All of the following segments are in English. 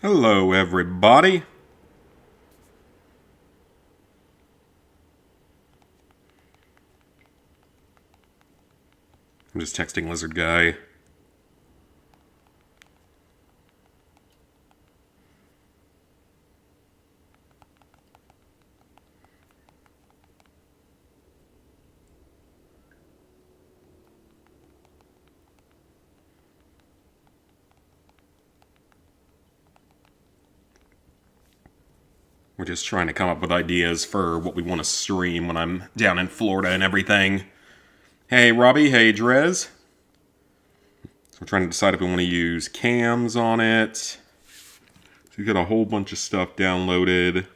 Hello, everybody. I'm just texting Lizard Guy. We're just trying to come up with ideas for what we want to stream when I'm down in Florida and everything. Hey, Robbie. Hey, Drez. So we're trying to decide if we want to use cams on it. So we've got a whole bunch of stuff downloaded.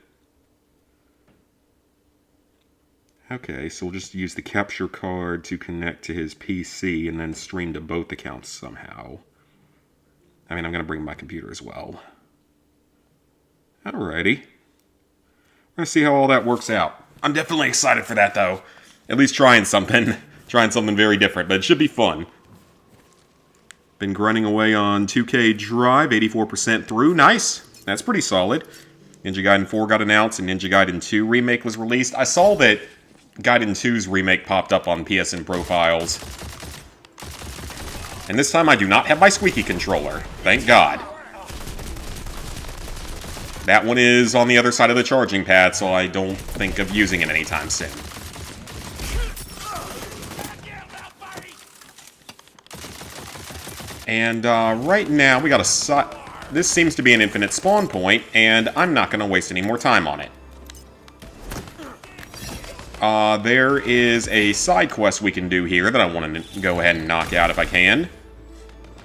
Okay, so we'll just use the capture card to connect to his PC and then stream to both accounts somehow. I mean, I'm going to bring my computer as well. Alrighty. We're going to see how all that works out. I'm definitely excited for that, though. At least trying something. Trying something very different, but it should be fun. Been grinding away on 2K Drive, 84% through. Nice. That's pretty solid. Ninja Gaiden 4 got announced, and Ninja Gaiden 2 Remake was released. I saw that Gaiden 2's remake popped up on PSN profiles. And this time I do not have my squeaky controller. Thank God. That one is on the other side of the charging pad, so I don't think of using it anytime soon. And right now, we got a this seems to be an infinite spawn point, and I'm not going to waste any more time on it. There is a side quest we can do here that I want to go ahead and knock out if I can.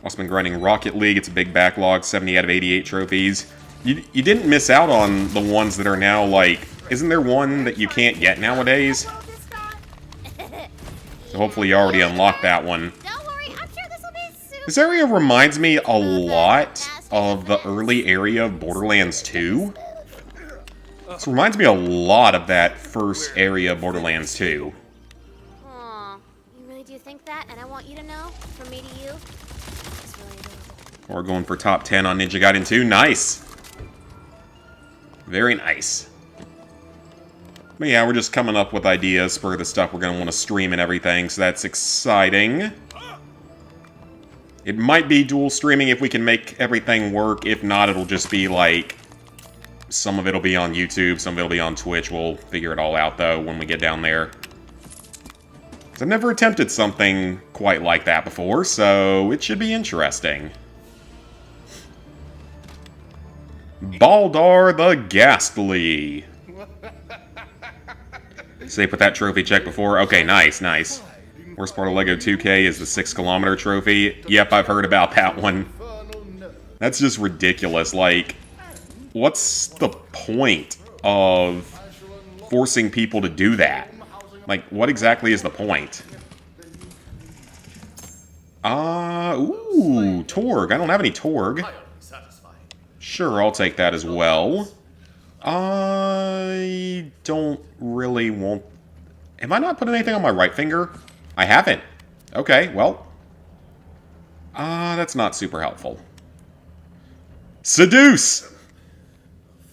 Also been grinding Rocket League. It's a big backlog, 70 out of 88 trophies. You didn't miss out on the ones that are now, like... Isn't there one that you can't get nowadays? So hopefully you already unlocked that one. This area reminds me a lot of the early area of Borderlands 2. This reminds me a lot of that first area of Borderlands 2. Aw, you really do think that? And I want you to know, from me to you, it's really adorable. We're going for top 10 on Ninja Gaiden 2. Nice! Very nice. But yeah, we're just coming up with ideas for the stuff we're going to want to stream and everything, so that's exciting. It might be dual streaming if we can make everything work. If not, it'll just be like... Some of it'll be on YouTube, some of it'll be on Twitch. We'll figure it all out, though, when we get down there. I've never attempted something quite like that before, so it should be interesting. Baldar the Ghastly. So they put that trophy check before? Okay, nice, nice. Worst part of LEGO 2K is the 6-kilometer trophy. Yep, I've heard about that one. That's just ridiculous. Like, what's the point of forcing people to do that? Like, what exactly is the point? Ooh, Torg. I don't have any Torg. Sure, I'll take that as well. I don't really want... Have I not put anything on my right finger? I haven't. Okay, well. That's not super helpful. Seduce!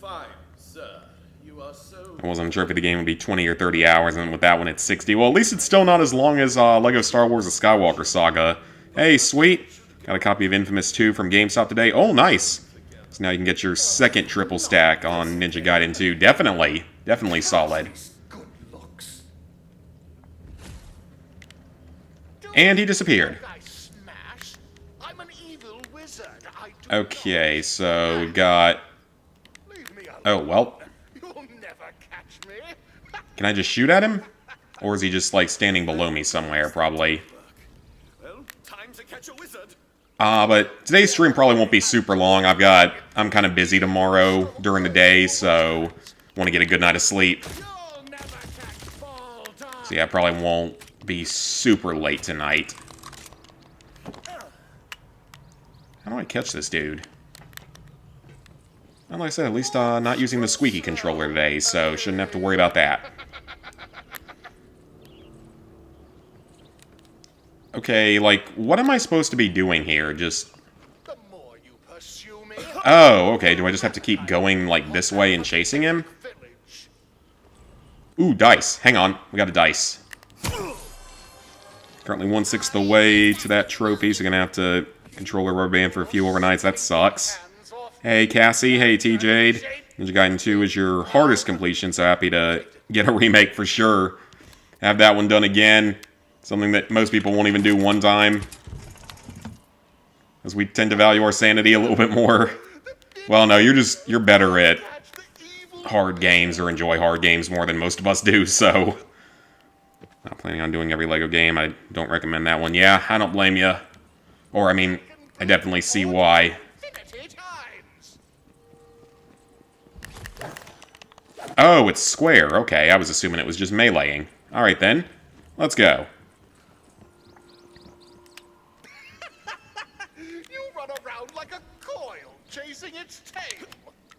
Fine, sir. You are so... I wasn't sure if the game would be 20 or 30 hours, and with that one it's 60. Well, at least it's still not as long as LEGO Star Wars The Skywalker Saga. Hey, sweet! Got a copy of Infamous 2 from GameStop today. Oh, nice! So now you can get your second triple stack on Ninja Gaiden 2. Definitely. Definitely solid. And he disappeared. Okay, so we've got... Oh, well. Can I just shoot at him? Or is he just, like, standing below me somewhere, probably? But today's stream probably won't be super long. I'm kind of busy tomorrow during the day, so want to get a good night of sleep. So yeah, I probably won't be super late tonight. How do I catch this dude? Well, like I said, at least not using the squeaky controller today, so shouldn't have to worry about that. Okay, like, what am I supposed to be doing here? Just... Oh, okay. Do I just have to keep going, like, this way and chasing him? Ooh, dice. Hang on. We got a dice. Currently 1/6 the way to that trophy, so gonna have to control a rubber band for a few overnights. That sucks. Hey, Cassie. Hey, T-Jade. Ninja Gaiden 2 is your hardest completion, so happy to get a remake for sure. Have that one done again. Something that most people won't even do one time. As we tend to value our sanity a little bit more. Well, no, you're better at hard games or enjoy hard games more than most of us do, so... Not planning on doing every LEGO game. I don't recommend that one. Yeah, I don't blame you. Or, I mean, I definitely see why. Oh, it's square. Okay, I was assuming it was just meleeing. Alright then. Let's go. You run around like a coil, chasing its tail.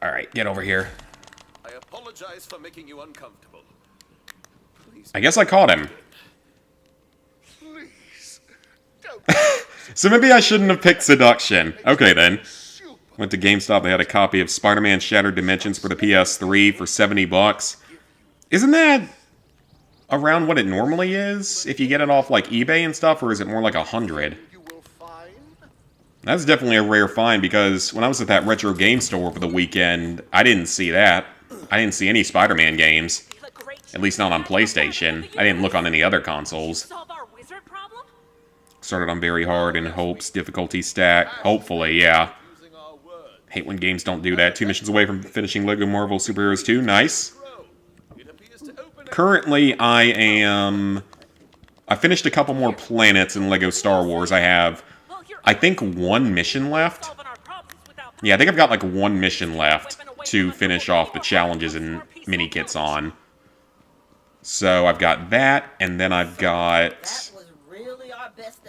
Alright, get over here. I apologize for making you uncomfortable. Please. I guess I caught him. Please. Don't. So maybe I shouldn't have picked Seduction. Okay then. Went to GameStop, they had a copy of Spider-Man Shattered Dimensions for the PS3 for $70. Isn't that around what it normally is? If you get it off, like, eBay and stuff, or is it more like 100? You will find. That's definitely a rare find, because when I was at that retro game store over the weekend, I didn't see that. I didn't see any Spider-Man games. At least not on PlayStation. I didn't look on any other consoles. Started on very hard in hopes, difficulty stack. Hopefully, yeah. Hate when games don't do that. 2 missions away from finishing LEGO Marvel Superheroes 2. Nice. Currently, I finished a couple more planets in LEGO Star Wars. I have, I think, 1 mission left. Yeah, I think I've got, like, 1 mission left to finish off the challenges and mini-kits on. So, I've got that, and then I've got...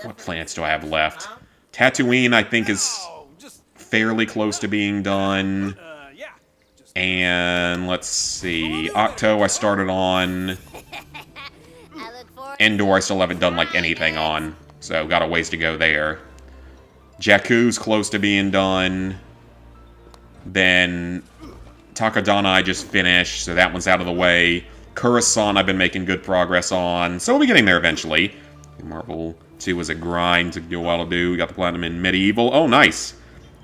What planets do I have left? Tatooine, I think, is fairly close to being done. And let's see. Octo I started on. Endor I still haven't done like anything on. So got a ways to go there. Jakku's close to being done. Then Takodana I just finished, so that one's out of the way. Coruscant I've been making good progress on. So we'll be getting there eventually. Marvel 2 was a grind, took a while to do. We got the Platinum in Medieval. Oh, nice.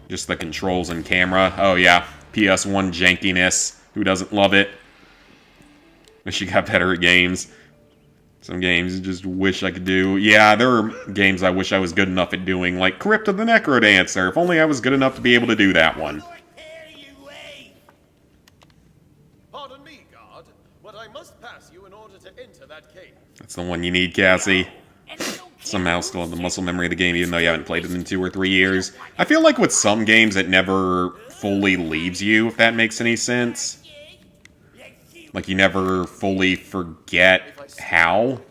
Just the controls and camera. Oh, yeah. PS1 jankiness. Who doesn't love it? Wish you got better at games. Some games just wish I could do. Yeah, there are games I wish I was good enough at doing, like Crypt of the Necrodancer. If only I was good enough to be able to do that one. Pardon me, guard, but I must pass you in order to enter that cave. That's the one you need, Cassie. Somehow still have the muscle memory of the game, even though you haven't played it in 2 or 3 years. I feel like with some games, it never fully leaves you, if that makes any sense. Like, you never fully forget how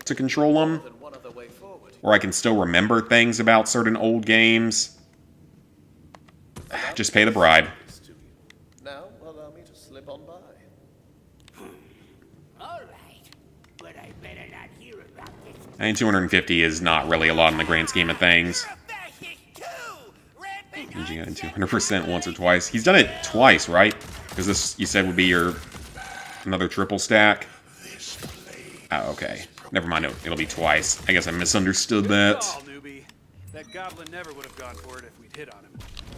to control them. Or I can still remember things about certain old games. Just pay the bribe. Now, allow me to slip on by. I mean, 250 is not really a lot in the grand scheme of things. Ninja Gaiden 200% once or twice. He's done it twice, right? Because this, you said, would be your another triple stack. Oh, okay. Never mind, it'll be twice. I guess I misunderstood that. That goblin never would have gone for it if we'd hit on him.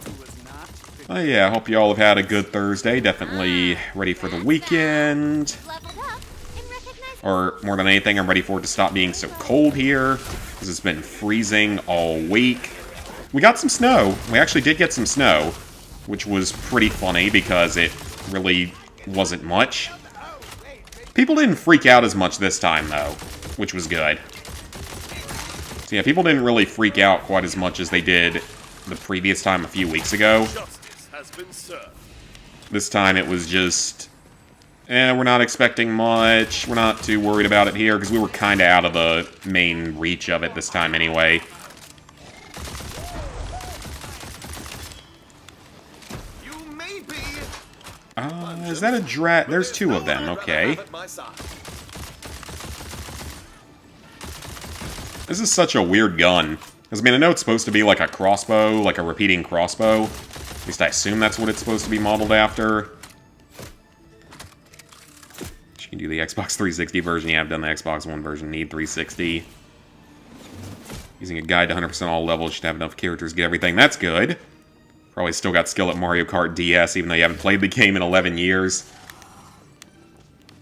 He was not. Oh yeah, I hope you all have had a good Thursday. Definitely ready for the weekend. Or, more than anything, I'm ready for it to stop being so cold here, because it's been freezing all week. We got some snow. We actually did get some snow, which was pretty funny, because it really wasn't much. People didn't freak out as much this time, though, which was good. So yeah, people didn't really freak out quite as much as they did the previous time a few weeks ago. This time it was just... we're not expecting much. We're not too worried about it here, because we were kind of out of the main reach of it this time anyway. Is that a drat? There's 2 of them, okay. This is such a weird gun. Because, I mean, I know it's supposed to be like a crossbow, like a repeating crossbow. At least I assume that's what it's supposed to be modeled after. You can do the Xbox 360 version. Yeah, I've done the Xbox One version. Need 360. Using a guide to 100% all levels. Should have enough characters to get everything. That's good. Probably still got skill at Mario Kart DS, even though you haven't played the game in 11 years.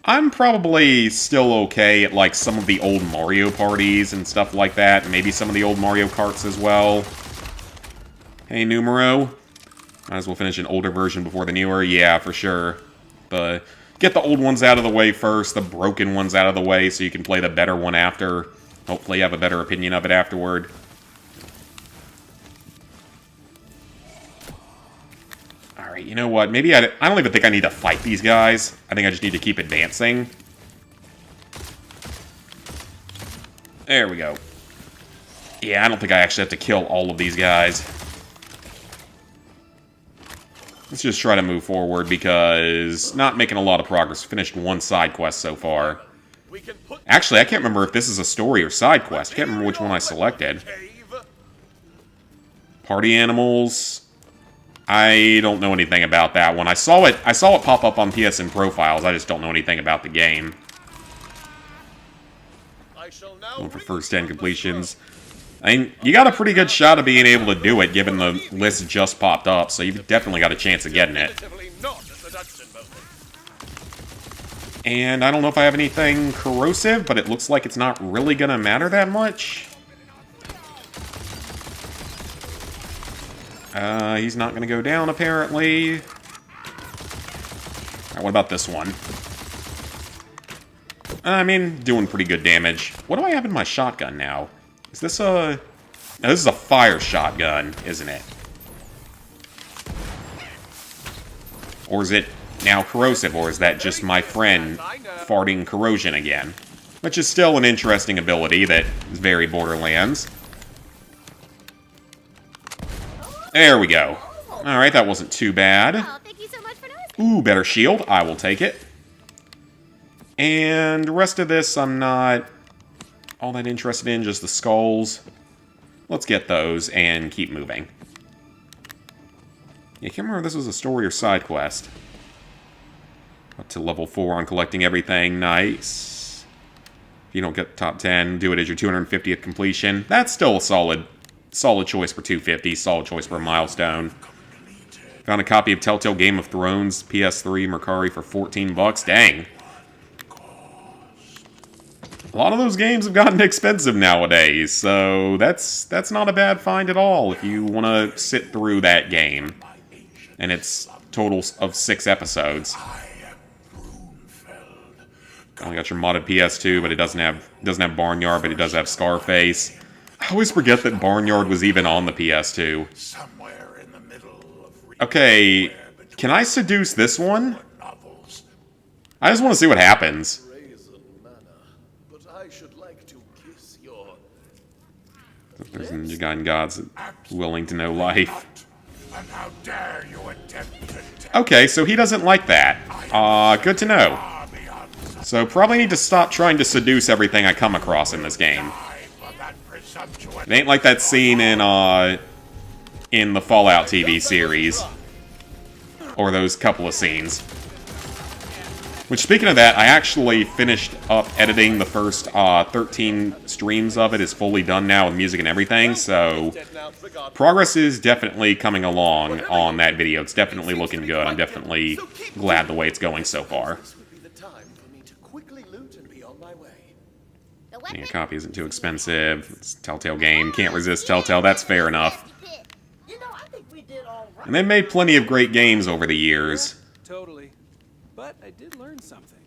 I'm probably still okay at, like, some of the old Mario parties and stuff like that. Maybe some of the old Mario Karts as well. Hey, Numero. Might as well finish an older version before the newer. Yeah, for sure. Get the old ones out of the way first, the broken ones out of the way, so you can play the better one after. Hopefully you have a better opinion of it afterward. Alright, you know what? Maybe I don't even think I need to fight these guys. I think I just need to keep advancing. There we go. Yeah, I don't think I actually have to kill all of these guys. Let's just try to move forward, because not making a lot of progress. Finished one side quest so far. Actually, I can't remember if this is a story or side quest. I can't remember which one I selected. Party animals. I don't know anything about that one. I saw it pop up on PSN profiles. I just don't know anything about the game. Going for first 10 completions. I mean, you got a pretty good shot of being able to do it, given the list just popped up, so you've definitely got a chance of getting it. And I don't know if I have anything corrosive, but it looks like it's not really gonna matter that much. He's not gonna go down, apparently. Alright, what about this one? I mean, doing pretty good damage. What do I have in my shotgun now? Is this a... Now, this is a fire shotgun, isn't it? Or is it now corrosive, or is that just my friend farting corrosion again? Which is still an interesting ability that is very Borderlands. There we go. Alright, that wasn't too bad. Oh, thank you so much for noticing. Ooh, better shield. I will take it. And the rest of this, I'm not all that interested in, just the skulls. Let's get those and keep moving. Yeah, I can't remember if this was a story or side quest. Up to level 4 on collecting everything. Nice. If you don't get top 10, do it as your 250th completion. That's still a solid choice for 250. Solid choice for a milestone. Found a copy of Telltale Game of Thrones PS3 Mercari for 14 bucks. Dang. A lot of those games have gotten expensive nowadays, so that's not a bad find at all if you want to sit through that game. And it's total of 6 episodes. Only got your modded PS2, but it doesn't have Barnyard, but it does have Scarface. I always forget that Barnyard was even on the PS2. Okay, can I seduce this one? I just want to see what happens. There's Njagan gods willing to know life. Okay, so he doesn't like that. Good to know. So probably need to stop trying to seduce everything I come across in this game. It ain't like that scene in the Fallout TV series. Or those couple of scenes. Which, speaking of that, I actually finished up editing the first 13 streams of it. It's fully done now with music and everything, so progress is definitely coming along on that video. It's definitely looking good. I'm definitely glad the way it's going so far. Yeah, copy isn't too expensive. It's a Telltale game. Can't resist Telltale. That's fair enough. And they've made plenty of great games over the years. Totally. But I did learn something.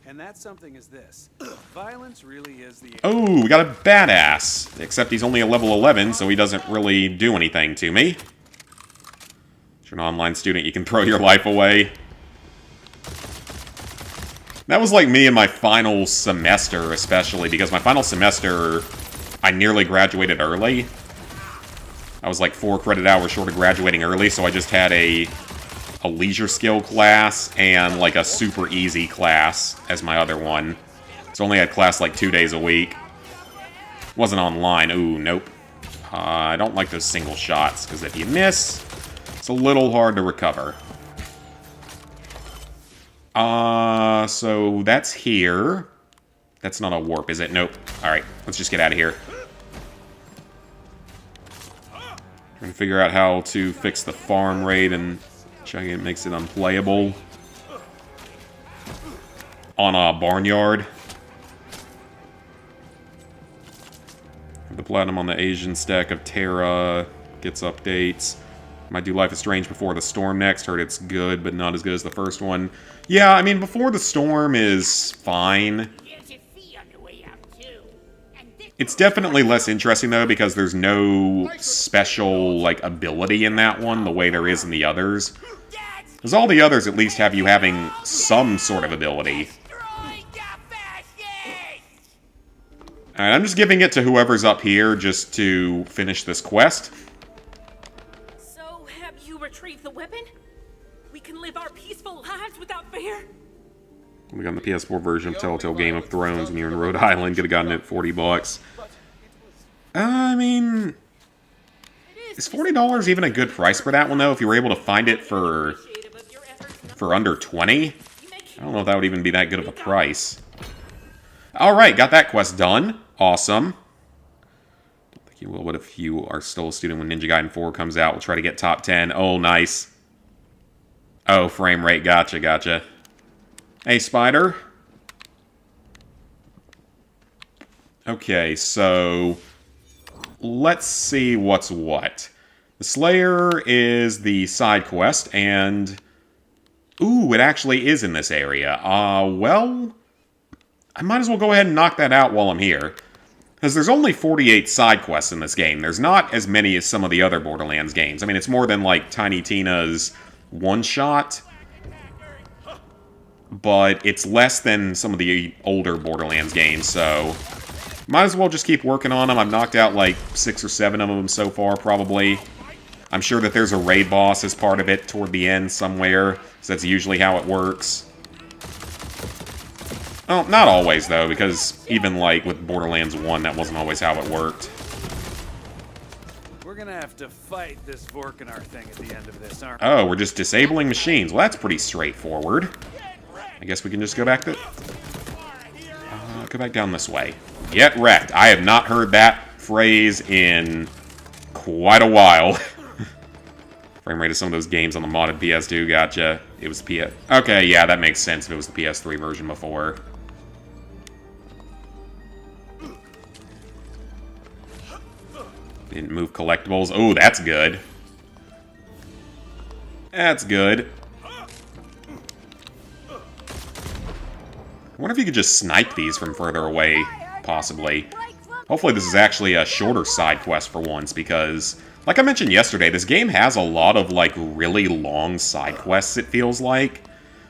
And that something is this. Violence really is the... Oh, we got a badass. Except he's only a level 11, so he doesn't really do anything to me. If you're an online student, you can throw your life away. That was like me in my final semester, especially, because my final semester, I nearly graduated early. I was like 4 credit hours short of graduating early, so I just had a leisure skill class and like a super easy class as my other one. So only had class like 2 days a week. Wasn't online. Ooh, nope. I don't like those single shots, because if you miss, It's a little hard to recover. So that's here. That's not a warp, is it? Nope. Alright, let's just get out of here. Trying to figure out how to fix the farm rate and check it makes it unplayable. On a barnyard. The platinum on the Asian stack of Terra gets updates. Might do Life is Strange Before the Storm next. Heard it's good, but not as good as the first one. Yeah, I mean, Before the Storm is fine. It's definitely less interesting, though, because there's no special, like, ability in that one the way there is in the others. Because all the others at least have you having some sort of ability. Alright, I'm just giving it to whoever's up here just to finish this quest. So, have you retrieved the weapon? We can live our peaceful lives without fear? We got on the PS4 version of Telltale Game of Thrones and you're in Rhode Island. Could have gotten it at $40. I mean... Is $40 even a good price for that one, though? If you were able to find it for under $20? I don't know if that would even be that good of a price. Alright, got that quest done. Awesome. Don't think you will, but if you are still a student when Ninja Gaiden 4 comes out, we'll try to get top 10. Oh, nice. Oh, frame rate. Gotcha, gotcha. Hey, Spider. Okay, so... let's see what's what. The Slayer is the side quest, and... ooh, it actually is in this area. Well... I might as well go ahead and knock that out while I'm here. Because there's only 48 side quests in this game. There's not as many as some of the other Borderlands games. I mean, it's more than, like, Tiny Tina's one-shot. But it's less than some of the older Borderlands games, so... might as well just keep working on them. I've knocked out, like, 6 or 7 of them so far, probably. I'm sure that there's a raid boss as part of it toward the end somewhere. So that's usually how it works. Well, not always, though, because even, like, with Borderlands 1, that wasn't always how it worked. We're gonna have to fight this Vorkanar thing at the end of this, aren't we? Oh, we're just disabling machines. Well, that's pretty straightforward. I guess we can just go back to... go back down this way. Get wrecked. I have not heard that phrase in quite a while. Frame rate of some of those games on the modded PS2, gotcha. It was PS... okay, yeah, that makes sense if it was the PS3 version before. Didn't move collectibles. Oh, that's good. That's good. I wonder if you could just snipe these from further away, possibly. Hopefully this is actually a shorter side quest for once, because, like I mentioned yesterday, this game has a lot of, like, really long side quests, it feels like.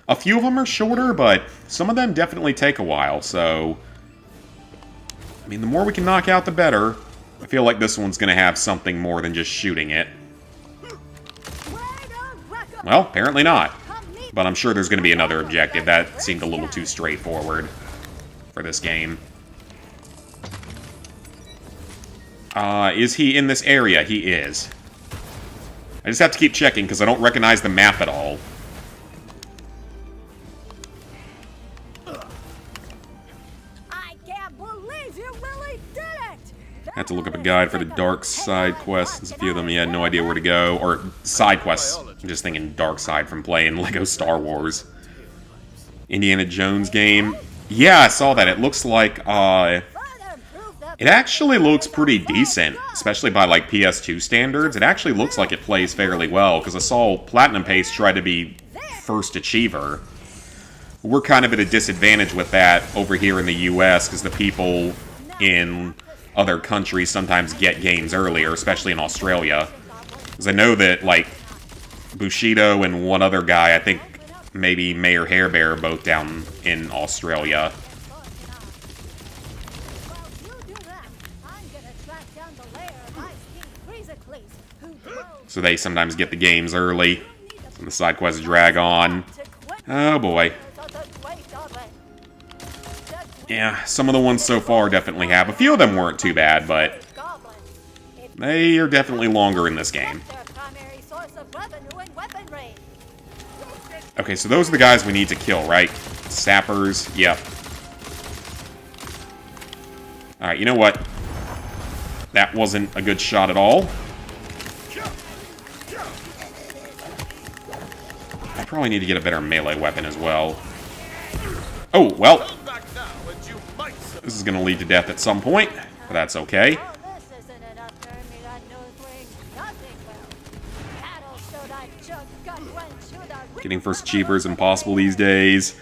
A few of them are shorter, but some of them definitely take a while, so... I mean, the more we can knock out, the better. I feel like this one's gonna have something more than just shooting it. Well, apparently not. But I'm sure there's gonna be another objective. That seemed a little too straightforward for this game. Is he in this area? He is. I just have to keep checking because I don't recognize the map at all. I can't believe you really did it! I have to look up a guide for the dark side quests. There's a few of them, you had no idea where to go. Or side quests. I'm just thinking dark side from playing Lego Star Wars. Indiana Jones game. Yeah, I saw that. It looks like, it actually looks pretty decent, especially by, like, PS2 standards. It actually looks like it plays fairly well, because I saw Platinum Paste try to be first achiever. We're kind of at a disadvantage with that over here in the US, because the people in other countries sometimes get games earlier, especially in Australia. Because I know that, like, Bushido and one other guy, I think maybe Mayor Hairbear, are both down in Australia. So they sometimes get the games early, and the side quests drag on. Oh boy. Yeah, some of the ones so far definitely have. A few of them weren't too bad, but they are definitely longer in this game. revenue and weaponry. Okay, so those are the guys we need to kill, right? Sappers, yep. Alright, you know what? That wasn't a good shot at all. I probably need to get a better melee weapon as well. Oh, well. This is going to lead to death at some point, but that's okay. Well, this isn't enough to earn me that nose-ring. Nothing will. That'll show that junk gut went through the Getting first achiever is impossible these days.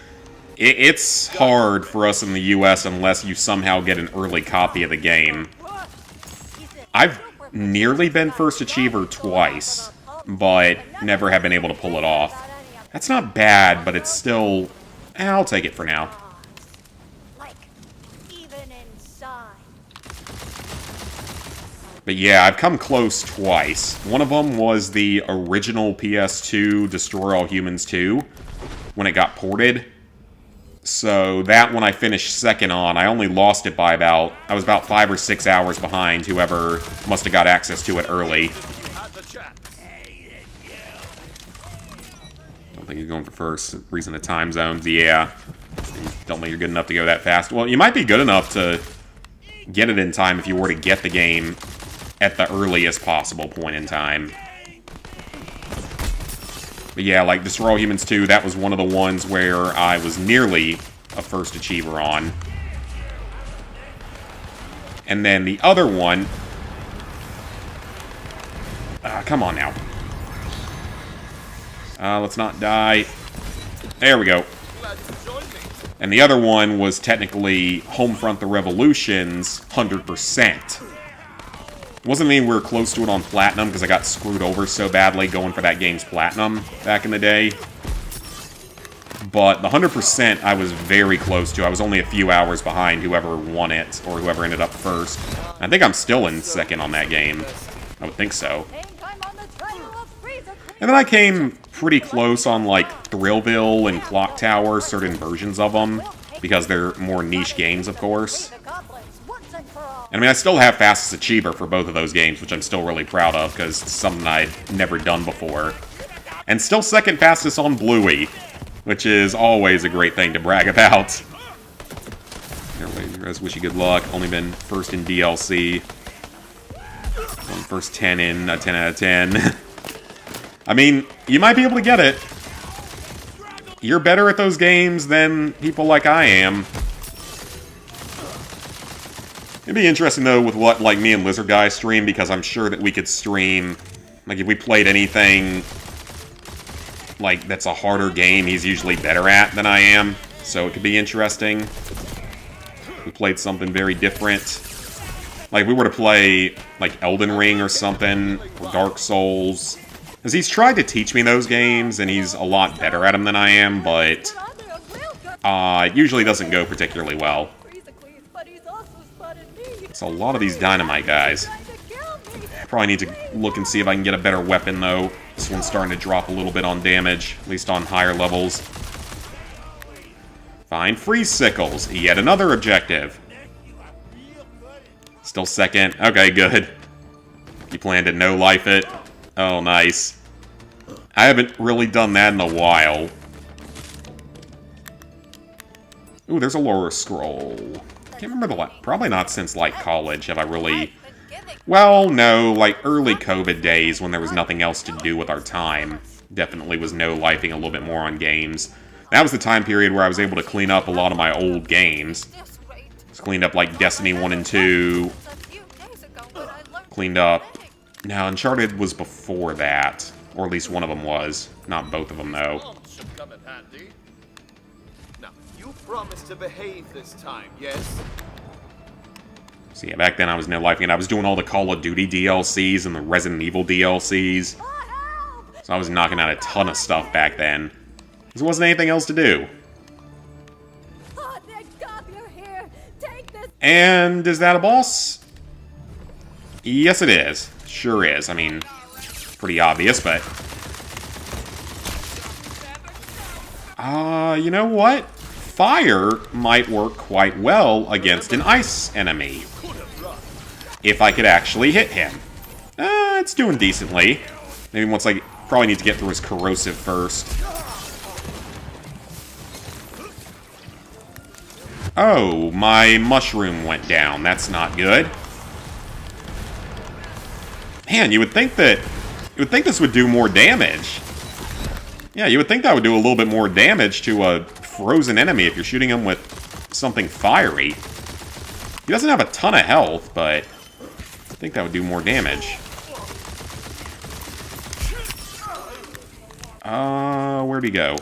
It's hard for us in the US unless you somehow get an early copy of the game. I've nearly been first achiever twice, but never have been able to pull it off. That's not bad, but it's still... I'll take it for now. like even inside. But yeah, I've come close twice. One of them was the original PS2 Destroy All Humans 2, when it got ported. So that one I finished second on. I only lost it by about... I was about 5 or 6 hours behind whoever must have got access to it early. Don't think he's going for first. Reason of time zones, yeah. Don't think you're good enough to go that fast. Well, you might be good enough to get it in time if you were to get the game at the earliest possible point in time. But yeah, like Destroy All Humans 2, that was one of the ones where I was nearly a first achiever on. And then the other one... come on now. Let's not die. There we go. And the other one was technically Homefront the Revolution's 100%. Wasn't anywhere close to it on Platinum because I got screwed over so badly going for that game's Platinum back in the day. But the 100% I was very close to. I was only a few hours behind whoever won it, or whoever ended up first. I think I'm still in second on that game. I would think so. And then I came pretty close on, like, Thrillville and Clock Tower, certain versions of them, because they're more niche games, of course. And I mean, I still have fastest achiever for both of those games, which I'm still really proud of, because it's something I'd never done before. And still second fastest on Bluey, which is always a great thing to brag about. Everybody, I just wish you good luck. Only been first in DLC. One first 10 in a 10 out of 10. I mean, you might be able to get it. You're better at those games than people like I am. It'd be interesting, though, with what, like, me and Lizard Guy stream, because I'm sure that we could stream, like, if we played anything, like, that's a harder game he's usually better at than I am. So it could be interesting. We played something very different. Like, if we were to play, like, Elden Ring or something, or Dark Souls. Because he's tried to teach me those games, and he's a lot better at them than I am, but it usually doesn't go particularly well. It's a lot of these dynamite guys. Probably need to look and see if I can get a better weapon, though. This one's starting to drop a little bit on damage, at least on higher levels. Find freeze sickles. Yet another objective. Still second. Okay, good. You plan to no-life it? Oh, nice. I haven't really done that in a while. Ooh, there's a lore scroll. Can't remember the last... Probably not since, like, college have I really... Well, no, like, early COVID days when there was nothing else to do with our time. Definitely was no-lifing a little bit more on games. That was the time period where I was able to clean up a lot of my old games. Just cleaned up, like, Destiny 1 and 2. Cleaned up... Now, Uncharted was before that. Or at least one of them was. Not both of them, though. Now, you promised to behave this time, yes? So yeah, back then I was no-lifing it. I was doing all the Call of Duty DLCs and the Resident Evil DLCs. So I was knocking out a ton of stuff back then. There wasn't anything else to do. And is that a boss? Yes, it is. Sure is. I mean, pretty obvious, but... you know what? Fire might work quite well against an ice enemy. If I could actually hit him. It's doing decently. Maybe once I Probably need to get through his corrosive first. Oh, my mushroom went down. That's not good. Man, you would think this would do more damage. Yeah, you would think that would do a little bit more damage to a frozen enemy if you're shooting him with something fiery. He doesn't have a ton of health, but I think that would do more damage. Where'd he go?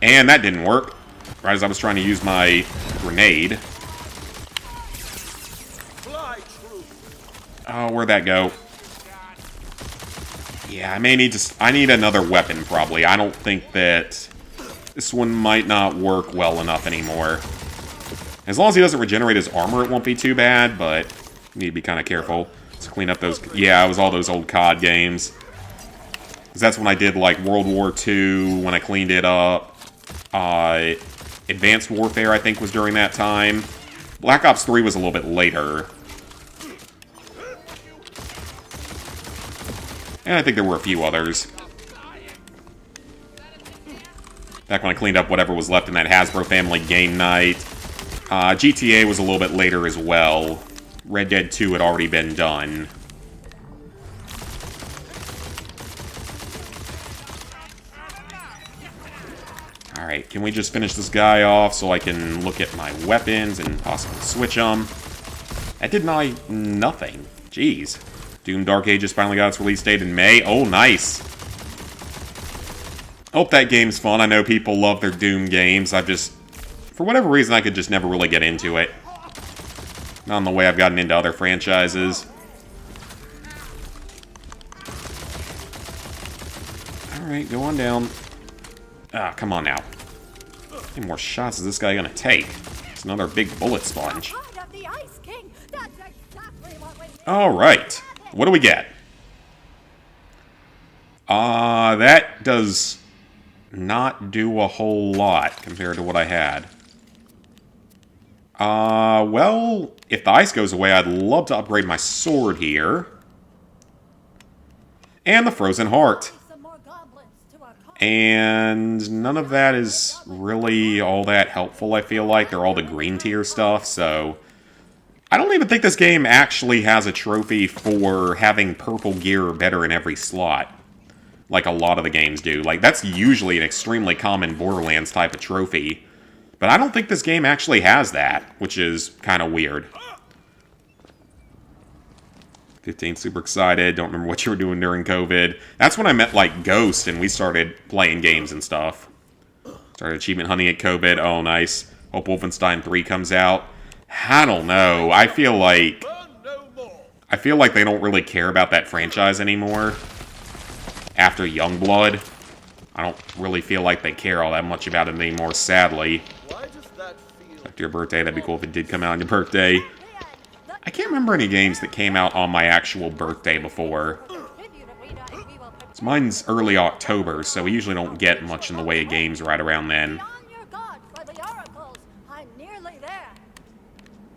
And that didn't work. Right as I was trying to use my grenade. Oh, where'd that go? Yeah, I may need to... I need another weapon, probably. I don't think that... This one might not work well enough anymore. As long as he doesn't regenerate his armor, it won't be too bad, but... You need to be kind of careful. Let's clean up those... Yeah, it was all those old COD games. Because that's when I did, like, World War II, when I cleaned it up. Advanced Warfare, I think, was during that time. Black Ops 3 was a little bit later. And I think there were a few others. Back when I cleaned up whatever was left in that Hasbro family game night. GTA was a little bit later as well. Red Dead 2 had already been done. Alright, can we just finish this guy off so I can look at my weapons and possibly switch them? That did nothing. Jeez. Doom Dark Ages finally got its release date in May. Oh, nice. Hope that game's fun. I know people love their Doom games. I've just... For whatever reason, I could just never really get into it. Not in the way I've gotten into other franchises. Alright, go on down. Ah, come on now. How many more shots is this guy gonna take? It's another big bullet sponge. Alright. What do we get? That does not do a whole lot compared to what I had. Well, if the ice goes away, I'd love to upgrade my sword here. And the Frozen Heart. And none of that is really all that helpful, I feel like. They're all the green tier stuff, so... I don't even think this game actually has a trophy for having purple gear better in every slot. Like a lot of the games do. Like, that's usually an extremely common Borderlands type of trophy. But I don't think this game actually has that, which is kind of weird. 15, super excited. Don't remember what you were doing during COVID. That's when I met, like, Ghost, and we started playing games and stuff. Started achievement hunting at COVID. Oh, nice. Hope Wolfenstein 3 comes out. I don't know. I feel like they don't really care about that franchise anymore. After Youngblood, I don't really feel like they care all that much about it anymore, sadly. After your birthday, that'd be cool if it did come out on your birthday. I can't remember any games that came out on my actual birthday before. So mine's early October, so we usually don't get much in the way of games right around then.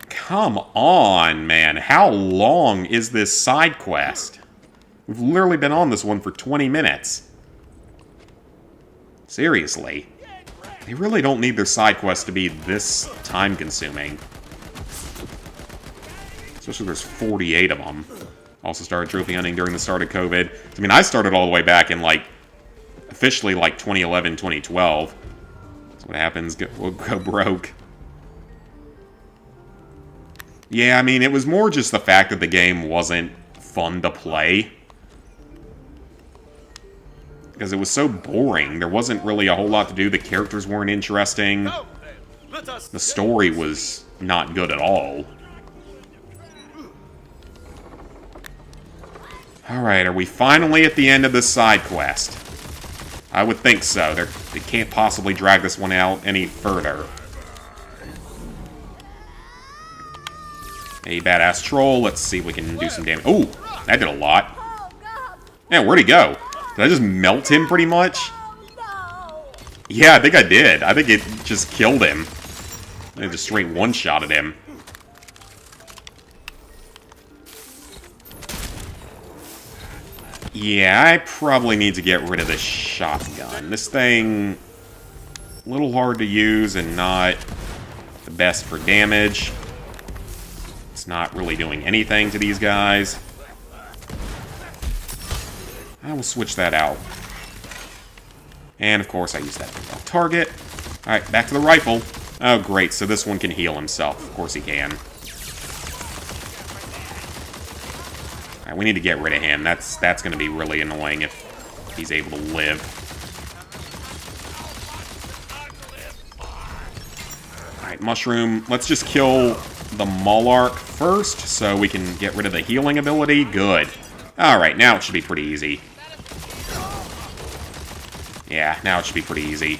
Come on, man. How long is this side quest? We've literally been on this one for 20 minutes. Seriously. They really don't need their side quests to be this time-consuming. Especially there's 48 of them. Also started trophy hunting during the start of COVID. I mean, I started all the way back in, like, officially, like, 2011, 2012. That's what happens. We'll go broke. Yeah, I mean, it was more just the fact that the game wasn't fun to play. Because it was so boring. There wasn't really a whole lot to do. The characters weren't interesting. The story was not good at all. Alright, are we finally at the end of this side quest? I would think so. They can't possibly drag this one out any further. Hey, badass troll. Let's see if we can do some damage. Ooh, that did a lot. Man, where'd he go? Did I just melt him pretty much? Yeah, I think I did. I think it just killed him. I just straight one-shotted him. Yeah, I probably need to get rid of this shotgun. This thing, a little hard to use and not the best for damage. It's not really doing anything to these guys. I will switch that out. And of course I use that thing on target. Alright, back to the rifle. Oh great, so this one can heal himself. Of course he can. Alright, we need to get rid of him. That's going to be really annoying if he's able to live. Alright, Mushroom. Let's just kill the Malark first so we can get rid of the healing ability. Good. Alright, now it should be pretty easy. Yeah, now it should be pretty easy.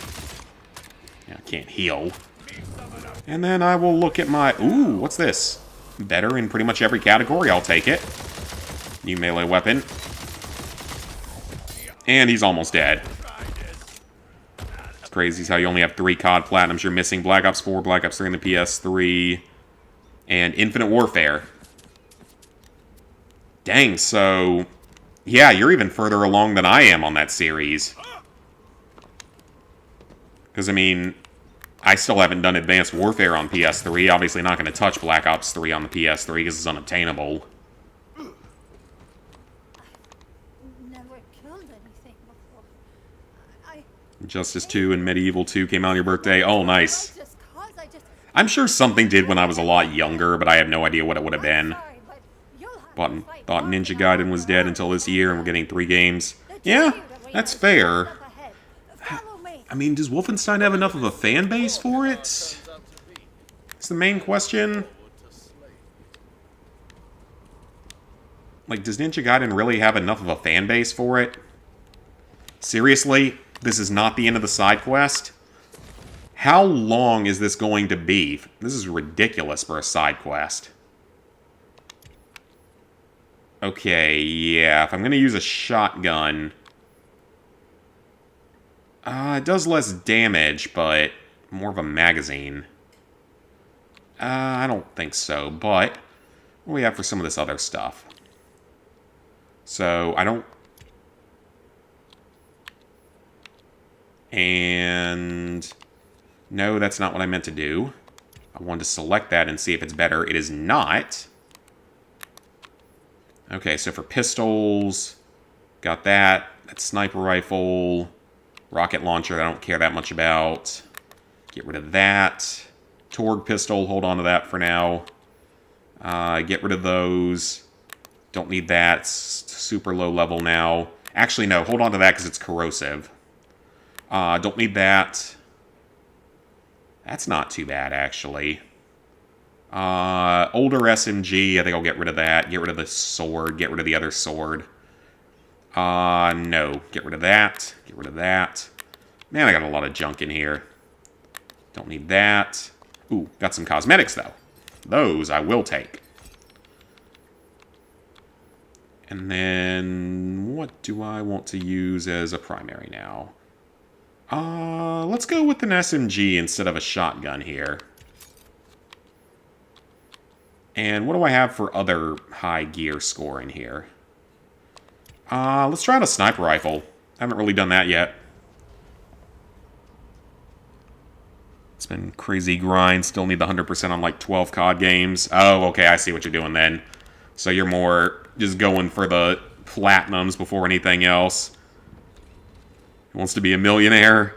Yeah, I can't heal. And then I will look at my... Ooh, what's this? Better in pretty much every category. I'll take it. New melee weapon. And he's almost dead. It's crazy how you only have 3 COD Platinums. You're missing Black Ops 4, Black Ops 3 on the PS3, and Infinite Warfare. Dang, so... Yeah, you're even further along than I am on that series. Because, I mean, I still haven't done Advanced Warfare on PS3. Obviously not going to touch Black Ops 3 on the PS3 because it's unobtainable. Never killed anything before. Justice 2 and Medieval 2 came out on your birthday. Oh, nice. Just cause I just... I'm sure something did when I was a lot younger, but I have no idea what it would have been. Sorry, but you'll have to fight Thought hard Ninja to Gaiden was dead until this year, and we're getting 3 games. Yeah, that's fair. Follow me. I mean, does Wolfenstein have enough of a fan base for it? It's the main question. Like, does Ninja Gaiden really have enough of a fan base for it? Seriously? This is not the end of the side quest? How long is this going to be? This is ridiculous for a side quest. Okay, yeah, if I'm going to use a shotgun... it does less damage, but more of a magazine. I don't think so, but what do we have for some of this other stuff? So, I don't... And... No, that's not what I meant to do. I wanted to select that and see if it's better. It is not. Okay, so for pistols, got that. That sniper rifle, rocket launcher, I don't care that much about. Get rid of that. Torg pistol, hold on to that for now. Get rid of those. Don't need that. It's super low level now. Actually, no, hold on to that because it's corrosive. Don't need that. That's not too bad, actually. Older SMG, I think I'll get rid of that. Get rid of the sword. Get rid of the other sword. No. Get rid of that. Get rid of that. Man, I got a lot of junk in here. Don't need that. Ooh, got some cosmetics, though. Those I will take. And then, what do I want to use as a primary now? Let's go with an SMG instead of a shotgun here. And what do I have for other high gear score in here? Let's try out a sniper rifle. I haven't really done that yet. It's been crazy grind. Still need the 100% on like 12 COD games. Oh, okay, I see what you're doing then. So you're more just going for the platinums before anything else. He wants to be a millionaire.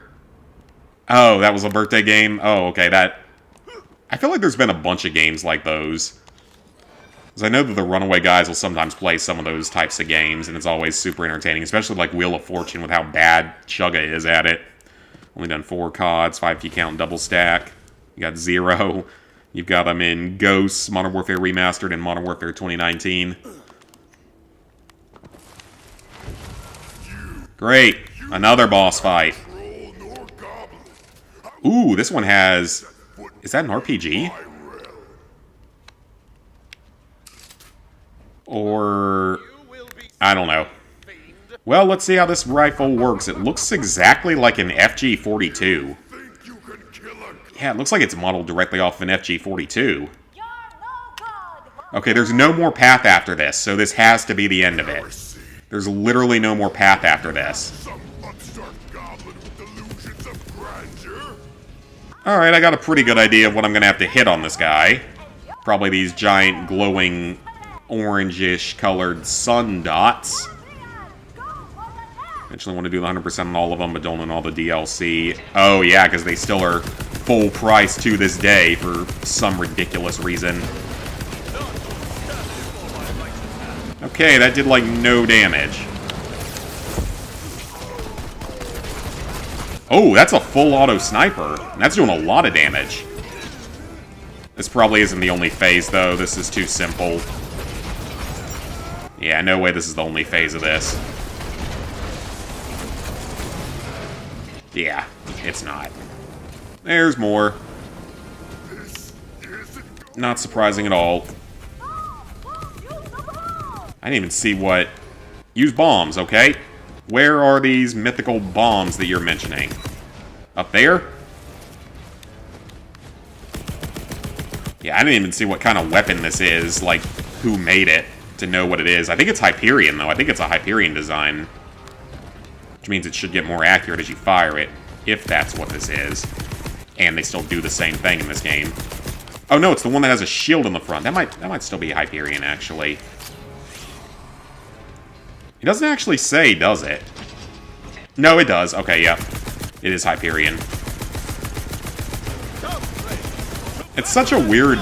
Oh, that was a birthday game? Oh, okay, that... I feel like there's been a bunch of games like those. Because I know that the Runaway guys will sometimes play some of those types of games, and it's always super entertaining, especially like Wheel of Fortune with how bad Chugga is at it. Only done 4 CODs, 5 if you count double stack. You got 0. You've got them in Ghosts, Modern Warfare Remastered, and Modern Warfare 2019. Great. Another boss fight. Ooh, this one has... Is that an RPG? Or... I don't know. Well, let's see how this rifle works. It looks exactly like an FG-42. Yeah, it looks like it's modeled directly off an FG-42. Okay, there's no more path after this, so this has to be the end of it. There's literally no more path after this. Some upstart goblin with delusions of grandeur. Alright, I got a pretty good idea of what I'm gonna have to hit on this guy. Probably these giant glowing orangish colored sun dots. Eventually want to do the 100% on all of them, but don't on all the DLC. Oh yeah, because they still are full price to this day for some ridiculous reason. Okay, that did like no damage. Oh, that's a full auto sniper. That's doing a lot of damage. This probably isn't the only phase, though. This is too simple. Yeah, no way this is the only phase of this. Yeah, it's not. There's more. Not surprising at all. I didn't even see what... Use bombs, okay? Where are these mythical bombs that you're mentioning? Up there? Yeah, I didn't even see what kind of weapon this is, like, who made it, to know what it is. I think it's Hyperion, though. I think it's a Hyperion design. Which means it should get more accurate as you fire it, if that's what this is. And they still do the same thing in this game. Oh no, it's the one that has a shield in the front. That might still be Hyperion, actually. It doesn't actually say, does it? No, it does. Okay, yep. It is Hyperion. It's such a weird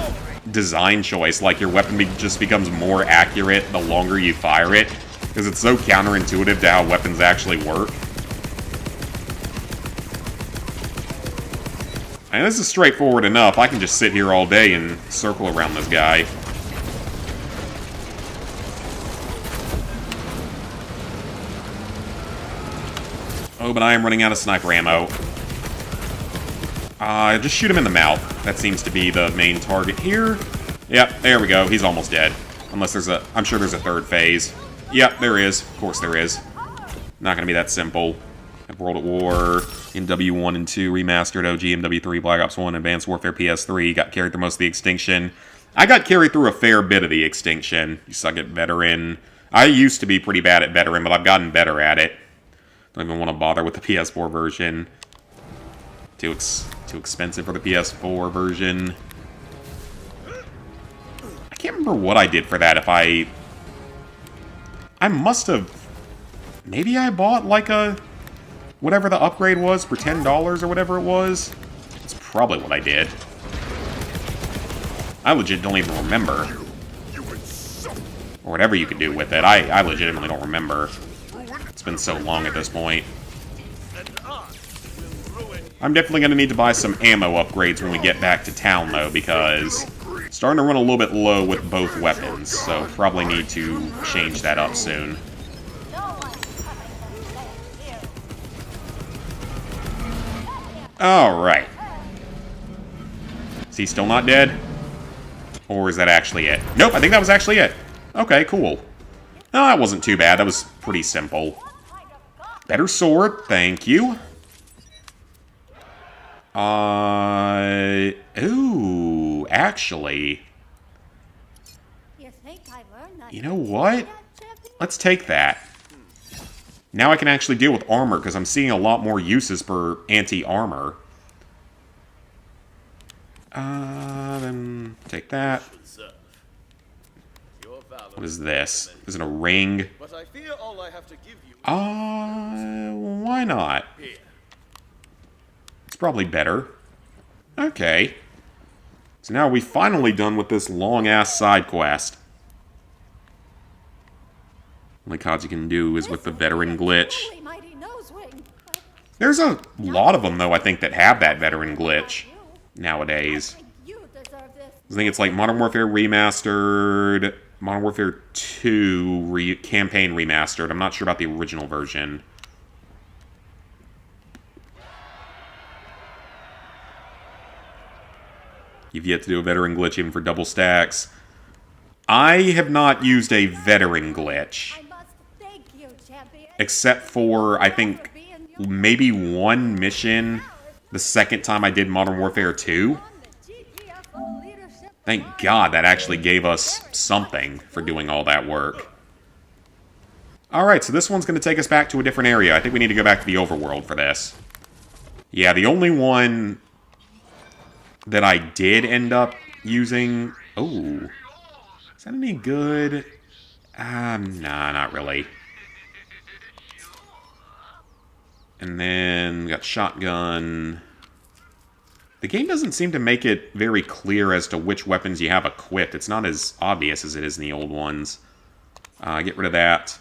design choice, like your weapon just becomes more accurate the longer you fire it, because it's so counterintuitive to how weapons actually work. And this is straightforward enough. I can just sit here all day and circle around this guy. Oh, but I am running out of sniper ammo. Just shoot him in the mouth. That seems to be the main target here. Yep, there we go. He's almost dead. Unless there's a... I'm sure there's a third phase. Yep, there is. Of course there is. Not gonna be that simple. World at War, MW1 and 2, Remastered, OG, MW3, Black Ops 1, Advanced Warfare PS3. Got carried through most of the Extinction. I got carried through a fair bit of the Extinction. You suck at Veteran. I used to be pretty bad at Veteran, but I've gotten better at it. Don't even want to bother with the PS4 version. Too expensive for the PS4 version. I can't remember what I did for that. If I must have... Maybe I bought like a... whatever the upgrade was for $10 or whatever it was. That's probably what I did. I legit don't even remember. Or whatever you could do with it. I legitimately don't remember. It's been so long at this point. I'm definitely going to need to buy some ammo upgrades when we get back to town, though, because it's starting to run a little bit low with both weapons, so probably need to change that up soon. Alright. Is he still not dead? Or is that actually it? Nope, I think that was actually it. Okay, cool. No, that wasn't too bad. That was pretty simple. Better sword, thank you. Ooh, actually. You know what? Let's take that. Now I can actually deal with armor, because I'm seeing a lot more uses for anti-armor. Then take that. What is this? Is it a ring? But I fear all I have to give you. Why not? It's probably better. Okay. So now we're finally done with this long-ass side quest. Only cards you can do is with the veteran glitch. There's a lot of them, though, I think, that have that veteran glitch nowadays. I think it's like Modern Warfare Remastered, Modern Warfare 2 Campaign Remastered. I'm not sure about the original version. You've yet to do a veteran glitch even for double stacks. I have not used a veteran glitch. Except for, I think, maybe one mission the second time I did Modern Warfare 2. Thank God that actually gave us something for doing all that work. Alright, so this one's going to take us back to a different area. I think we need to go back to the overworld for this. Yeah, the only one that I did end up using... Oh, is that any good? Nah, not really. And then we got shotgun. The game doesn't seem to make it very clear as to which weapons you have equipped. It's not as obvious as it is in the old ones. Get rid of that.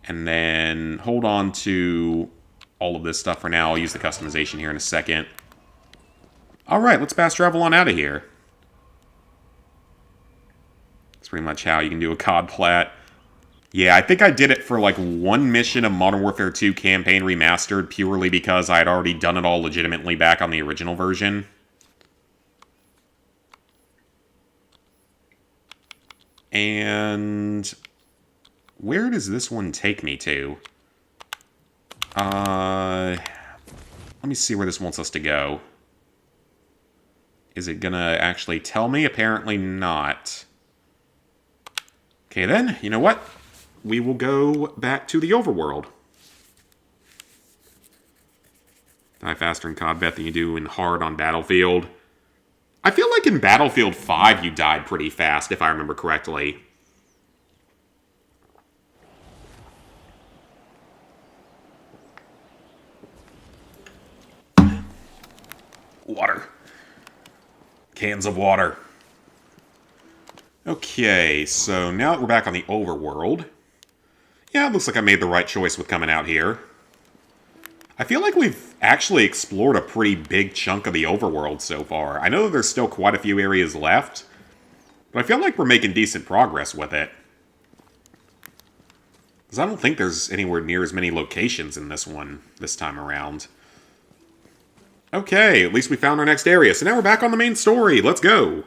And then hold on to all of this stuff for now. I'll use the customization here in a second. Alright, let's fast travel on out of here. That's pretty much how you can do a COD plat. Yeah, I think I did it for like one mission of Modern Warfare 2 Campaign Remastered purely because I had already done it all legitimately back on the original version. And where does this one take me to? Let me see where this wants us to go. Is it gonna actually tell me? Apparently not. Okay then, you know what? We will go back to the overworld. Die faster in COD bet than you do in hard on Battlefield. I feel like in Battlefield 5 you died pretty fast, if I remember correctly. Water. Cans of water. Okay, so now that we're back on the overworld, yeah, it looks like I made the right choice with coming out here. I feel like we've actually explored a pretty big chunk of the overworld so far. I know that there's still quite a few areas left, but I feel like we're making decent progress with it. Because I don't think there's anywhere near as many locations in this one this time around. Okay, at least we found our next area. So now we're back on the main story. Let's go.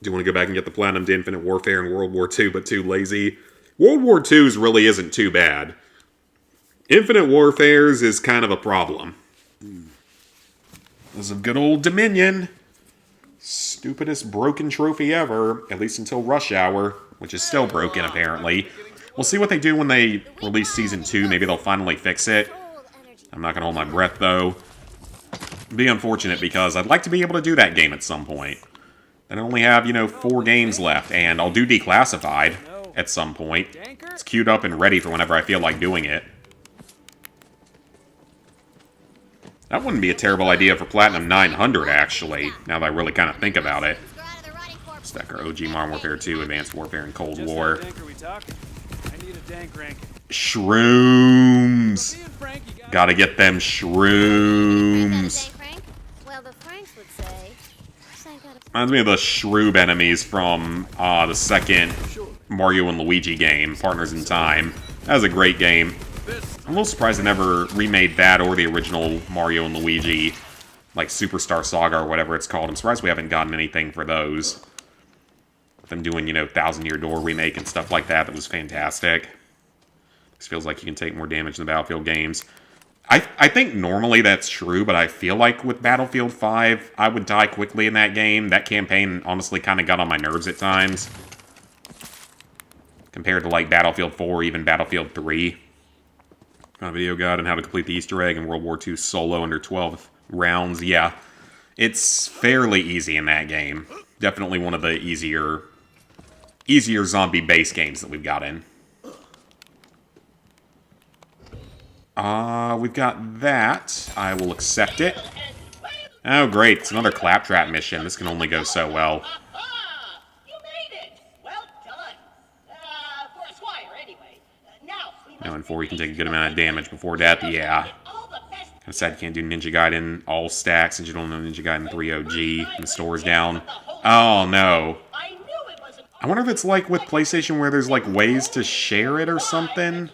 Do you want to go back and get the Platinum to Infinite Warfare and World War II, but too lazy? World War II's really isn't too bad. Infinite Warfare's is kind of a problem. This is a good old Dominion. Stupidest broken trophy ever, at least until Rush Hour, which is still broken apparently. We'll see what they do when they release Season 2. Maybe they'll finally fix it. I'm not going to hold my breath, though. It'd be unfortunate because I'd like to be able to do that game at some point. I only have, 4 games left, and I'll do Declassified at some point. It's queued up and ready for whenever I feel like doing it. That wouldn't be a terrible idea for Platinum 900, actually, now that I really kind of think about it. Stack our OG Modern Warfare 2, Advanced Warfare, and Cold War. Shrooms! Gotta get them shrooms! Reminds me of the Shroob enemies from the second Mario and Luigi game, Partners in Time. That was a great game. I'm a little surprised they never remade that or the original Mario and Luigi, like Superstar Saga or whatever it's called. I'm surprised we haven't gotten anything for those. Them doing, Thousand Year Door remake and stuff like that, that was fantastic. This feels like you can take more damage in the Battlefield games. I think normally that's true, but I feel like with Battlefield 5, I would die quickly in that game. That campaign honestly kind of got on my nerves at times. Compared to like Battlefield 4, even Battlefield 3. Found a video guide on how to complete the Easter egg in World War II solo under 12 rounds. Yeah, it's fairly easy in that game. Definitely one of the easier zombie-based games that we've got in. We've got that. I will accept it. Oh, great. It's another claptrap mission. This can only go so well. You made it! Well done. For a squire, anyway. Now in 4, you can take a good amount of damage before death. Yeah. Kind of sad you can't do Ninja Gaiden all stacks since you don't know Ninja Gaiden 3 OG and the store's down. Oh, no. I wonder if it's like with PlayStation where there's like ways to share it or something.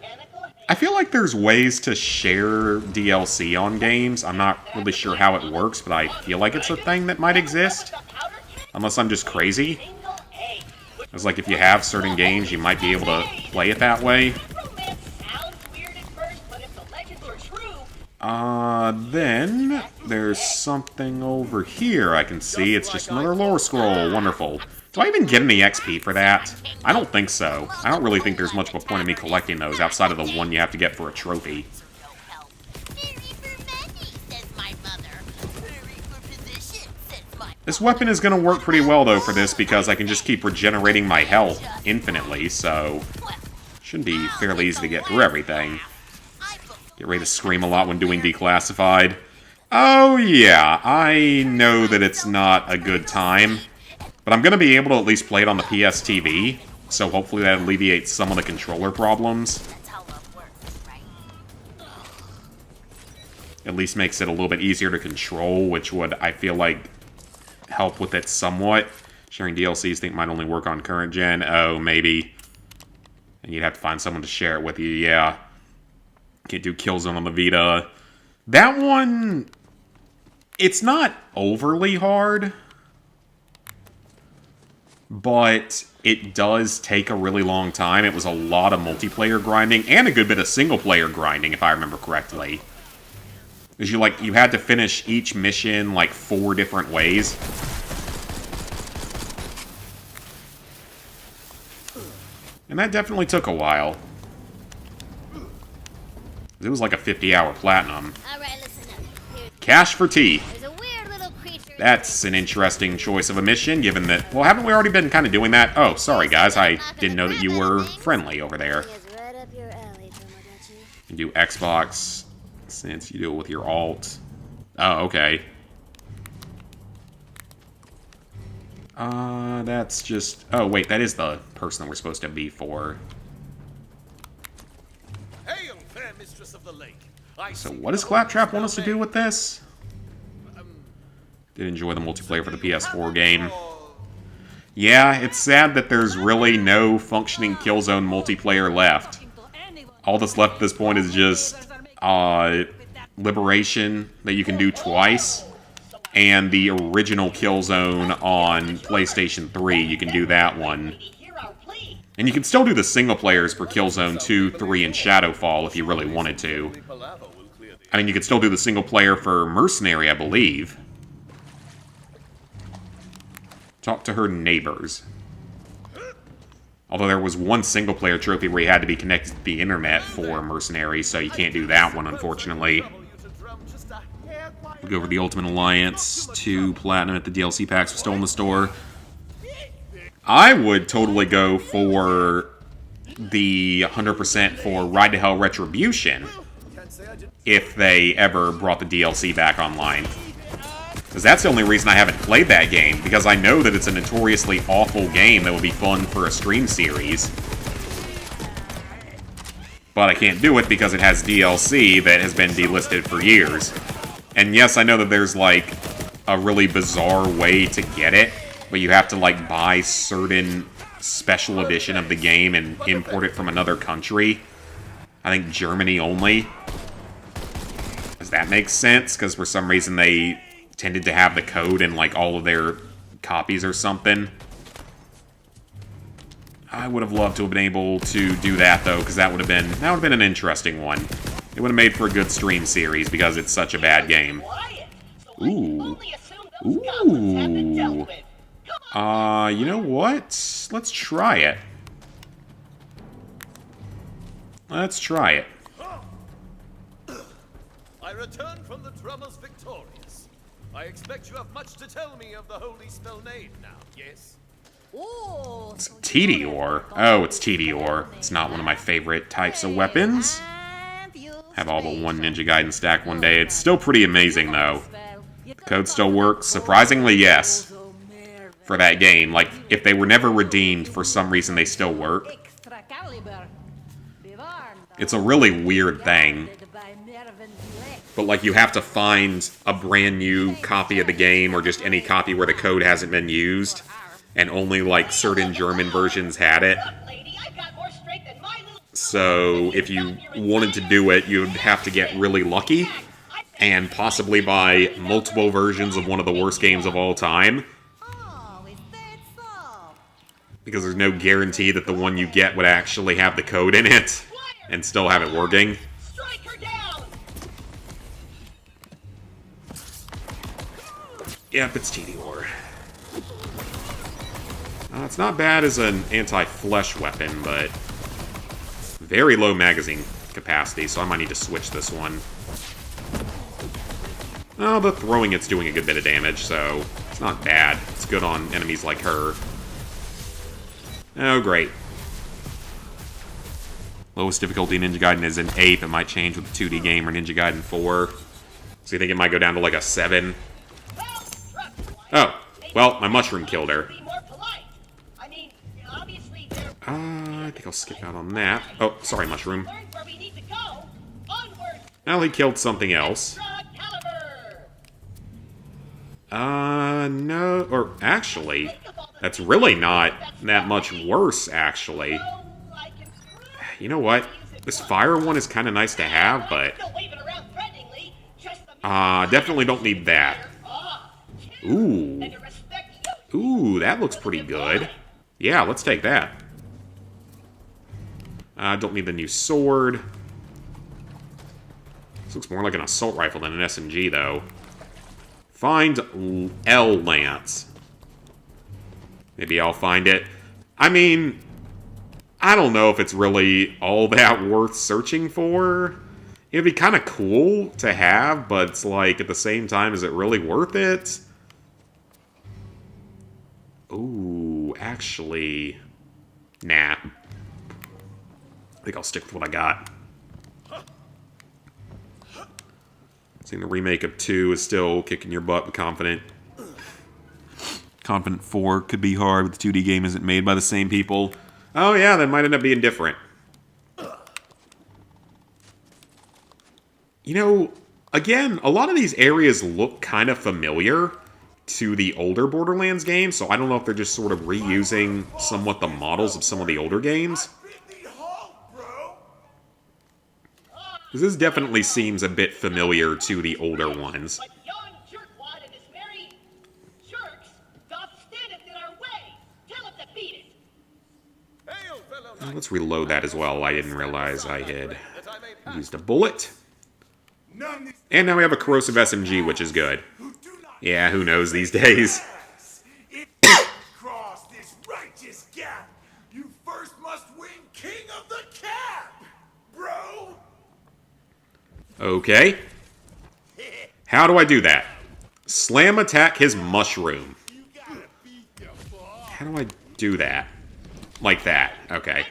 I feel like there's ways to share DLC on games. I'm not really sure how it works, but I feel like it's a thing that might exist. Unless I'm just crazy. It's like if you have certain games, you might be able to play it that way. Then there's something over here I can see. It's just another lore scroll. Wonderful. Do I even get any XP for that? I don't think so. I don't really think there's much of a point in me collecting those outside of the one you have to get for a trophy. This weapon is going to work pretty well, though, for this, because I can just keep regenerating my health infinitely, so shouldn't be fairly easy to get through everything. Get ready to scream a lot when doing Declassified. Oh, yeah, I know that it's not a good time, but I'm going to be able to at least play it on the PS TV, so hopefully that alleviates some of the controller problems. At least makes it a little bit easier to control, which would, I feel like, help with it somewhat. Sharing DLCs think might only work on current gen. Oh, maybe. And you'd have to find someone to share it with you, yeah. Can't do Killzone on the Vita. That one, it's not overly hard, but it does take a really long time. It was a lot of multiplayer grinding and a good bit of single-player grinding, if I remember correctly. Because you had to finish each mission, like, 4 different ways. And that definitely took a while. It was like a 50-hour platinum. Alright, listen up. Cash for tea. There's a weird little creature. That's an interesting choice of a mission, given that... Well, haven't we already been kind of doing that? Oh, sorry, guys. I didn't know that you were friendly over there. Right up your alley, Tomodachi. You do Xbox... Since you do it with your alt. Oh, okay. That's just... Oh, wait, that is the person that we're supposed to be for. Hail, fair mistress of the lake. So what does Claptrap want us to do with this? Did enjoy the multiplayer for the PS4 game. Yeah, it's sad that there's really no functioning Killzone multiplayer left. All that's left at this point is just... Liberation that you can do twice, and the original Killzone on PlayStation 3, you can do that one. And you can still do the single players for Killzone 2, 3, and Shadowfall if you really wanted to. I mean, you could still do the single player for Mercenary, I believe. Talk to her neighbors. Although there was one single-player trophy where you had to be connected to the internet for Mercenary, so you can't do that one, unfortunately. We'll go over the Ultimate Alliance, 2 Platinum at the DLC packs were still in the store. I would totally go for the 100% for Ride to Hell Retribution if they ever brought the DLC back online. Because that's the only reason I haven't played that game, because I know that it's a notoriously awful game that would be fun for a stream series. But I can't do it because it has DLC that has been delisted for years. And yes, I know that there's, like, a really bizarre way to get it, but you have to, like, buy certain special edition of the game and import it from another country. I think Germany only. Does that make sense? Because for some reason they tended to have the code in, like, all of their copies or something. I would have loved to have been able to do that, though, because that would have been an interesting one. It would have made for a good stream series, because it's such a bad game. Ooh. Ooh. You know what? Let's try it. Let's try it. I return from the drummers victorious. I expect you have much to tell me of the holy spell name now, yes? It's Tediore. Oh, it's Tediore. It's not one of my favorite types of weapons. Have all but one Ninja Gaiden stack one day. It's still pretty amazing, though. The code still works. Surprisingly, yes. For that game. Like, if they were never redeemed, for some reason they still work. It's a really weird thing. But, like, you have to find a brand new copy of the game, or just any copy where the code hasn't been used. And only, like, certain German versions had it. So, if you wanted to do it, you'd have to get really lucky. And possibly buy multiple versions of one of the worst games of all time. Because there's no guarantee that the one you get would actually have the code in it. And still have it working. Yep, it's Tediore. It's not bad as an anti-flesh weapon, but very low magazine capacity, so I might need to switch this one. Oh, the throwing it's doing a good bit of damage, so it's not bad. It's good on enemies like her. Oh, great. Lowest difficulty in Ninja Gaiden is an 8. It might change with the 2D game or Ninja Gaiden 4. So you think it might go down to like a 7? Oh, well, my mushroom killed her. I think I'll skip out on that. Oh, sorry, mushroom. Well, he killed something else. No, or actually, that's really not that much worse, actually. You know what? This fire one is kind of nice to have, but definitely don't need that. Ooh. Ooh, that looks pretty good. Yeah, let's take that. Don't need the new sword. This looks more like an assault rifle than an SMG, though. Find L Lance. Maybe I'll find it. I mean, I don't know if it's really all that worth searching for. It'd be kind of cool to have, but it's like, at the same time, is it really worth it? Ooh, actually, nah. I think I'll stick with what I got. Seeing the remake of 2 is still kicking your butt, but Confident. Confident 4 could be hard, but the 2D game isn't made by the same people. Oh yeah, that might end up being different. You know, again, a lot of these areas look kind of familiar to the older Borderlands games, so I don't know if they're just sort of reusing somewhat the models of some of the older games. Because this definitely seems a bit familiar to the older ones. Let's reload that as well. I didn't realize I had used a bullet. And now we have a corrosive SMG, which is good. Yeah, who knows these days. Cross this righteous gap. You first must win King of the Cap, bro. Okay. How do I do that? Slam attack his mushroom. How do I do that? Like that. Okay.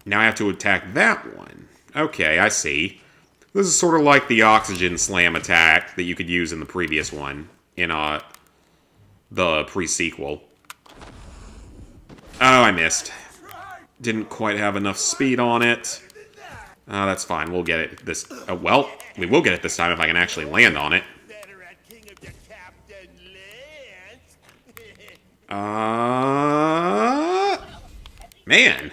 Now I have to attack that one. Okay, I see. This is sort of like the oxygen slam attack that you could use in the previous one. In, the pre-sequel. Oh, I missed. Didn't quite have enough speed on it. That's fine. We'll get it this... Oh, well, we will get it this time if I can actually land on it. Man.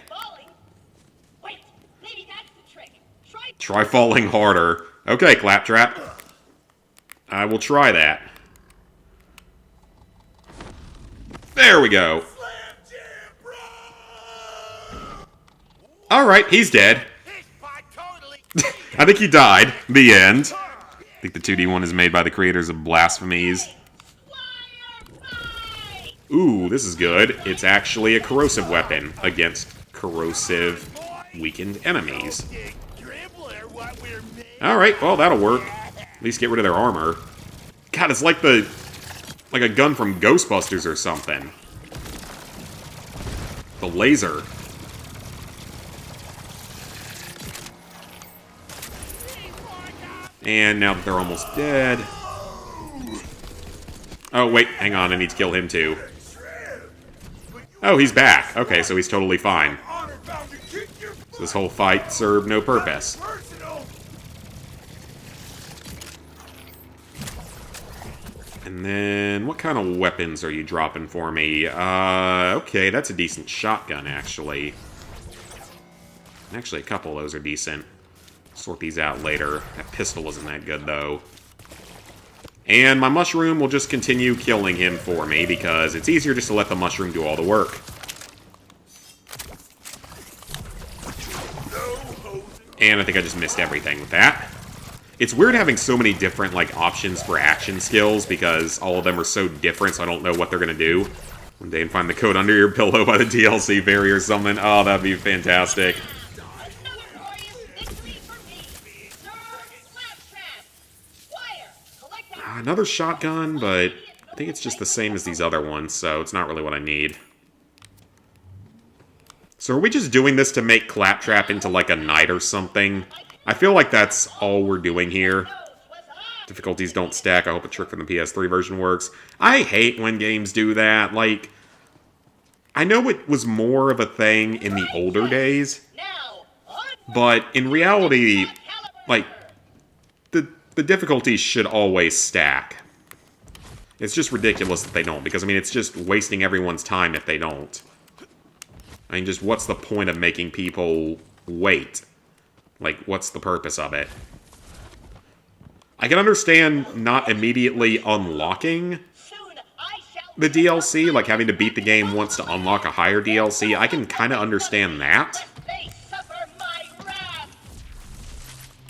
Try falling harder. Okay, Claptrap. I will try that. There we go. Alright, he's dead. I think he died. The end. I think the 2D one is made by the creators of Blasphemies. Ooh, this is good. It's actually a corrosive weapon against corrosive, weakened enemies. Alright, well, that'll work. At least get rid of their armor. God, it's like a gun from Ghostbusters or something. The laser. And now that they're almost dead... Oh, wait, hang on, I need to kill him too. Oh, he's back. Okay, so he's totally fine. So this whole fight served no purpose. And then, what kind of weapons are you dropping for me? Okay, that's a decent shotgun, actually. Actually, a couple of those are decent. Sort these out later. That pistol isn't that good, though. And my mushroom will just continue killing him for me, because it's easier just to let the mushroom do all the work. And I think I just missed everything with that. It's weird having so many different, like, options for action skills, because all of them are so different, so I don't know what they're gonna do. One day and find the code under your pillow by the DLC fairy or something. Oh, that'd be fantastic. Another glorious victory for me. Sir Claptrap. Squire, collect that. Another shotgun, but I think it's just the same as these other ones, so it's not really what I need. So are we just doing this to make Claptrap into, like, a knight or something? I feel like that's all we're doing here. Difficulties don't stack. I hope a trick from the PS3 version works. I hate when games do that. Like, I know it was more of a thing in the older days, but in reality, like, the difficulties should always stack. It's just ridiculous that they don't, because, I mean, it's just wasting everyone's time if they don't. I mean, just what's the point of making people wait? Like, what's the purpose of it? I can understand not immediately unlocking the DLC, like having to beat the game once to unlock a higher DLC. I can kind of understand that.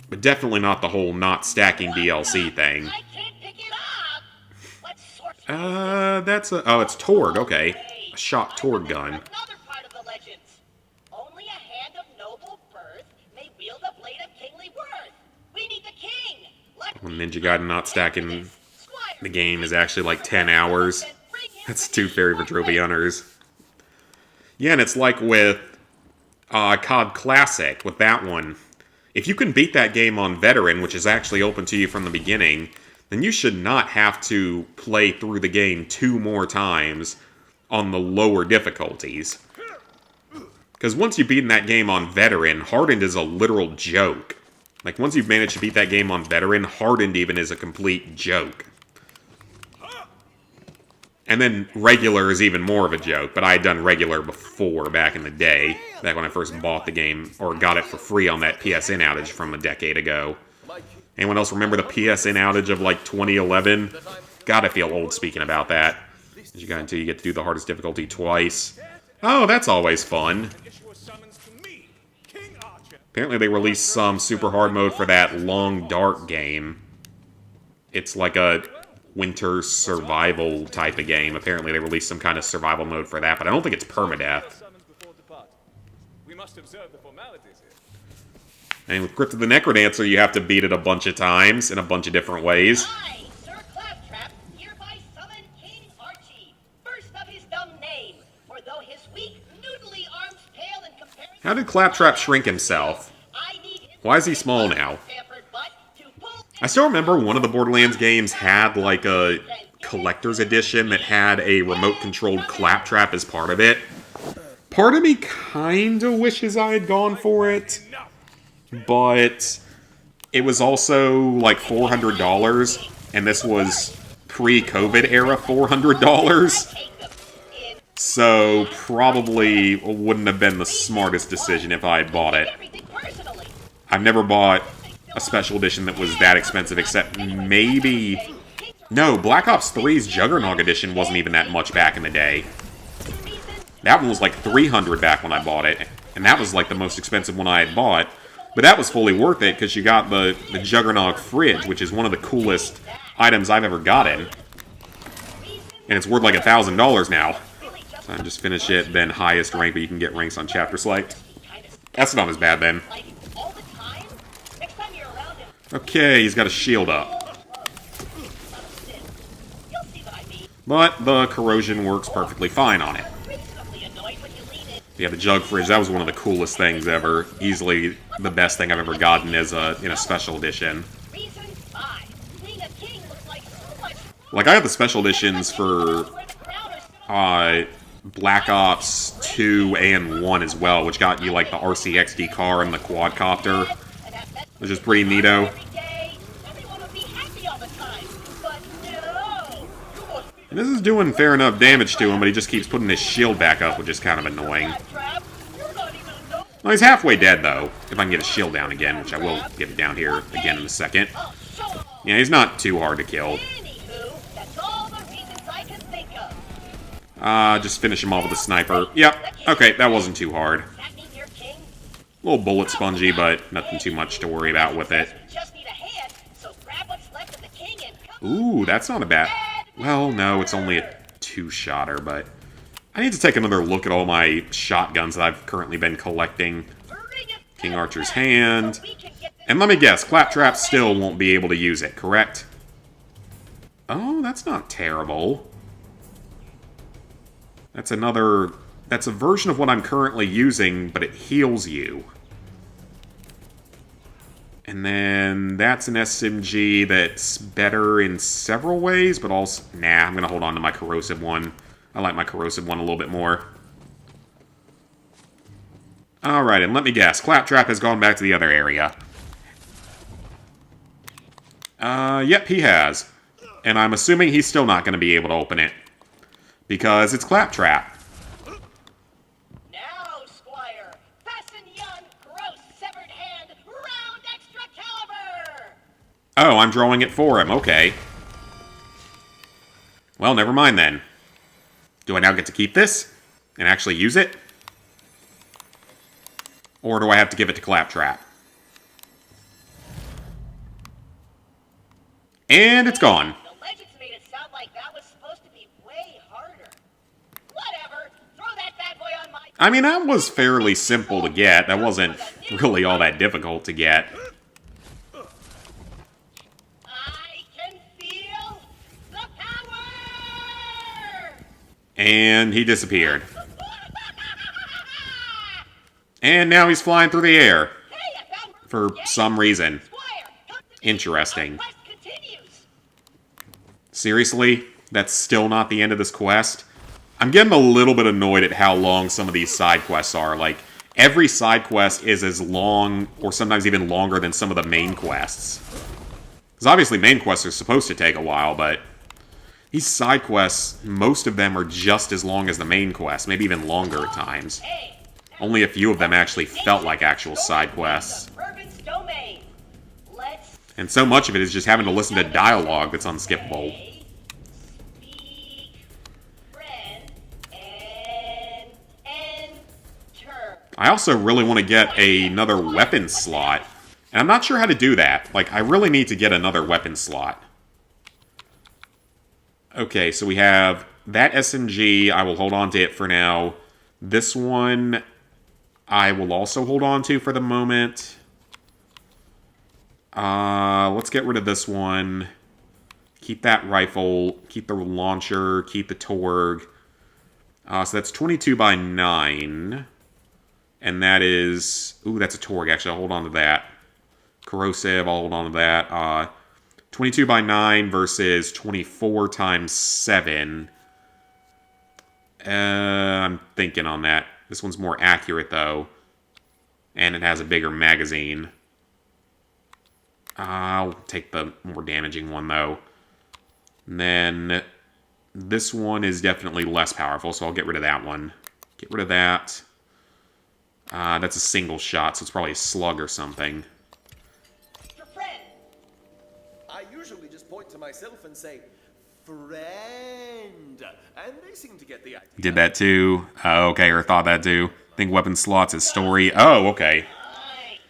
But definitely not the whole not stacking DLC thing. That's a... Oh, it's Torg, okay. A shock Torg gun. Ninja Gaiden not stacking the game is actually like 10 hours. That's too fairy for trophy hunters. Yeah, and it's like with COD Classic, with that one. If you can beat that game on Veteran, which is actually open to you from the beginning, then you should not have to play through the game 2 more times on the lower difficulties. Because once you've beaten that game on Veteran, Hardened is a literal joke. Like, once you've managed to beat that game on Veteran, Hardened even is a complete joke. And then Regular is even more of a joke, but I had done Regular before, back in the day. Back when I first bought the game, or got it for free on that PSN outage from a decade ago. Anyone else remember the PSN outage of, like, 2011? God, I feel old speaking about that. As you got until you get to do the hardest difficulty twice. Oh, that's always fun. Apparently they released some super hard mode for that Long Dark game. It's like a winter survival type of game. Apparently they released some kind of survival mode for that, but I don't think it's permadeath. And with Crypt of the Necrodancer, you have to beat it a bunch of times in a bunch of different ways. I, Sir Claptrap, hereby summon King Archie, first of his dumb name, for though his weak, noodly arms pale in comparison... How did Claptrap shrink himself? Why is he small now? I still remember one of the Borderlands games had, like, a collector's edition that had a remote-controlled Claptrap as part of it. Part of me kinda wishes I had gone for it, but it was also, like, $400, and this was pre-COVID era $400. So, probably wouldn't have been the smartest decision if I had bought it. I've never bought a special edition that was that expensive, except maybe... No, Black Ops 3's Juggernaut edition wasn't even that much back in the day. That one was like $300 back when I bought it, and that was like the most expensive one I had bought. But that was fully worth it, because you got the Juggernaut fridge, which is one of the coolest items I've ever gotten. And it's worth like $1,000 now. So I just finish it, then highest rank, but you can get ranks on Chapter Select. That's not as bad then. Okay, he's got a shield up. But the corrosion works perfectly fine on it. Yeah, the Jug Fridge, that was one of the coolest things ever. Easily the best thing I've ever gotten in a special edition. Like, I have the special editions for Black Ops 2 and 1 as well, which got you, like, the RCXD car and the quadcopter, which is pretty neato. And this is doing fair enough damage to him, but he just keeps putting his shield back up, which is kind of annoying. Well, he's halfway dead, though, if I can get his shield down again, which I will get it down here again in a second. Yeah, he's not too hard to kill. Just finish him off with a sniper. Yep, okay, that wasn't too hard. A little bullet spongy, but nothing too much to worry about with it. Ooh, that's not a bad... Well, no, it's only a 2-shotter, but... I need to take another look at all my shotguns that I've currently been collecting. King Archer's Hand. And let me guess, Claptrap still won't be able to use it, correct? Oh, that's not terrible. That's another... That's a version of what I'm currently using, but it heals you. And then that's an SMG that's better in several ways, but also... Nah, I'm going to hold on to my corrosive one. I like my corrosive one a little bit more. Alright, and let me guess. Claptrap has gone back to the other area. Yep, he has. And I'm assuming he's still not going to be able to open it. Because it's Claptrap. Now, Squire, fasten yon gross severed hand round extra caliber! Oh, I'm drawing it for him. Okay. Well, never mind then. Do I now get to keep this? And actually use it? Or do I have to give it to Claptrap? And it's gone. The legends made it sound like that was supposed to be way harder. Whatever, throw that bad boy on my... I mean, that was fairly simple to get. That wasn't really all that difficult to get. I can feel the power! And he disappeared. And now he's flying through the air. Hey, I found... For some reason. Squire, come to me. Interesting. Our quest continues. Seriously? That's still not the end of this quest? I'm getting a little bit annoyed at how long some of these side quests are. Like, every side quest is as long, or sometimes even longer than some of the main quests. Because obviously main quests are supposed to take a while, but these side quests, most of them are just as long as the main quest, maybe even longer at times. Hey, Only a few of them actually felt like actual side quests. the Fervent's domain. Let's And so much of it is just having to listen to dialogue that's unskippable. speak, friend, and enter. I also really want to get another weapon slot. And I'm not sure how to do that. Like, I really need to get another weapon slot. Okay, so we have that SMG. I will hold on to it for now. This one, I will also hold on to for the moment. Let's get rid of this one. Keep that rifle. Keep the launcher. Keep the Torg. So that's 22 by 9. And that is... Ooh, that's a Torg, actually. I'll hold on to that. Corrosive, I'll hold on to that. 22 by 9 versus 24 times 7. I'm thinking on that. This one's more accurate, though. And it has a bigger magazine. I'll take the more damaging one, though. And then this one is definitely less powerful, so I'll get rid of that one. Get rid of that. That's a single shot, so it's probably a slug or something. Your friend. I usually just point to myself and say, friend. And they seem to get the idea. Did that too. Okay, or thought that too. Think weapon slots is story. Oh, okay.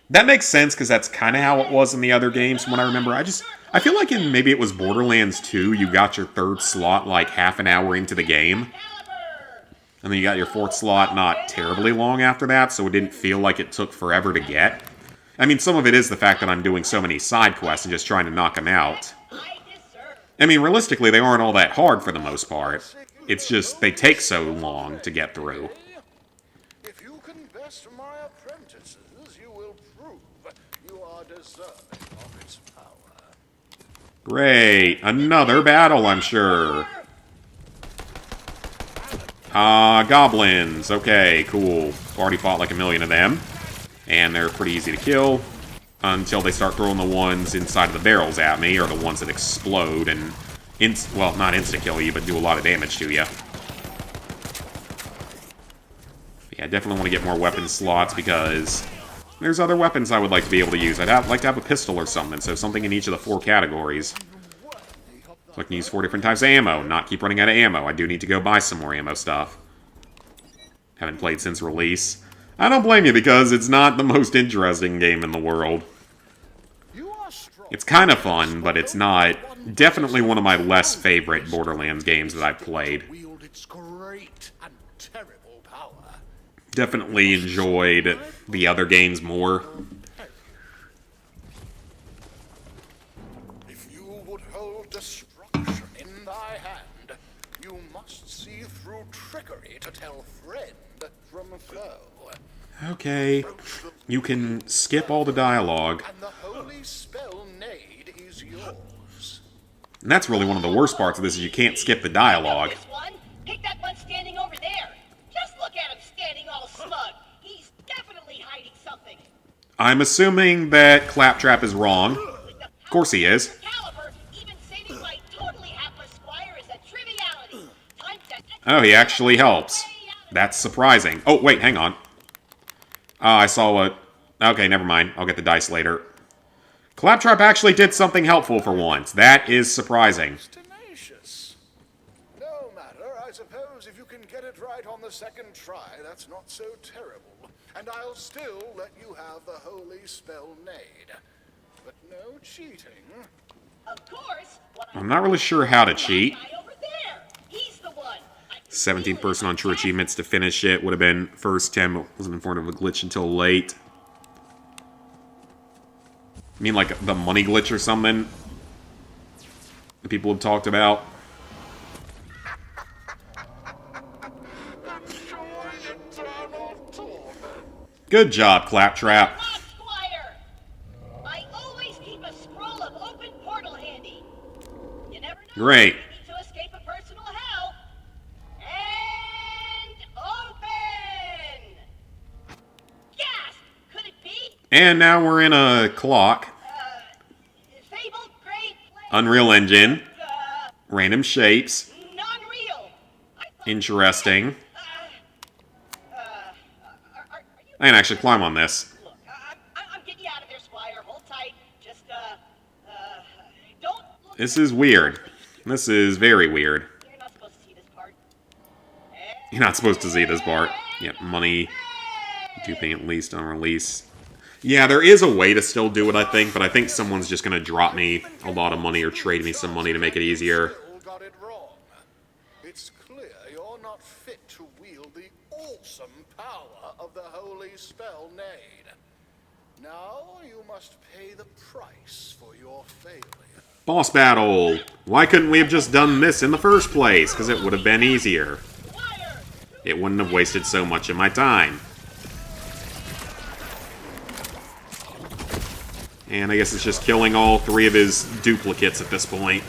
That makes sense, because that's kind of how it was in the other games from what I remember. I feel like in maybe it was Borderlands 2, you got your third slot like half an hour into the game. And then you got your fourth slot not terribly long after that, so it didn't feel like it took forever to get. I mean, some of it is the fact that I'm doing so many side quests and just trying to knock them out. I mean, realistically, they aren't all that hard for the most part. It's just, they take so long to get through. If you can best my apprentices, you will prove you are deserving of its power. Great. Another battle, I'm sure. Goblins. Okay, cool. Already fought like a million of them. And they're pretty easy to kill. Until they start throwing the ones inside of the barrels at me, or the ones that explode and, well, not insta-kill you, but do a lot of damage to you. Yeah, I definitely want to get more weapon slots, because there's other weapons I would like to be able to use. I'd like to have a pistol or something, so something in each of the 4 categories. So I can use 4 different types of ammo, not keep running out of ammo. I do need to go buy some more ammo stuff. Haven't played since release. I don't blame you, because it's not the most interesting game in the world. You are strong, It's kind of fun, but it's not. Definitely one of my less favorite Borderlands games that I've played. Wield its great and terrible power. Definitely enjoyed the other games more. If you would hold destruction in thy hand, you must see through trickery to tell friend from foe. Okay. You can skip all the dialogue. And the holy spell Nade is yours. And that's really one of the worst parts of this, is you can't skip the dialogue. This one? Pick that one standing over there. Just look at him standing all smug. He's definitely hiding something. I'm assuming that Claptrap is wrong. Of course he is. Caliber, even saving my totally hapless squire is a triviality. Time to Oh, he actually helps. That's surprising. Oh, wait, hang on. I saw what... Okay, never mind. I'll get the dice later. Claptrap actually did something helpful for once. That is surprising. Tenacious. No matter, I suppose if you can get it right on the second try, that's not so terrible. And I'll still let you have the holy spell Nade. But no cheating. Of course. I'm not really sure how to cheat. Guy over there. He's the one. 17th person on True Achievements to finish it. Would have been first 10, but wasn't informed of a glitch until late. I mean, like, the money glitch or something that people have talked about. Good job, Claptrap. Squire. I always keep a scroll of open portal handy. You never know. Great. To escape a personal hell. And open. Gasp! Could it be? And now we're in a clock. Fabled Great Plague. Unreal Engine. Random shapes. Non-real. Interesting. Are you I can actually climb on this. Look, I'm getting you out of there, Squire. Hold tight. Just, don't look. This is weird. This is very weird. You're not supposed to see this part. You're not supposed to see this part. Yep, money. 2 pay at least on release. Yeah, there is a way to still do it, I think, but I think someone's just going to drop me a lot of money or trade me some money to make it easier. Still got it wrong. It's clear you're not fit to wield the awesome power of the holy spell Nade. Now you must pay the price for your failure. Boss battle! Why couldn't we have just done this in the first place? Because it would have been easier. It wouldn't have wasted so much of my time. And I guess it's just killing all 3 of his duplicates at this point.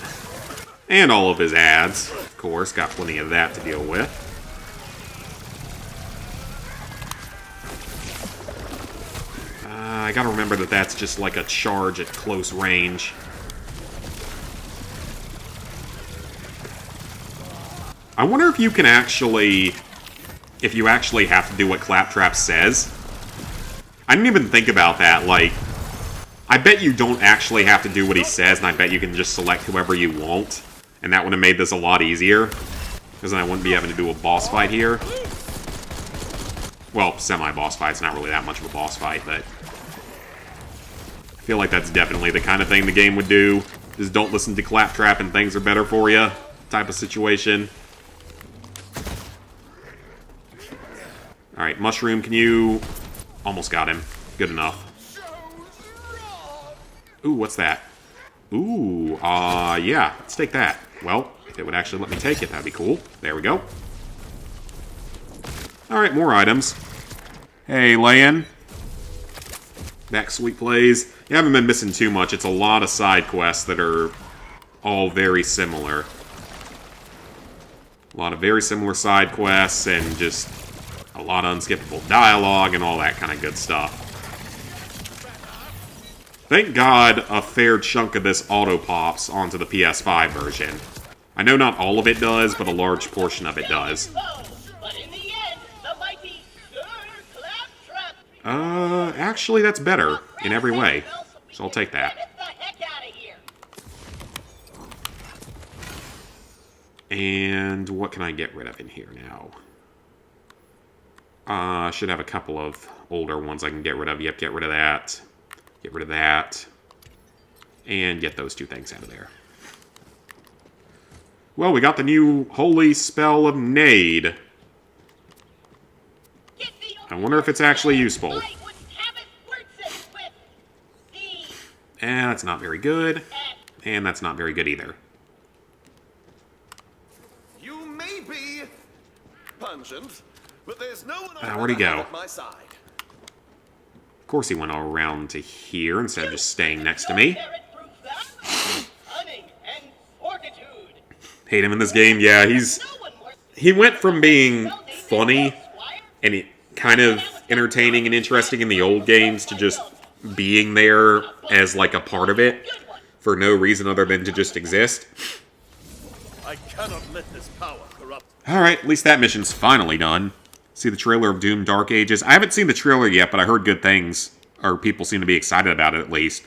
And all of his ads. Of course, got plenty of that to deal with. I gotta remember that that's just like a charge at close range. I wonder if you can actually... If you actually have to do what Claptrap says. I didn't even think about that, like... I bet you don't actually have to do what he says, and I bet you can just select whoever you want. And that would have made this a lot easier. Because then I wouldn't be having to do a boss fight here. Well, semi-boss fight. It's not really that much of a boss fight, but... I feel like that's definitely the kind of thing the game would do. Just don't listen to Claptrap and things are better for you type of situation. Alright, Mushroom, can you... Almost got him. Good enough. Ooh, what's that? Ooh, yeah, let's take that. Well, if it would actually let me take it, that'd be cool. There we go. Alright, more items. Hey, Lan. Back Sweet Plays. You haven't been missing too much. It's a lot of side quests that are all very similar. A lot of very similar side quests and just a lot of unskippable dialogue and all that kind of good stuff. Thank God a fair chunk of this auto-pops onto the PS5 version. I know not all of it does, but a large portion of it does. But in the end, the mighty Sir Claptrap. Actually, that's better in every way. So I'll take that. Get the heck out of here. And what can I get rid of in here now? I should have a couple of older ones I can get rid of. Yep, get rid of that. Get rid of that. And get those two things out of there. Well, we got the new holy spell of Nade. I wonder if it's actually useful. And that's not very good. And that's not very good either. You may be pungent, but there's no one Where'd he go? at my side. Of course he went all around to here instead of just staying next to me. Hate him in this game. Yeah, he went from being funny and kind of entertaining and interesting in the old games to just being there as like a part of it for no reason other than to just exist. I cannot let this power corrupt. Alright, at least that mission's finally done. See the trailer of Doom Dark Ages. I haven't seen the trailer yet, but I heard good things. Or people seem to be excited about it, at least.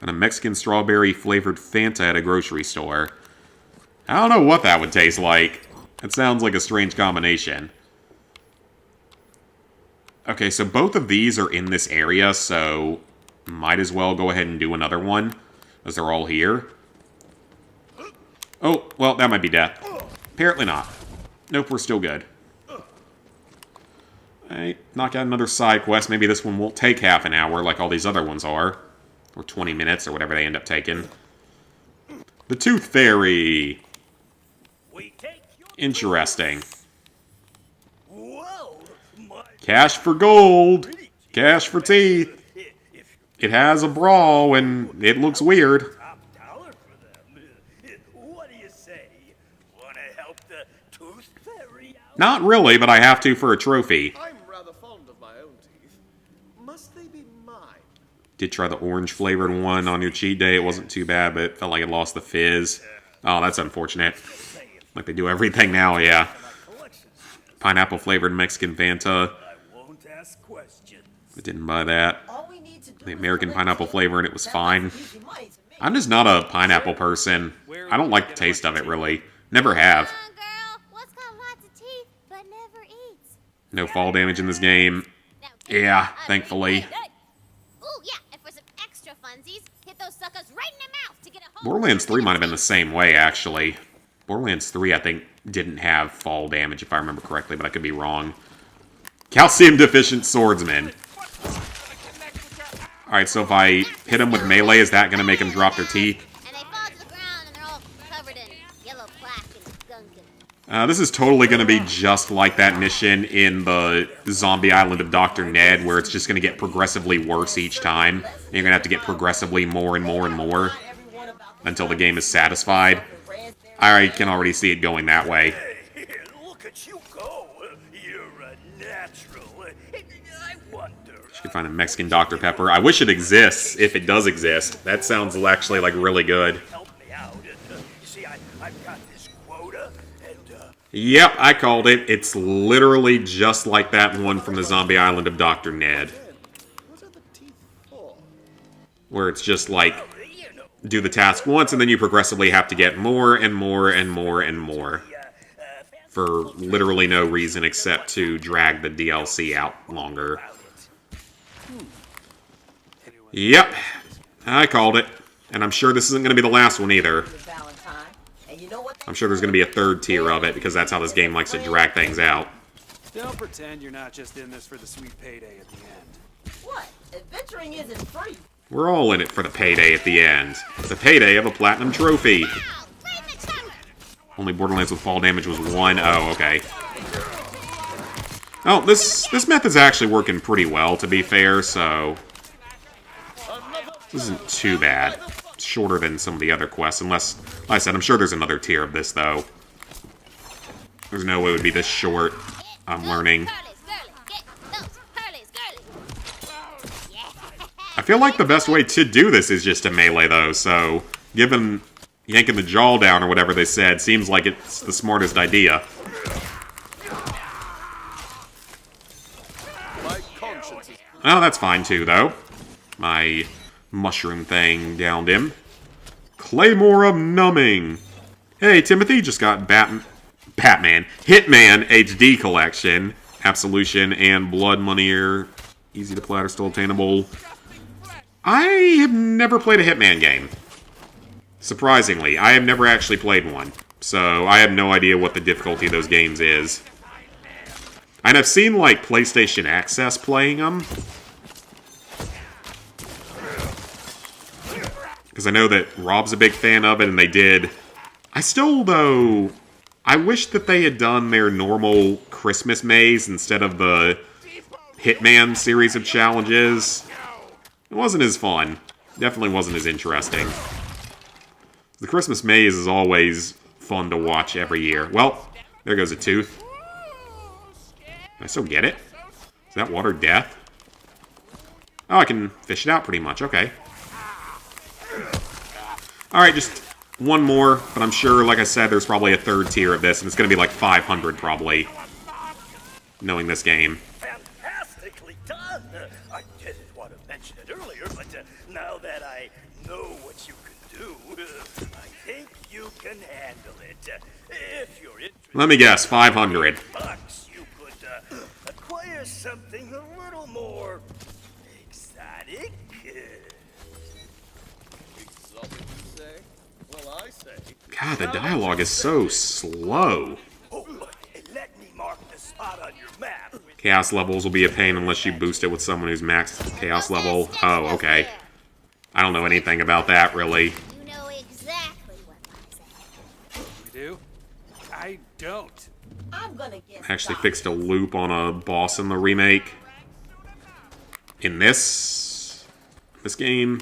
And a Mexican strawberry-flavored Fanta at a grocery store. I don't know what that would taste like. It sounds like a strange combination. Okay, so both of these are in this area, so might as well go ahead and do another one, as they're all here. Oh, well, that might be death. Apparently not. Nope, we're still good. Alright, knock out another side quest. Maybe this one won't take half an hour like all these other ones are. Or 20 minutes, or whatever they end up taking. The Tooth Fairy. Interesting. Cash for gold. Cash for teeth. It has a bra, and it looks weird. Not really, but I have to for a trophy. I'm rather fond of my own teeth. Must they be mine? Did try the orange flavored one on your cheat day. It wasn't too bad, but it felt like it lost the fizz. Oh, that's unfortunate. Like they do everything now, yeah. Pineapple flavored Mexican Fanta. I didn't buy that. The American pineapple flavor, and it was fine. I'm just not a pineapple person. I don't like the taste of it, really. Never have. No fall damage in this game. Yeah, thankfully. Borderlands 3 might have been the same way, actually. Borderlands 3, I think, didn't have fall damage, if I remember correctly, but I could be wrong. Calcium-deficient swordsman. Alright, so if I hit him with melee, is that going to make him drop their teeth? This is totally going to be just like that mission in the Zombie Island of Dr. Ned, where it's just going to get progressively worse each time. And you're going to have to get progressively more and more and more until the game is satisfied. I can already see it going that way. Hey, look at you go. You're a natural. I wonder. You can find a Mexican Dr. Pepper. I wish it exists, if it does exist. That sounds actually like really good. Help me out. You see, I've got this quota, and Yep, I called it. It's literally just like that one from the Zombie Island of Dr. Ned. What are the teeth for? Where it's just like, do the task once, and then you progressively have to get more and more and more and more. For literally no reason except to drag the DLC out longer. Yep, I called it. And I'm sure this isn't going to be the last one either. I'm sure there's going to be a third tier of it, because that's how this game likes to drag things out. Don't pretend you're not just in this for the sweet payday at the end. What? Adventuring isn't free. We're all in it for the payday at the end. The payday of a platinum trophy. Only Borderlands with fall damage was 1. Oh, okay. Oh, this method's actually working pretty well, to be fair, so this isn't too bad. It's shorter than some of the other quests, unless, like I said, I'm sure there's another tier of this, though. There's no way it would be this short. I'm learning. I feel like the best way to do this is just to melee, though, so given yanking the jaw down or whatever they said, seems like it's the smartest idea. Oh, that's fine, too, though. My mushroom thing downed him. Claymore of Numbing. Hey, Timothy just got Hitman HD Collection. Absolution and Blood Money are easy to platter, still obtainable. I have never played a Hitman game. Surprisingly, I have never actually played one. So, I have no idea what the difficulty of those games is. And I've seen, like, PlayStation Access playing them. Because I know that Rob's a big fan of it, and they did. I still, though, I wish that they had done their normal Christmas maze instead of the Hitman series of challenges. It wasn't as fun. Definitely wasn't as interesting. The Christmas maze is always fun to watch every year. Well, there goes a tooth. Can I still get it? Is that water death? Oh, I can fish it out pretty much. Okay. Alright, just one more. But I'm sure, like I said, there's probably a third tier of this. And it's going to be like 500 probably. Knowing this game. Fantastically done! I didn't want to mention it earlier, but now that I know what you can do, I think you can handle it. If you're interested, Let me guess, 500. bucks, you could acquire something a little more exotic. Exotic, you say? Well, I say. God, the dialogue is so slow. Oh, let me mark the spot on your map. Chaos levels will be a pain unless you boost it with someone who's max chaos level. Oh, okay. I don't know anything about that, really. You know exactly what I'm saying. You do? I don't. I'm gonna get I actually fixed a loop on a boss in the remake. In this game.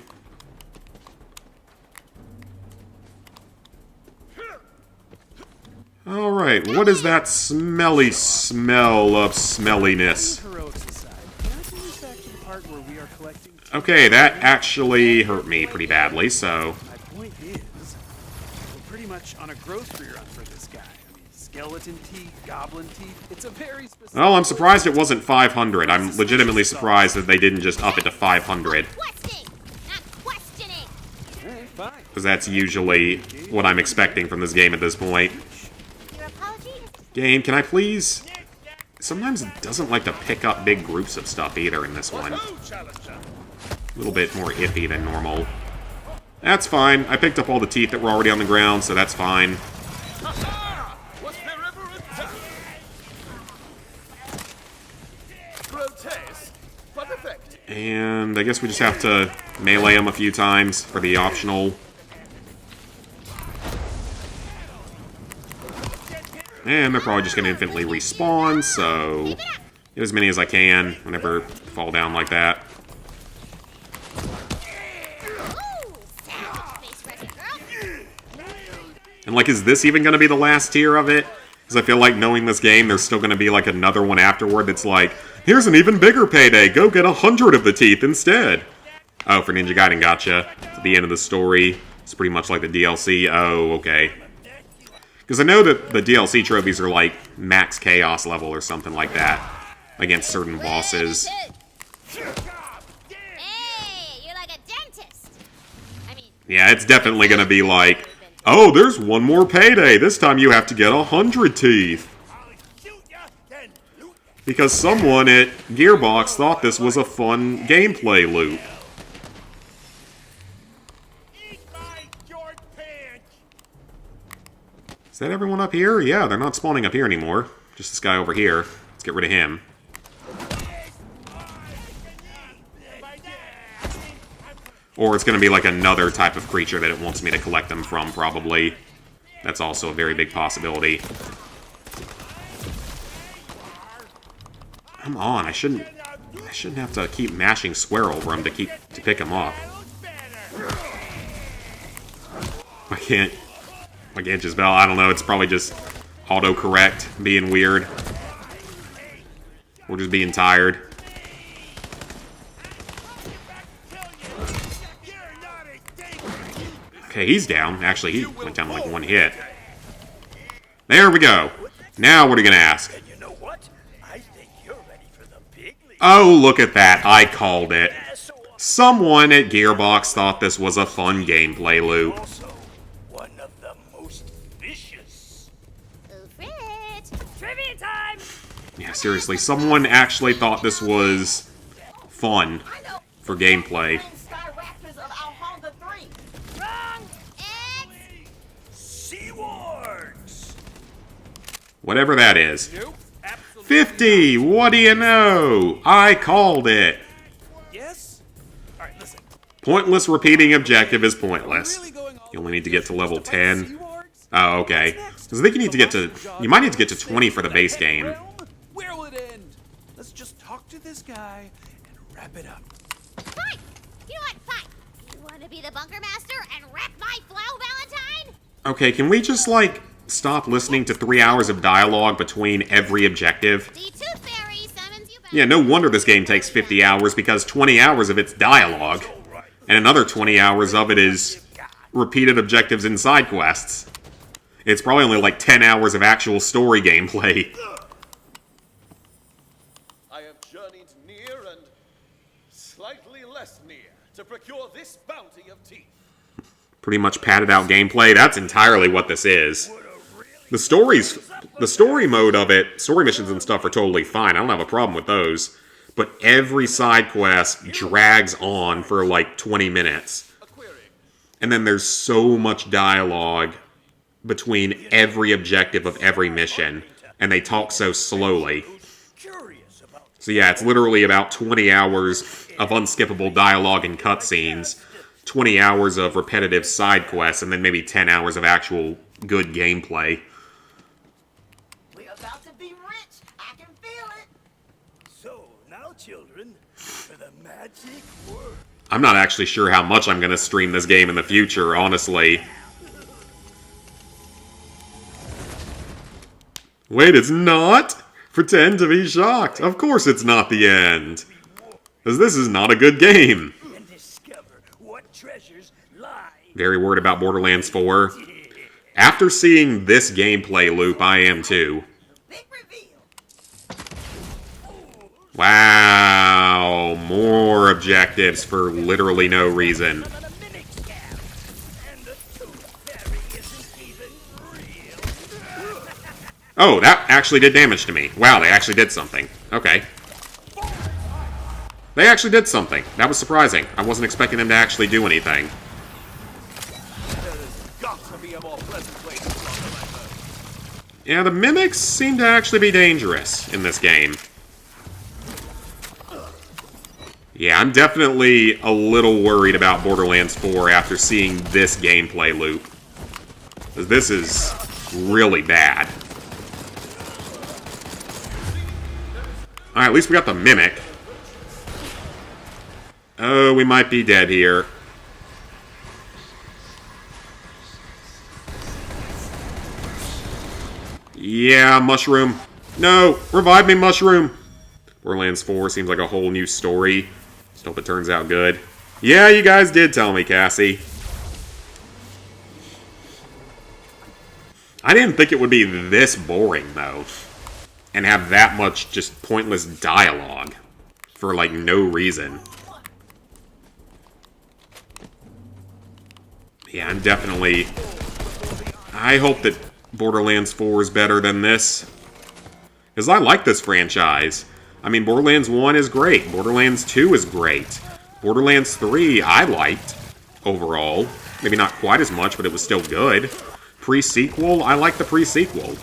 Alright, what is that smelly smell of smelliness? Heroics aside, can I bring us back to the part where we are collecting? Okay, that actually hurt me pretty badly, so... My point is, we're pretty much on a grocery run for this guy. I mean, skeleton teeth, goblin teeth. It's a very specific... Well, I'm surprised it wasn't 500. I'm legitimately surprised that they didn't just up it to 500. Questing, not questioning. Alright, fine. Because that's usually what I'm expecting from this game at this point. Your apology is Game, can I please... Sometimes it doesn't like to pick up big groups of stuff either in this one. A little bit more iffy than normal. That's fine. I picked up all the teeth that were already on the ground, so that's fine. Was there ever a time? Grotesque, but effective. And I guess we just have to melee them a few times for the optional. And they're probably just going to infinitely respawn, so get as many as I can whenever I fall down like that. And like, is this even going to be the last tier of it? Because I feel like knowing this game, there's still going to be like another one afterward that's like, here's an even bigger payday, go get 100 of the teeth instead. Oh, for Ninja Gaiden, gotcha. It's the end of the story. It's pretty much like the DLC. Oh, okay. Because I know that the DLC trophies are like max chaos level or something like that against certain bosses. Hey, you're like a dentist. I mean, Yeah, it's definitely going to be like, oh, there's one more payday. This time you have to get 100 teeth. Because someone at Gearbox thought this was a fun gameplay loop. Is that everyone up here? Yeah, they're not spawning up here anymore. Just this guy over here. Let's get rid of him. Or it's going to be like another type of creature that it wants me to collect them from, probably. That's also a very big possibility. Come on, I shouldn't have to keep mashing square over him to pick him up. I can't just spell. I don't know, it's probably just autocorrect being weird. Or just being tired. Okay, he's down. Actually, he went down like one hit. There we go. Now what are you gonna ask? And you know what? I think you're ready for the big league. Oh, look at that. I called it. Someone at Gearbox thought this was a fun gameplay loop. Also, one of the most vicious. Trivia time! Yeah, seriously, someone actually thought this was fun for gameplay. Sea Wargs! Whatever that is. Nope. Absolutely 50! What do you know? I called it. Yes? Alright, listen. Pointless repeating objective is pointless. Really going all You the only way need to get to level fight 10. Sea Wargs? Oh, okay. Because I think you need to get to... You might need to get to 20 for the base game. Where will it end? Let's just talk to this guy and wrap it up. Fine! You know what? Fine! You want to be the bunker master and wreck my flow, Valentine? Okay, can we just, like, stop listening to 3 hours of dialogue between every objective? The Tooth Fairy summons you back. Yeah, no wonder this game takes 50 hours, because 20 hours of it's dialogue. And another 20 hours of it is repeated objectives and side quests. It's probably only like 10 hours of actual story gameplay. I have journeyed near and slightly less near to procure this bounty of teeth. Pretty much padded out gameplay. That's entirely what this is. The story mode of it, story missions and stuff are totally fine. I don't have a problem with those. But every side quest drags on for like 20 minutes. And then there's so much dialogue between every objective of every mission. And they talk so slowly. So yeah, it's literally about 20 hours of unskippable dialogue and cutscenes. 20 hours of repetitive side quests, and then maybe 10 hours of actual good gameplay. We're about to be rich. I can feel it. So, now children, for the magic word. I'm not actually sure how much I'm going to stream this game in the future, honestly. Wait, it's not? Pretend to be shocked. Of course it's not the end. Because this is not a good game. And discover what treasures lie. Very worried about Borderlands 4. After seeing this gameplay loop, I am too. Big reveal. Wow, more objectives for literally no reason. And the Tooth Fairy isn't even real. Oh, that actually did damage to me. Wow, they actually did something. Okay. They actually did something. That was surprising. I wasn't expecting them to actually do anything. There's got to be a more pleasant place to run than I've heard. Yeah, the mimics seem to actually be dangerous in this game. Yeah, I'm definitely a little worried about Borderlands 4 after seeing this gameplay loop. 'Cause this is really bad. Alright, at least we got the mimic. Oh, we might be dead here. Yeah, mushroom. No! Revive me, mushroom! Borderlands 4 seems like a whole new story. Just hope it turns out good. Yeah, you guys did tell me, Cassie. I didn't think it would be this boring, though. And have that much just pointless dialogue. For, like, no reason. Yeah, I'm definitely... I hope that Borderlands 4 is better than this. Because I like this franchise. I mean, Borderlands 1 is great. Borderlands 2 is great. Borderlands 3 I liked, overall. Maybe not quite as much, but it was still good. Pre-sequel, I like the pre-sequel.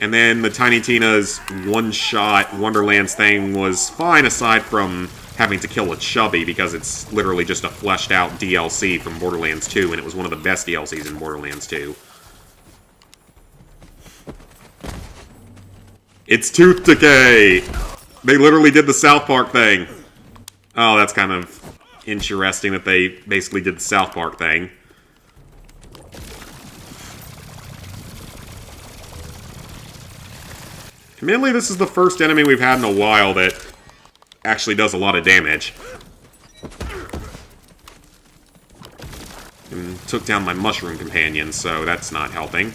And then the Tiny Tina's one-shot Wonderlands thing was fine, aside from having to kill a chubby, because it's literally just a fleshed-out DLC from Borderlands 2, and it was one of the best DLCs in Borderlands 2. It's tooth decay! They literally did the South Park thing. Oh, that's kind of interesting that they basically did the South Park thing. Admittedly, this is the first enemy we've had in a while that actually does a lot of damage. And took down my mushroom companion, so that's not helping.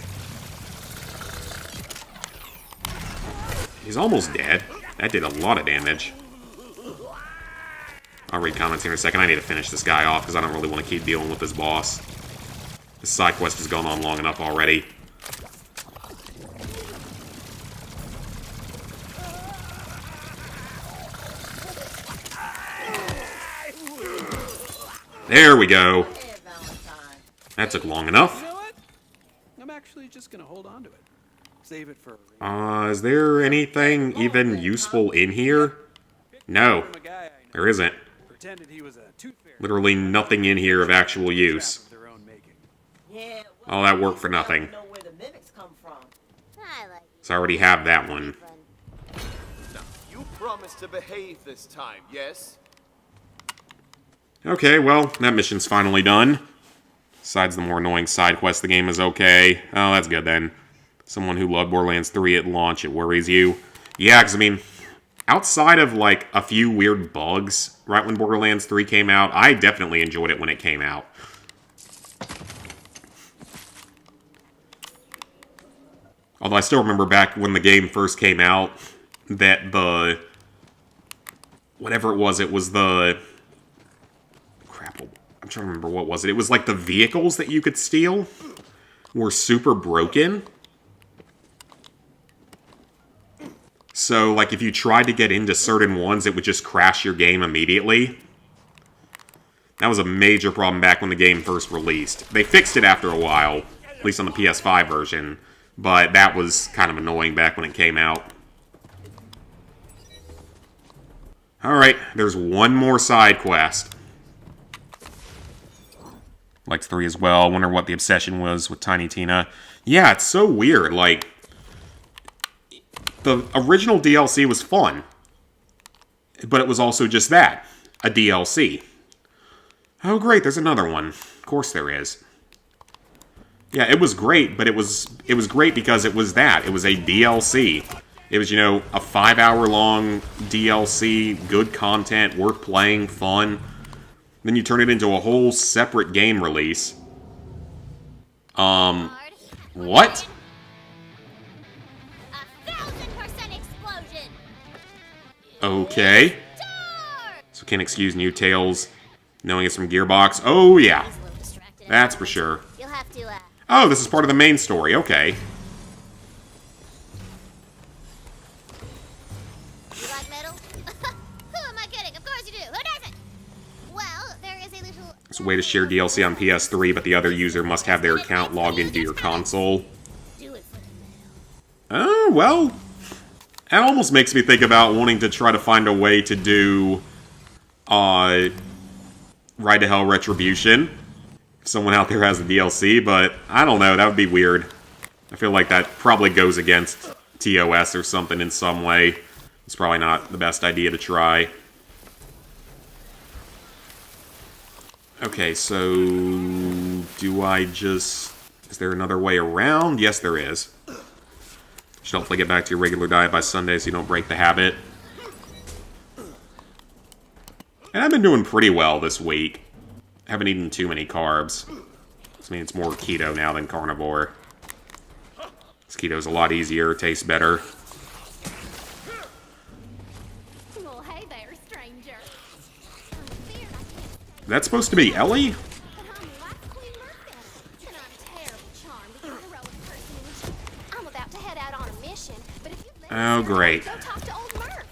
He's almost dead. That did a lot of damage. I'll read comments here in a second. I need to finish this guy off because I don't really want to keep dealing with this boss. This side quest has gone on long enough already. There we go. Hey, Valentine. That took long enough. You know what? I'm actually just gonna hold on to it. Save it for. Is there anything even useful in here? No, From a guy I know. there isn't. Pretended he was a tooth fairy. Literally nothing in here of actual use. Of their own making. Yeah, All that work for nothing. know where the mimics come from. I like So I already have that one. fun. Now, you promised to behave this time, yes? Okay, well, that mission's finally done. Besides the more annoying side quest, the game is okay. Oh, that's good then. Someone who loved Borderlands 3 at launch, it worries you. Yeah, because I mean, outside of like a few weird bugs right when Borderlands 3 came out, I definitely enjoyed it when it came out. Although I still remember back when the game first came out, that the... whatever it was the... crap, I'm trying to remember what was it. It was like the vehicles that you could steal were super broken. So, like, if you tried to get into certain ones, it would just crash your game immediately. That was a major problem back when the game first released. They fixed it after a while, at least on the PS5 version, but that was kind of annoying back when it came out. Alright, there's one more side quest. Liked 3 as well. Wonder what the obsession was with Tiny Tina. Yeah, it's so weird, like... the original DLC was fun, but it was also just that, a DLC. Oh great, there's another one. Of course there is. Yeah, it was great, but it was great because it was that. It was a DLC. It was, you know, a 5-hour-long DLC, good content, worth playing, fun. Then you turn it into a whole separate game release. What? 1,000% explosion! Okay. So can't excuse new Tales knowing it's from Gearbox. Oh, yeah. He's a little distracted. That's for sure. You'll have to, Oh, this is part of the main story. Okay. you like metal? Who am I kidding? Of course you do. Who doesn't? Well, there is a little... It's a way to share DLC on PS3, but the other user must have their account logged into your console. Do it for the Oh, well. That almost makes me think about wanting to try to find a way to do, Ride to Hell Retribution. If someone out there has the DLC, but I don't know, that would be weird. I feel like that probably goes against TOS or something in some way. It's probably not the best idea to try. Okay, so... do I just... is there another way around? Yes, there is. Should hopefully get back to your regular diet by Sunday so you don't break the habit. And I've been doing pretty well this week. Haven't eaten too many carbs. This means it's more keto now than carnivore. This keto's a lot easier, tastes better. Well, hey there, stranger. I'm feared I can't That's supposed to be Ellie? but I'm like Queen Murphy, and I'm terribly charmed with your heroic personage. I'm about to head out on a mission, but if you let Oh, me, great. go talk to old Murph.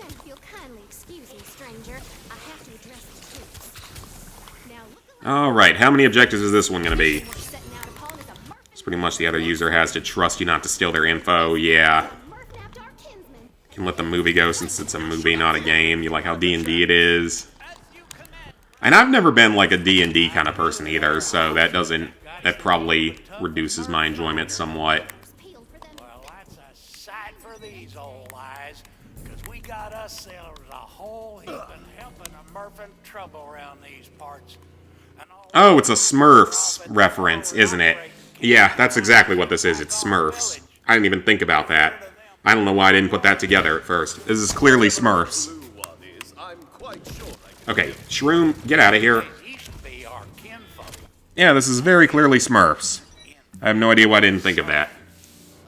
Now, if you'll kindly excuse me, stranger, I have to address the troops. Now, look around. Alright, how many objectives is this one going to be? What you're setting out upon is a Murph It's pretty much the other user has to trust you not to steal their info, yeah. Murph nabbed our kinsman. Can let the movie go since it's a movie, not a game. You like how D&D it is. And I've never been like a D&D kind of person either, so that probably reduces my enjoyment somewhat. Peeled for them. Well, that's a sight for these old eyes, because we got ourselves a whole heap and helping a Murphin trouble around these parts. And all Oh, it's a Smurfs reference, isn't it? Yeah, that's exactly what this is. It's Smurfs. I didn't even think about that. I don't know why I didn't put that together at first. This is clearly Smurfs. Blue one is, I'm quite sure Okay, Shroom, get out of here. used to be our kinfolk. Yeah, this is very clearly Smurfs. I have no idea why I didn't think of that.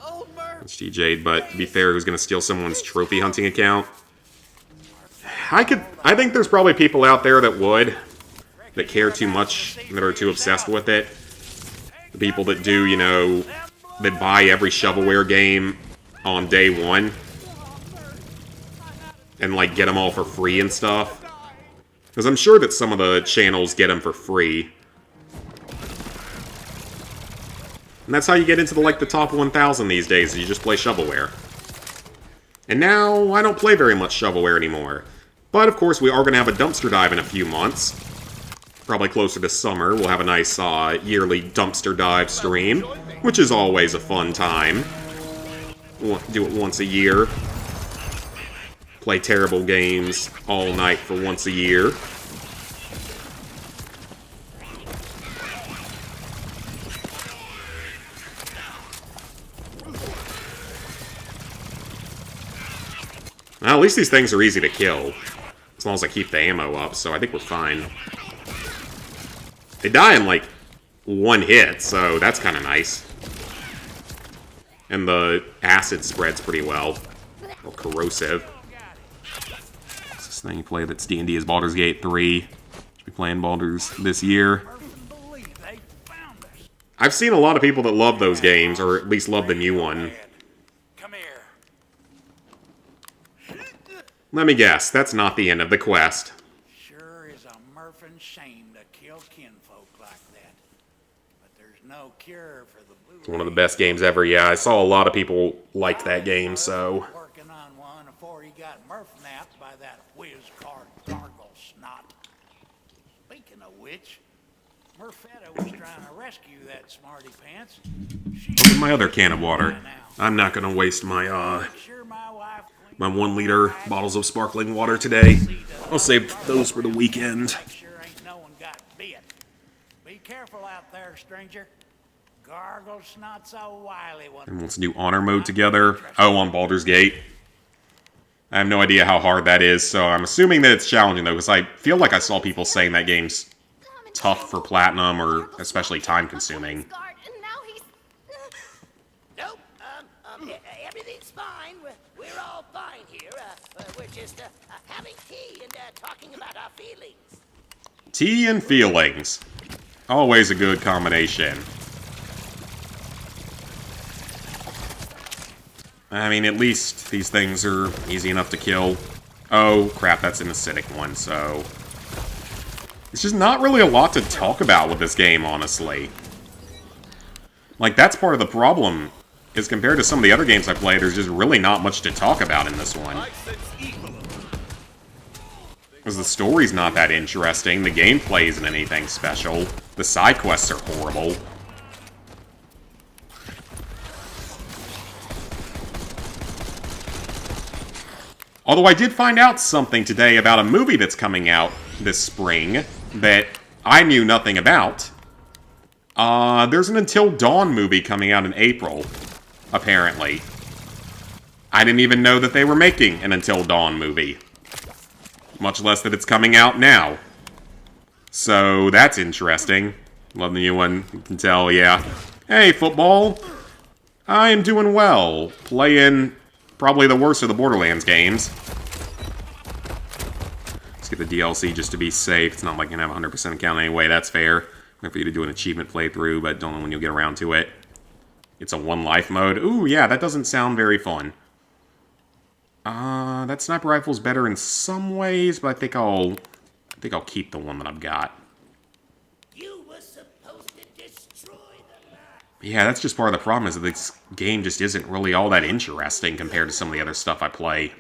Old Murph. It's TJ, but to be fair, who's going to steal someone's trophy hunting account? I think there's probably people out there that would, that care too much, that are too obsessed with it. The people that do, you know, that buy every shovelware game on day one. And, like, get them all for free and stuff. Because I'm sure that some of the channels get them for free. And that's how you get into the top 1,000 these days, you just play shovelware. And now, I don't play very much shovelware anymore. But, of course, we are going to have a dumpster dive in a few months. Probably closer to summer, we'll have a nice yearly dumpster dive stream, which is always a fun time. We'll do it once a year. Play terrible games all night for once a year. Well, at least these things are easy to kill. As long as I keep the ammo up, so I think we're fine. They die in, like, one hit, so that's kind of nice. And the acid spreads pretty well. Or corrosive. What's this thing you play that's D&D is Baldur's Gate 3. Should be playing Baldur's this year. I've seen a lot of people that love those games, or at least love the new one. Let me guess, that's not the end of the quest. Sure is a murphin' shame to kill kinfolk like that. But there's no cure for the blue. It's one of the best games ever, yeah. I saw a lot of people liked that game, so... Working on one before he got murph-napped by that whiz-card gargle snot. Speaking of which, Murfetta was trying to rescue that smarty pants. Open my other can of water. I'm not gonna waste my, my 1 liter bottles of sparkling water today. I'll save those for the weekend. Sure ain't no one got bit. Be careful out there, stranger. Gargle snot's a wily one. And let's do honor mode together. Oh, on Baldur's Gate. I have no idea how hard that is, so I'm assuming that it's challenging, though, because I feel like I saw people saying that game's tough for platinum, or especially time-consuming. Nope, everything's fine. We're all fine here. We're just having tea and talking about our feelings. Tea and feelings. Always a good combination. I mean, at least these things are easy enough to kill. Oh, crap, that's an acidic one, so... It's just not really a lot to talk about with this game, honestly. Like, that's part of the problem, is compared to some of the other games I play, there's just really not much to talk about in this one. Because the story's not that interesting, the gameplay isn't anything special, the side quests are horrible. Although I did find out something today about a movie that's coming out this spring that I knew nothing about. There's an Until Dawn movie coming out in April, apparently. I didn't even know that they were making an Until Dawn movie. Much less that it's coming out now. So, that's interesting. Love the new one, you can tell, yeah. Hey, football! I am doing well, playing probably the worst of the Borderlands games. Let's get the DLC just to be safe. It's not like you can have 100% account anyway, that's fair. Wait for you to do an achievement playthrough, but don't know when you'll get around to it. It's a one life mode. Ooh, yeah, that doesn't sound very fun. That sniper rifle's better in some ways, but I think I'll keep the one that I've got. You were supposed to destroy the... Yeah, that's just part of the problem, is that this game just isn't really all that interesting compared to some of the other stuff I play.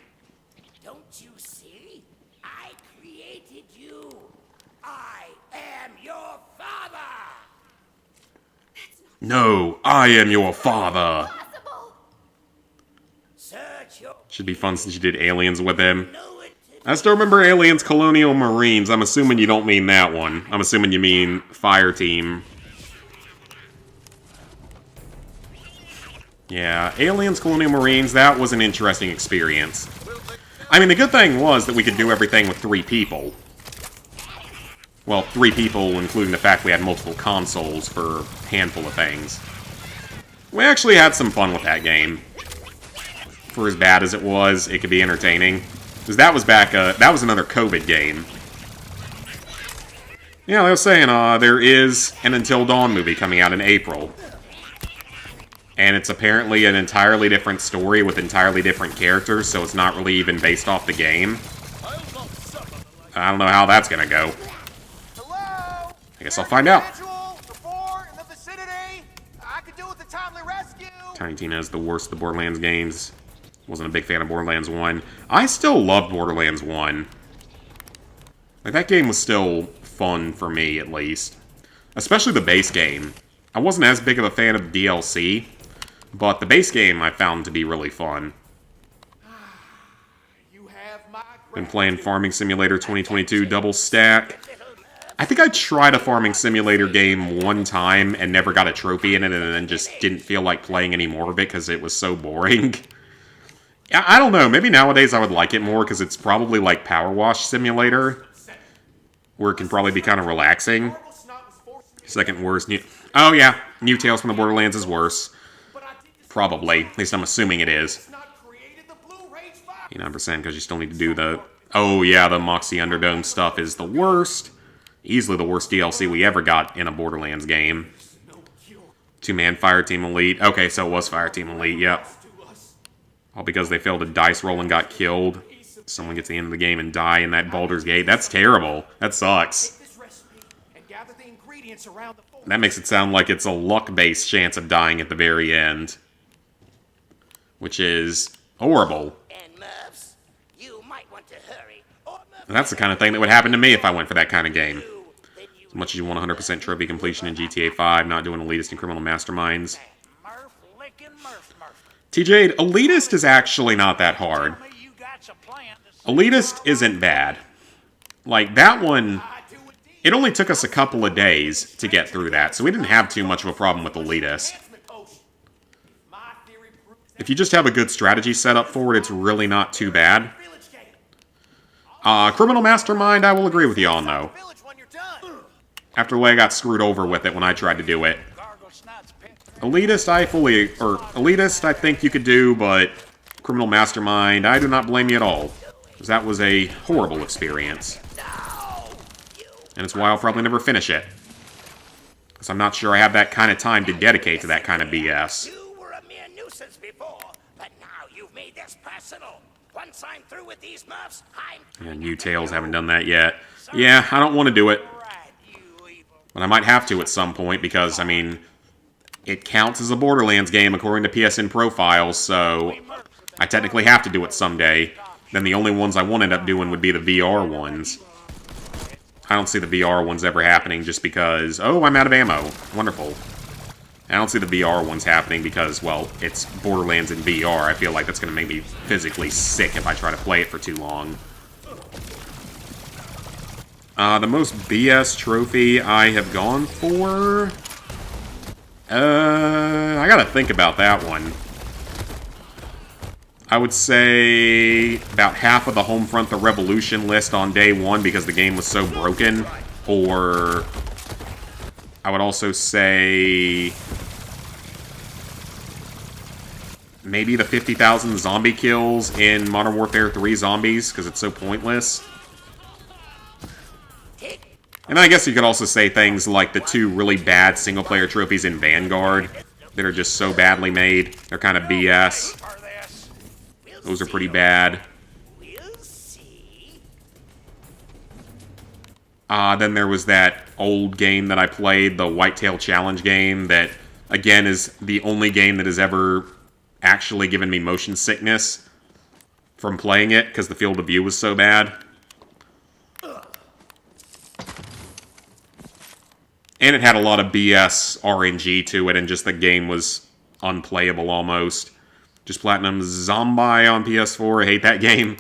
Don't you see? I created you. I am your father. No, I am your father. Search your... Should be fun since you did Aliens with him. I still remember Aliens Colonial Marines. I'm assuming you don't mean that one. I'm assuming you mean Fire Team. Yeah, Aliens Colonial Marines, that was an interesting experience. I mean, the good thing was that we could do everything with 3 people. Well, 3 people, including the fact we had multiple consoles for a handful of things. We actually had some fun with that game. For as bad as it could be entertaining. Because that was that was another COVID game. Yeah, like I was saying, there is an Until Dawn movie coming out in April. And it's apparently an entirely different story with entirely different characters, so it's not really even based off the game. I don't know how that's gonna go. I guess I'll find out. Before in the vicinity, I could do with Tiny Tina is the worst of the Borderlands games. Wasn't a big fan of Borderlands 1. I still loved Borderlands 1. Like, that game was still fun for me, at least. Especially the base game. I wasn't as big of a fan of the DLC, but the base game I found to be really fun. Been playing Farming Simulator 2022 Double Stack. I think I tried a Farming Simulator game one time and never got a trophy in it, and then just didn't feel like playing any more of it because it was so boring. I don't know, maybe nowadays I would like it more because it's probably like Power Wash Simulator, where it can probably be kind of relaxing. Second worst. Oh yeah, New Tales from the Borderlands is worse. Probably. At least I'm assuming it is. 89% because you still need to do the... Oh yeah, the Moxie Underdome stuff is the worst. Easily the worst DLC we ever got in a Borderlands game. Two-man Fireteam Elite. Okay, so it was Fireteam Elite, yep. All because they failed a dice roll and got killed. Someone gets to the end of the game and die in that Baldur's Gate. That's terrible. That sucks. That makes it sound like it's a luck-based chance of dying at the very end. Which is horrible. And that's the kind of thing that would happen to me if I went for that kind of game. As much as you want 100% trophy completion in GTA 5, not doing elitist and criminal masterminds. TJ, elitist is actually not that hard. Elitist isn't bad. Like, that one, it only took us a couple of days to get through that, so we didn't have too much of a problem with elitist. If you just have a good strategy set up for it, it's really not too bad. Criminal Mastermind, I will agree with you on, though. After the way I got screwed over with it when I tried to do it. Elitist, Elitist, I think you could do, but Criminal Mastermind, I do not blame you at all. Because that was a horrible experience. And it's why I'll probably never finish it. Because I'm not sure I have that kind of time to dedicate to that kind of BS. You were a mere nuisance before, but now you've made this personal. Once I'm through with these muffs, And New Tales haven't done that yet. Yeah, I don't want to do it. But I might have to at some point because, I mean, it counts as a Borderlands game according to PSN profiles, so I technically have to do it someday. Then the only ones I won't end up doing would be the VR ones. I don't see the VR ones ever happening just because, oh, I'm out of ammo. Wonderful. I don't see the VR ones happening because, well, it's Borderlands in VR. I feel like that's going to make me physically sick if I try to play it for too long. The most BS trophy I have gone for... I gotta think about that one. I would say about half of the Homefront the Revolution list on day one because the game was so broken. Or I would also say maybe the 50,000 zombie kills in Modern Warfare 3 Zombies because it's so pointless. And I guess you could also say things like the 2 really bad single-player trophies in Vanguard that are just so badly made. They're kind of BS. Those are pretty bad. Then there was that old game that I played, the Whitetail Challenge game, that, again, is the only game that has ever actually given me motion sickness from playing it, because the field of view was so bad. And it had a lot of BS RNG to it, and just the game was unplayable almost. Just Platinum Zombie on PS4, I hate that game.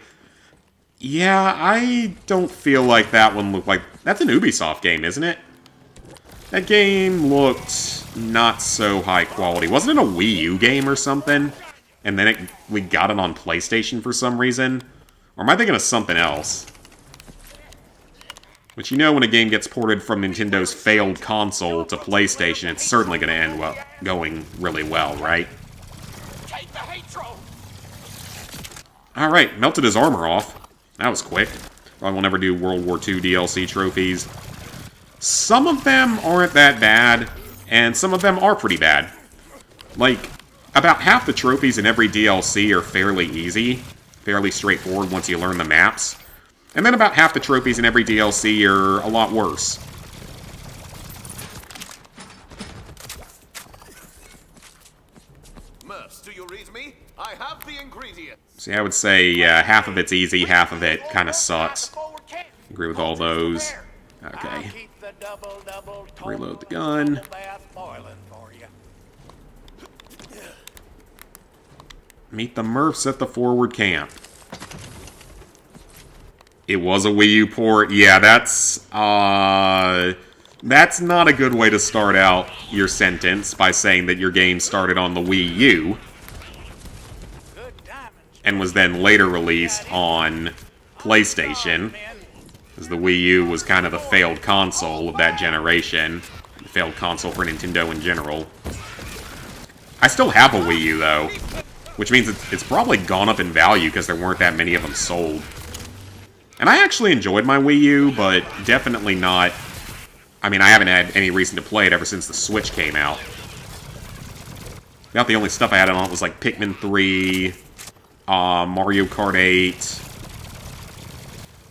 Yeah, I don't feel like that one looked like... That's an Ubisoft game, isn't it? That game looked not so high quality. Wasn't it a Wii U game or something? And then we got it on PlayStation for some reason? Or am I thinking of something else? Which, you know, when a game gets ported from Nintendo's failed console to PlayStation, it's certainly going to end going really well, right? Alright, melted his armor off. That was quick. Probably will never do World War II DLC trophies. Some of them aren't that bad, and some of them are pretty bad. Like, about half the trophies in every DLC are fairly easy, fairly straightforward once you learn the maps. And then about half the trophies in every DLC are a lot worse. Smurfs, do you read me? I have the ingredients. See, I would say half of it's easy, half of it kind of sucks. Agree with all those. Okay. Reload the gun. Meet the Murphs at the forward camp. It was a Wii U port. Yeah, that's not a good way to start out your sentence by saying that your game started on the Wii U and was then later released on PlayStation, because the Wii U was kind of the failed console of that generation. The failed console for Nintendo in general. I still have a Wii U, though, which means it's probably gone up in value because there weren't that many of them sold. And I actually enjoyed my Wii U, but definitely not... I mean, I haven't had any reason to play it ever since the Switch came out. About the only stuff I had on it was like Pikmin 3, Mario Kart 8,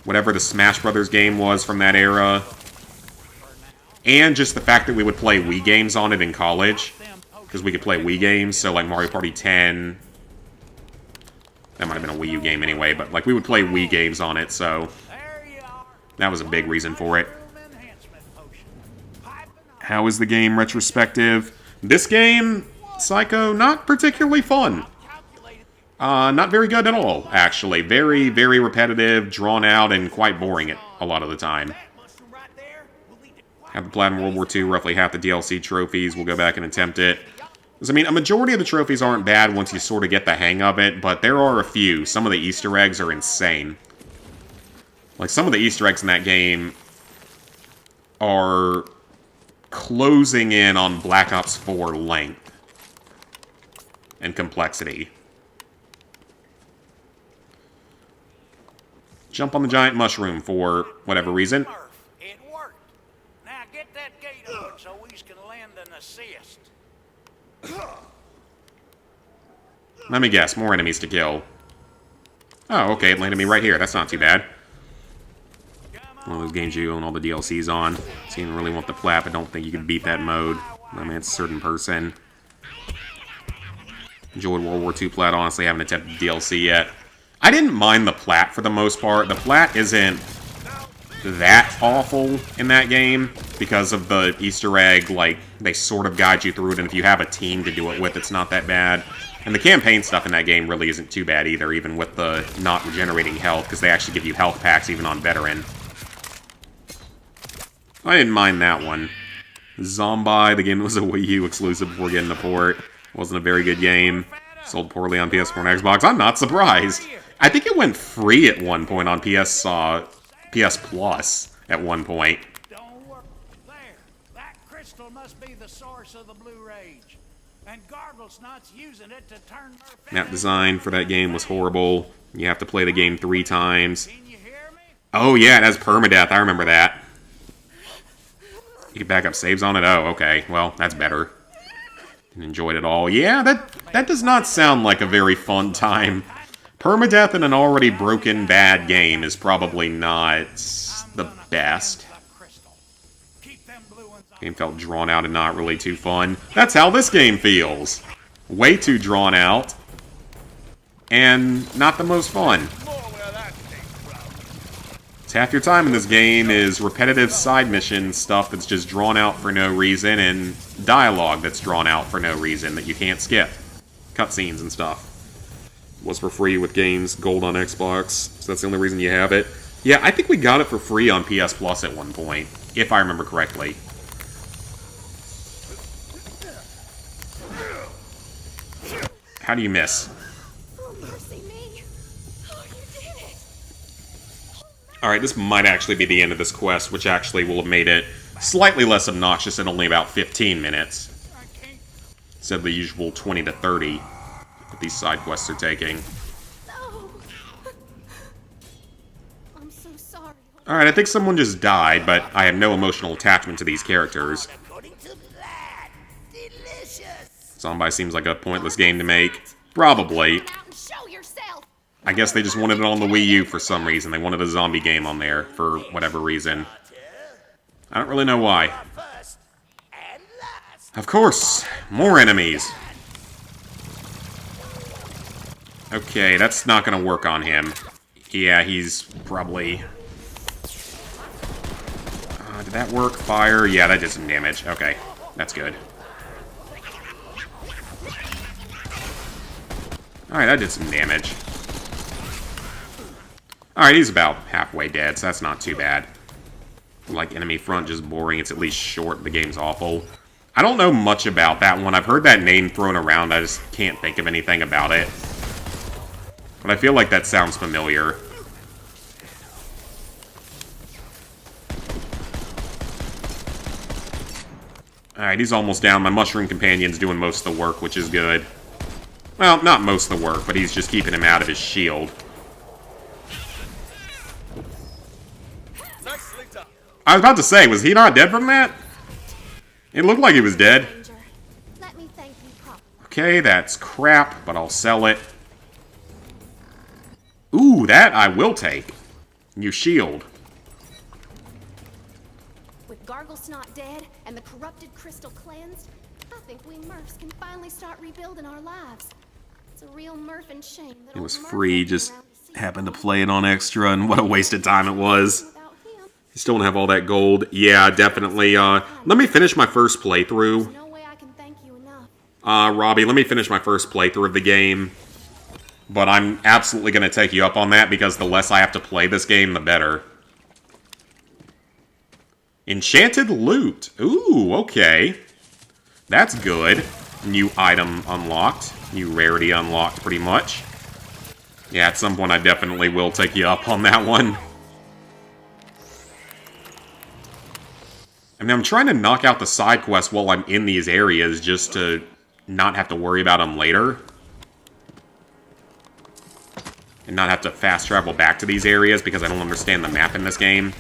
whatever the Smash Brothers game was from that era, and just the fact that we would play Wii games on it in college, because we could play Wii games, so like Mario Party 10... That might have been a Wii U game anyway, but like we would play Wii games on it, so that was a big reason for it. How is the game retrospective? This game, Psycho, not particularly fun. Not very good at all, actually. Very, very repetitive, drawn out, and quite boring a lot of the time. Have the Platinum World War II, roughly half the DLC trophies. We'll go back and attempt it. I mean, a majority of the trophies aren't bad once you sort of get the hang of it, but there are a few. Some of the Easter eggs are insane. Like, some of the Easter eggs in that game are closing in on Black Ops 4 length and complexity. Jump on the giant mushroom for whatever reason. It worked. Now get that gate open so we can land an assist. Let me guess, more enemies to kill. Oh, okay, it landed me right here. That's not too bad. One of those games you own all the DLCs on. So you didn't really want the plat, but don't think you can beat that mode. I mean, it's a certain person. Enjoyed World War II plat, honestly. Haven't attempted DLC yet. I didn't mind the plat for the most part. The plat isn't that awful in that game because of the Easter egg. Like, they sort of guide you through it, and if you have a team to do it with, it's not that bad. And the campaign stuff in that game really isn't too bad either, even with the not regenerating health, because they actually give you health packs even on Veteran. I didn't mind that one. Zombie, the game was a Wii U exclusive before getting the port. Wasn't a very good game. Sold poorly on PS4 and Xbox. I'm not surprised. I think it went free at one point on PS Plus at one point. Don't work there. That crystal must be the source of the blue rage. And Garglesnot's using it to turn Map design for that game was horrible. You have to play the game 3 times. Oh yeah, it has permadeath. I remember that. You can back up saves on it? Oh, okay. Well, that's better. Didn't enjoy it at all. Yeah, that does not sound like a very fun time. Permadeath in an already broken, bad game is probably not the best. Game felt drawn out and not really too fun. That's how this game feels. Way too drawn out. And not the most fun. Half your time in this game is repetitive side mission stuff that's just drawn out for no reason, and dialogue that's drawn out for no reason that you can't skip. Cutscenes and stuff. Was for free with games, gold on Xbox, so that's the only reason you have it. Yeah, I think we got it for free on PS Plus at one point, if I remember correctly. How do you miss? Alright, this might actually be the end of this quest, which actually will have made it slightly less obnoxious in only about 15 minutes. Instead of the usual 20 to 30 that these side quests are taking. No. I'm so sorry. Alright, I think someone just died, but I have no emotional attachment to these characters. Zombie seems like a pointless game to make. Probably. I guess they just wanted it on the Wii U for some reason. They wanted a zombie game on there for whatever reason. I don't really know why. Of course, more enemies. Okay, that's not gonna work on him. Yeah, he's probably... did that work? Fire? Yeah, that did some damage. Okay, that's good. Alright, that did some damage. Alright, he's about halfway dead, so that's not too bad. Like, enemy front, just boring. It's at least short. The game's awful. I don't know much about that one. I've heard that name thrown around. I just can't think of anything about it. But I feel like that sounds familiar. Alright, he's almost down. My Mushroom Companion's doing most of the work, which is good. Well, not most of the work, but he's just keeping him out of his shield. I was about to say, was he not dead from that? It looked like he was dead. Let me thank you properly. Okay, that's crap, but I'll sell it. Ooh, that I will take. New shield. With Garglesnot dead and the corrupted crystal cleansed, I think we Murphs can finally start rebuilding our lives. It's a real Murphin shame that It was old Murph free, won't be just around to see happened to us. play it on extra, and what a waste of time it was. Without him, You still don't have all that gold. Yeah, definitely. Let me finish my first playthrough. there's no way I can thank you enough. Robbie, let me finish my first playthrough of the game. But I'm absolutely going to take you up on that, because the less I have to play this game, the better. Enchanted loot. Ooh, okay. That's good. New item unlocked. New rarity unlocked, pretty much. Yeah, at some point I definitely will take you up on that one. I mean, I'm trying to knock out the side quests while I'm in these areas, just to not have to worry about them later. And not have to fast travel back to these areas, because I don't understand the map in this game.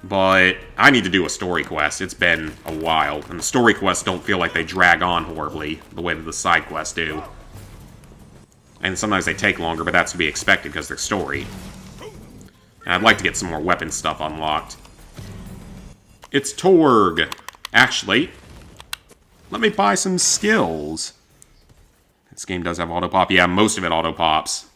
But I need to do a story quest. It's been a while, and the story quests don't feel like they drag on horribly the way that the side quests do. And sometimes they take longer, but that's to be expected because they're story. And I'd like to get some more weapon stuff unlocked. It's Torg. Actually, let me buy some skills. This game does have auto-pop. Yeah, most of it auto-pops.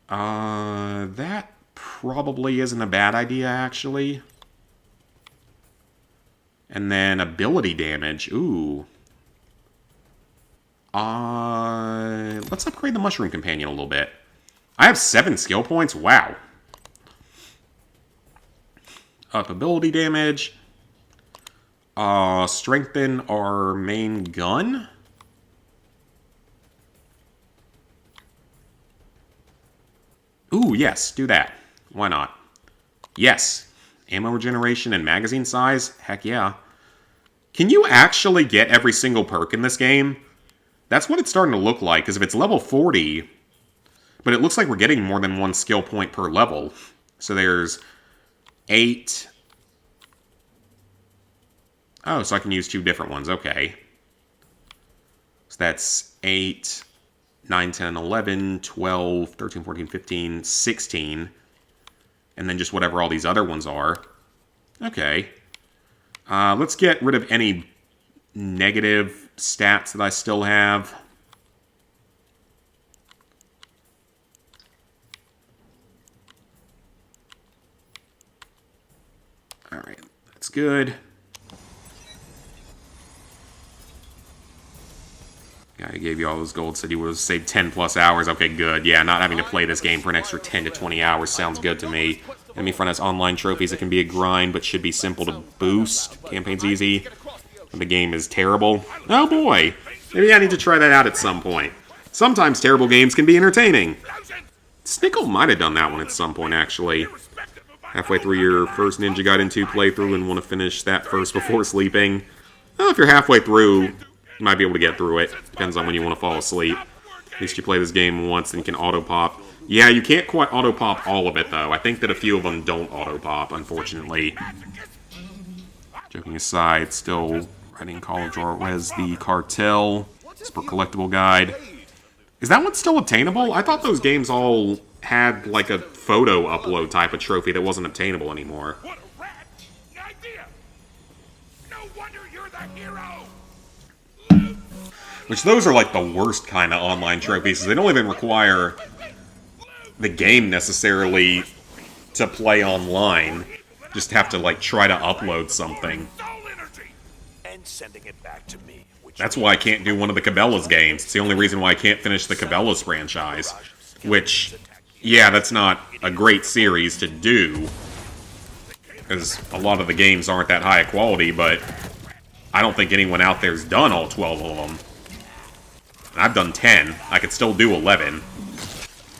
That probably isn't a bad idea, actually. And then ability damage. Ooh. Let's upgrade the Mushroom Companion a little bit. I have 7 skill points? Wow. Up ability damage. Strengthen our main gun. Ooh, yes, do that. Why not? Yes. Ammo regeneration and magazine size? Heck yeah. Can you actually get every single perk in this game? That's what it's starting to look like, because if it's level 40... But it looks like we're getting more than 1 skill point per level. So there's 8... Oh, so I can use 2 different ones. Okay. So that's 8, 9, 10, 11, 12, 13, 14, 15, 16. And then just whatever all these other ones are. Okay. Let's get rid of any negative stats that I still have. Alright, that's good. Guy gave you all those gold, said you would have saved 10 plus hours. Okay, good. Yeah, not having to play this game for an extra 10 to 20 hours sounds good to me. Enemy front has online trophies that can be a grind, but should be simple to boost. Campaign's easy. The game is terrible. Oh boy! Maybe I need to try that out at some point. Sometimes terrible games can be entertaining. Snickle might have done that one at some point, actually. Halfway through your first Ninja Gaiden 2 playthrough and want to finish that first before sleeping. Well, if you're halfway through, you might be able to get through it. Depends on when you want to fall asleep. At least you play this game once and you can auto-pop. Yeah, you can't quite auto-pop all of it, though. I think that a few of them don't auto-pop, unfortunately. Joking aside, still writing Call of Juarez the Cartel. Super Collectible Guide. Is that one still obtainable? I thought those games all had, like, a photo upload type of trophy that wasn't obtainable anymore. What a rat! Idea! No wonder you're the hero! Which those are like the worst kind of online trophies, because they don't even require the game necessarily to play online. Just have to like try to upload something. And sending it back to me. That's why I can't do one of the Cabela's games. It's the only reason why I can't finish the Cabela's franchise. Which, yeah, that's not a great series to do, because a lot of the games aren't that high quality, but I don't think anyone out there's done all 12 of them. I've done 10. I could still do 11.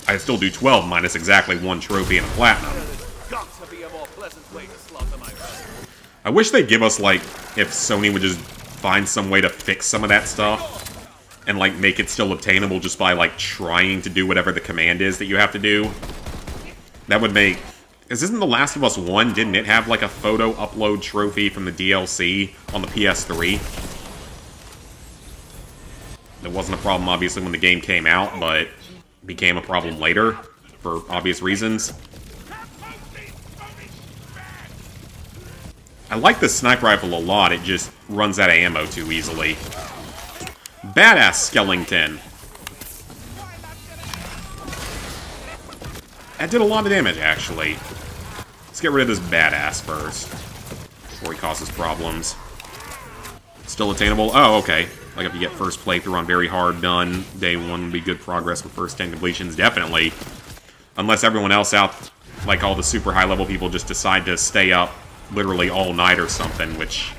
I could still do 12 minus exactly one trophy and a platinum. I wish they'd give us, like, if Sony would just find some way to fix some of that stuff and, like, make it still obtainable just by, like, trying to do whatever the command is that you have to do. That would make... Because isn't The Last of Us 1, didn't it have, like, a photo upload trophy from the DLC on the PS3? It wasn't a problem, obviously, when the game came out, but became a problem later, for obvious reasons. I like the sniper rifle a lot, it just runs out of ammo too easily. Badass skeleton. That did a lot of damage, actually. Let's get rid of this badass first, before he causes problems. Still attainable? Oh, okay. Like if you get first playthrough on very hard done, day 1 would be good progress with first 10 completions, definitely. Unless everyone else out, like all the super high level people, just decide to stay up literally all night or something, which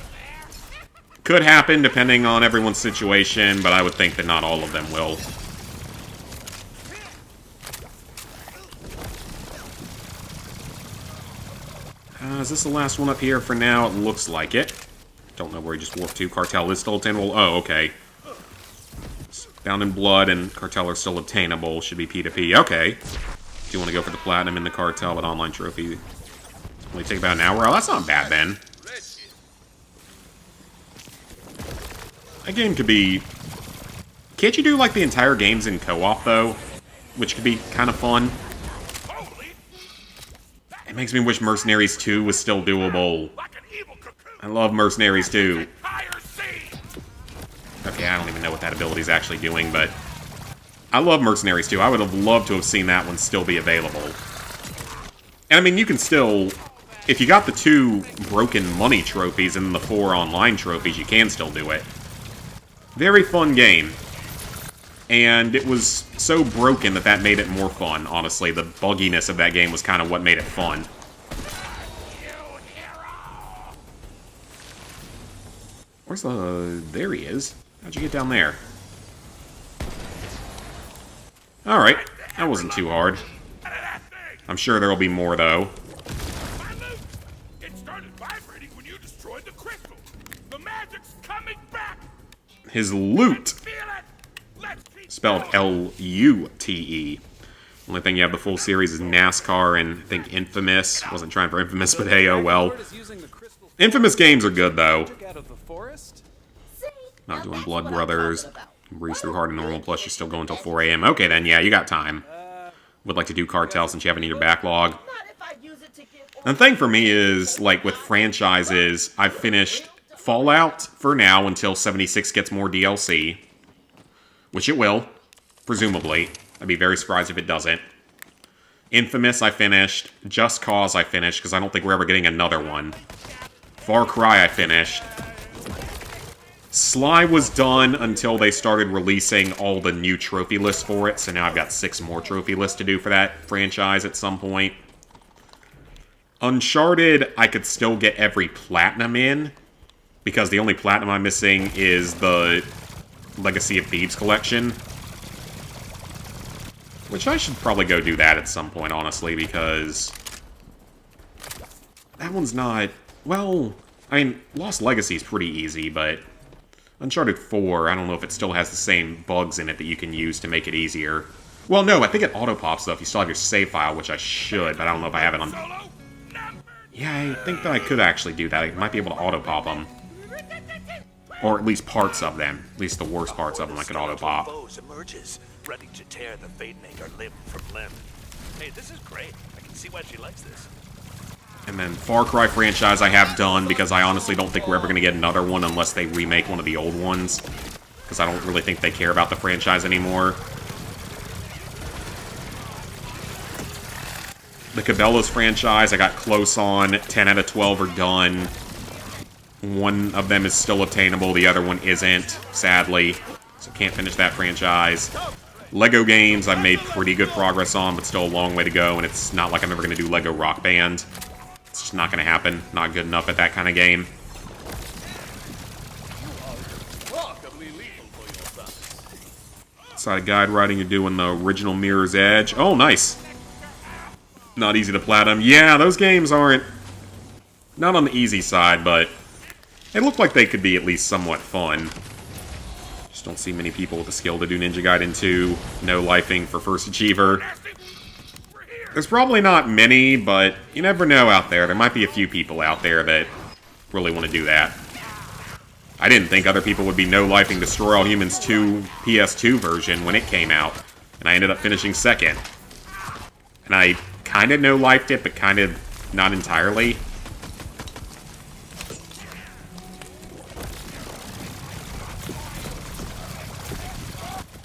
could happen depending on everyone's situation, but I would think that not all of them will. Is this the last one up here for now? It looks like it. Don't know where he just warped to. Cartel is still attainable. Oh, okay. Bound in Blood and Cartel are still obtainable. Should be P2P. Okay. Do you want to go for the Platinum in the Cartel, but online trophy? Only take about an hour. Oh, that's not bad, then. That game could be... Can't you do, like, the entire games in co-op, though? Which could be kind of fun. It makes me wish Mercenaries 2 was still doable. I love Mercenaries 2. Okay, I don't even know what that ability is actually doing, but... I love Mercenaries 2. I would have loved to have seen that one still be available. And I mean, you can still... If you got the 2 broken money trophies and the 4 online trophies, you can still do it. Very fun game. And it was so broken that that made it more fun, honestly. The bugginess of that game was kind of what made it fun. Where's the... There he is. How'd you get down there? Alright. That wasn't too hard. I'm sure there'll be more, though. It started vibrating when you destroyed the crystal. The magic's coming back. His loot. Spelled L-U-T-E. Only thing you have the full series is NASCAR and I think Infamous. Wasn't trying for Infamous, but hey, oh well. Infamous games are good, though. Not doing Blood Brothers. Breeze through hard and normal, plus you're still going until 4 a.m. Okay, then, yeah, you got time. Would like to do Cartel since you haven't your backlog. And the thing for me is, like, with franchises, I've finished Fallout for now until 76 gets more DLC. Which it will, presumably. I'd be very surprised if it doesn't. Infamous, I finished. Just Cause, I finished, because I don't think we're ever getting another one. Far Cry, I finished. Sly was done until they started releasing all the new trophy lists for it, so now I've got 6 more trophy lists to do for that franchise at some point. Uncharted, I could still get every platinum in, because the only platinum I'm missing is the Legacy of Thieves collection. Which I should probably go do that at some point, honestly, because that one's not... Well, I mean, Lost Legacy is pretty easy, but Uncharted 4, I don't know if it still has the same bugs in it that you can use to make it easier. Well, no, I think it auto-pops, though, if you still have your save file, which I should, but I don't know if I have it on... Yeah, I think that I could actually do that. I might be able to auto-pop them. Or at least parts of them. At least the worst parts of them I could auto-pop. Emerges, ready to tear the Fatemaker limb from limb. Hey, this is great. I can see why she likes this. And then Far Cry franchise I have done, because I honestly don't think we're ever going to get another one unless they remake one of the old ones. because I don't really think they care about the franchise anymore. The Cabela's franchise, I got close on. 10 out of 12 are done. One of them is still obtainable, the other one isn't, sadly. So can't finish that franchise. Lego games, I've made pretty good progress on, but still a long way to go, and it's not like I'm ever going to do Lego Rock Band. It's just not going to happen. Not good enough at that kind of game. Side guide writing, you're doing the original Mirror's Edge. Oh, nice. Not easy to platinum. Yeah, those games aren't... not on the easy side, but... they look like they could be at least somewhat fun. Just don't see many people with the skill to do Ninja Gaiden 2. No lifing for First Achiever. There's probably not many, but you never know out there. There might be a few people out there that really want to do that. I didn't think other people would be no-lifing Destroy All Humans 2 PS2 version when it came out, and I ended up finishing second. And I kind of no-lifed it, but kind of not entirely.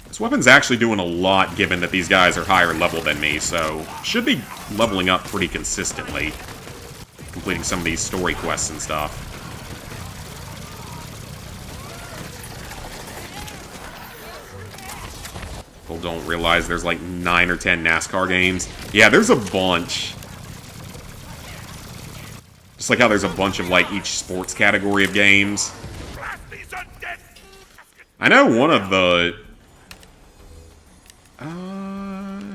This weapon's actually doing a lot, given that these guys are higher level than me, so should be leveling up pretty consistently. Completing some of these story quests and stuff. People don't realize there's like 9 or 10 NASCAR games. Yeah, there's a bunch. Just like how there's a bunch of like each sports category of games. I know one of the...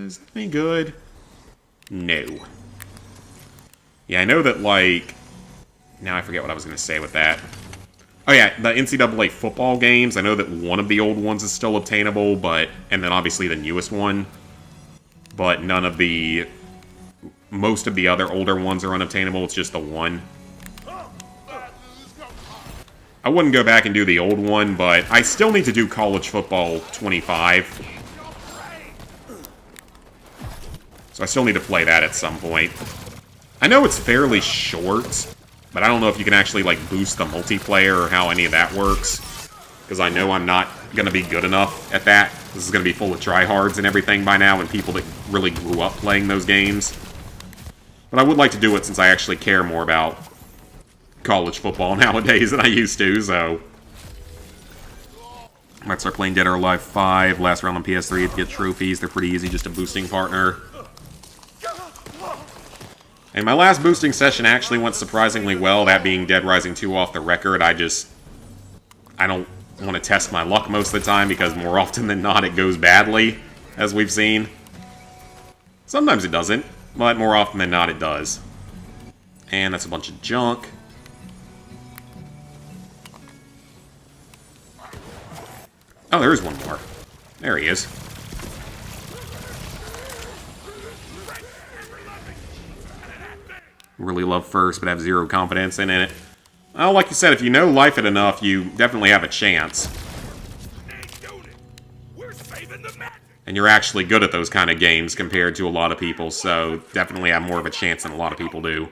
is that any good? No. Yeah, I know that, like... now I forget what I was going to say with that. Oh yeah, the NCAA football games. I know that one of the old ones is still obtainable, but... and then obviously the newest one. But none of the... most of the other older ones are unobtainable. It's just the one. I wouldn't go back and do the old one, but I still need to do College Football 25. So I still need to play that at some point. I know it's fairly short, but I don't know if you can actually, like, boost the multiplayer or how any of that works. Because I know I'm not going to be good enough at that. This is going to be full of tryhards and everything by now, and people that really grew up playing those games. But I would like to do it since I actually care more about college football nowadays than I used to, so... I might start playing Dead or Alive 5, last round on PS3 to get trophies. They're pretty easy, just a boosting partner. And my last boosting session actually went surprisingly well, that being Dead Rising 2 off the record. I don't want to test my luck most of the time, because more often than not it goes badly, as we've seen. Sometimes it doesn't, but more often than not it does. And that's a bunch of junk. Oh, there is one more. There he is. Really love First, but have zero confidence in it. Well, like you said, if you know life it enough, you definitely have a chance. And you're actually good at those kind of games compared to a lot of people, so definitely have more of a chance than a lot of people do.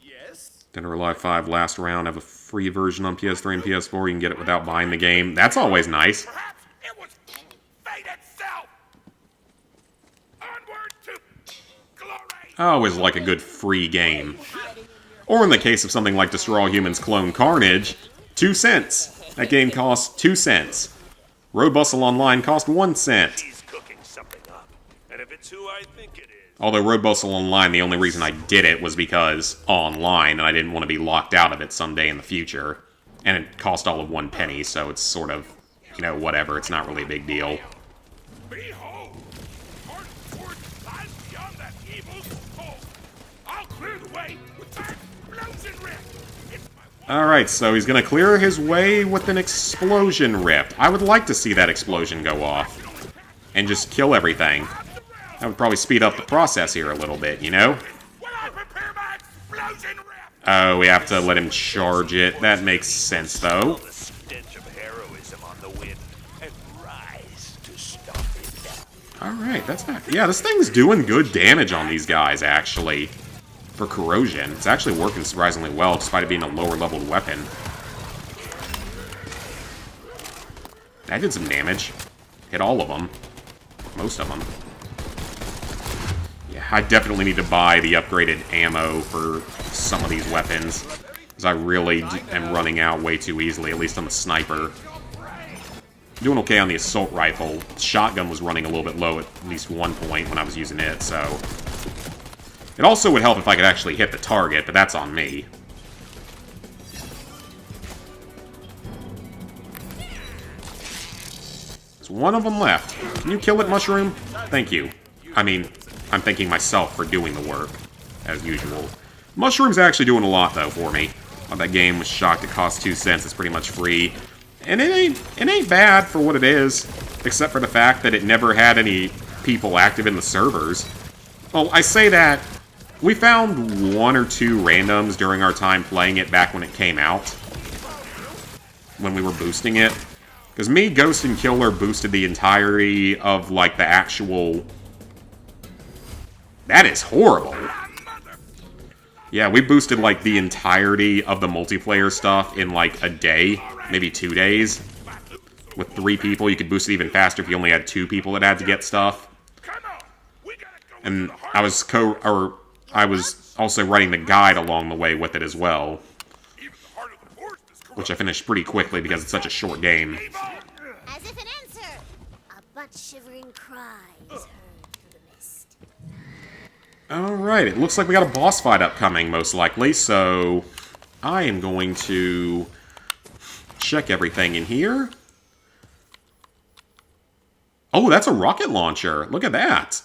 Yes? Dead or Alive 5 last round, have a free version on PS3 and PS4. You can get it without buying the game. That's always nice. I always like a good free game. Or in the case of something like Destroy All Humans Clone Carnage, 2 cents. That game costs 2 cents. Road Bustle Online cost 1 cent. Although Road Bustle Online, the only reason I did it was because online, and I didn't want to be locked out of it someday in the future. And it cost all of 1 penny, so it's sort of, you know, whatever. It's not really a big deal. Alright, so he's going to clear his way with an explosion rift. I would like to see that explosion go off. And just kill everything. That would probably speed up the process here a little bit, you know? Oh, we have to let him charge it. That makes sense, though. Alright, that's not... yeah, this thing's doing good damage on these guys, actually. For corrosion. It's actually working surprisingly well, despite it being a lower-leveled weapon. That did some damage. Hit all of them. Most of them. Yeah, I definitely need to buy the upgraded ammo for some of these weapons. Because I really am running out way too easily, at least on the sniper. Doing okay on the assault rifle. Shotgun was running a little bit low at least one point when I was using it, so... It also would help if I could actually hit the target, but that's on me. There's one of them left. Can you kill it, Mushroom? Thank you. I mean, I'm thanking myself for doing the work, as usual. Mushroom's actually doing a lot, though, for me. That game was shocked it cost 2 cents. It's pretty much free. And it ain't bad for what it is, except for the fact that it never had any people active in the servers. Well, I say that... We found 1 or 2 randoms during our time playing it back when it came out. When we were boosting it. Because me, Ghost, and Killer boosted the entirety of, like, the actual... That is horrible. Yeah, we boosted, like, the entirety of the multiplayer stuff in, like, a day. Maybe 2 days. With 3 people, you could boost it even faster if you only had 2 people that had to get stuff. And I was also writing the guide along the way with it as well. Which I finished pretty quickly because it's such a short game. As if an answer, a butt-shivering cry is heard through the mist. Alright, it looks like we got a boss fight upcoming, most likely, so... I am going to... check everything in here. Oh, that's a rocket launcher! Look at that!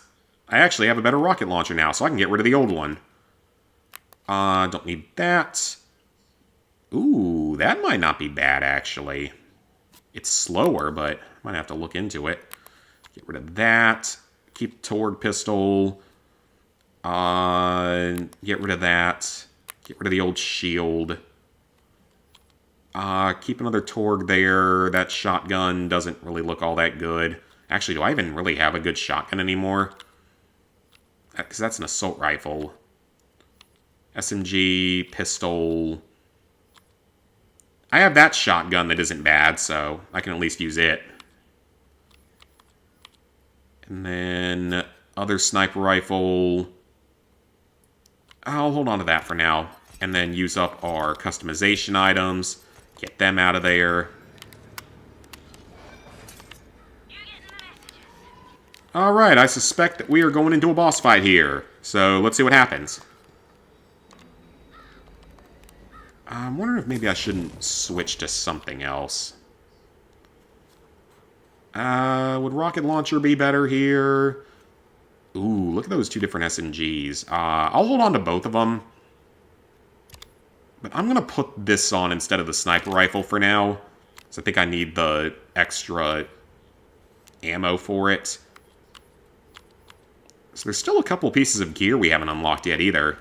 I actually have a better rocket launcher now, so I can get rid of the old one. Don't need that. Ooh, that might not be bad, actually. It's slower, but might have to look into it. Get rid of that. Keep the Torg pistol. Get rid of that. Get rid of the old shield. Keep another Torg there. That shotgun doesn't really look all that good. Actually, do I even really have a good shotgun anymore? Because that's an assault rifle. SMG, pistol. I have that shotgun that isn't bad, so I can at least use it. And then other sniper rifle. I'll hold on to that for now. And then use up our customization items. Get them out of there. Alright, I suspect that we are going into a boss fight here. So, let's see what happens. I'm wondering if maybe I shouldn't switch to something else. Would rocket launcher be better here? Ooh, look at those 2 different SMGs. I'll hold on to both of them. But I'm going to put this on instead of the sniper rifle for now. Because I think I need the extra ammo for it. So there's still a couple pieces of gear we haven't unlocked yet either.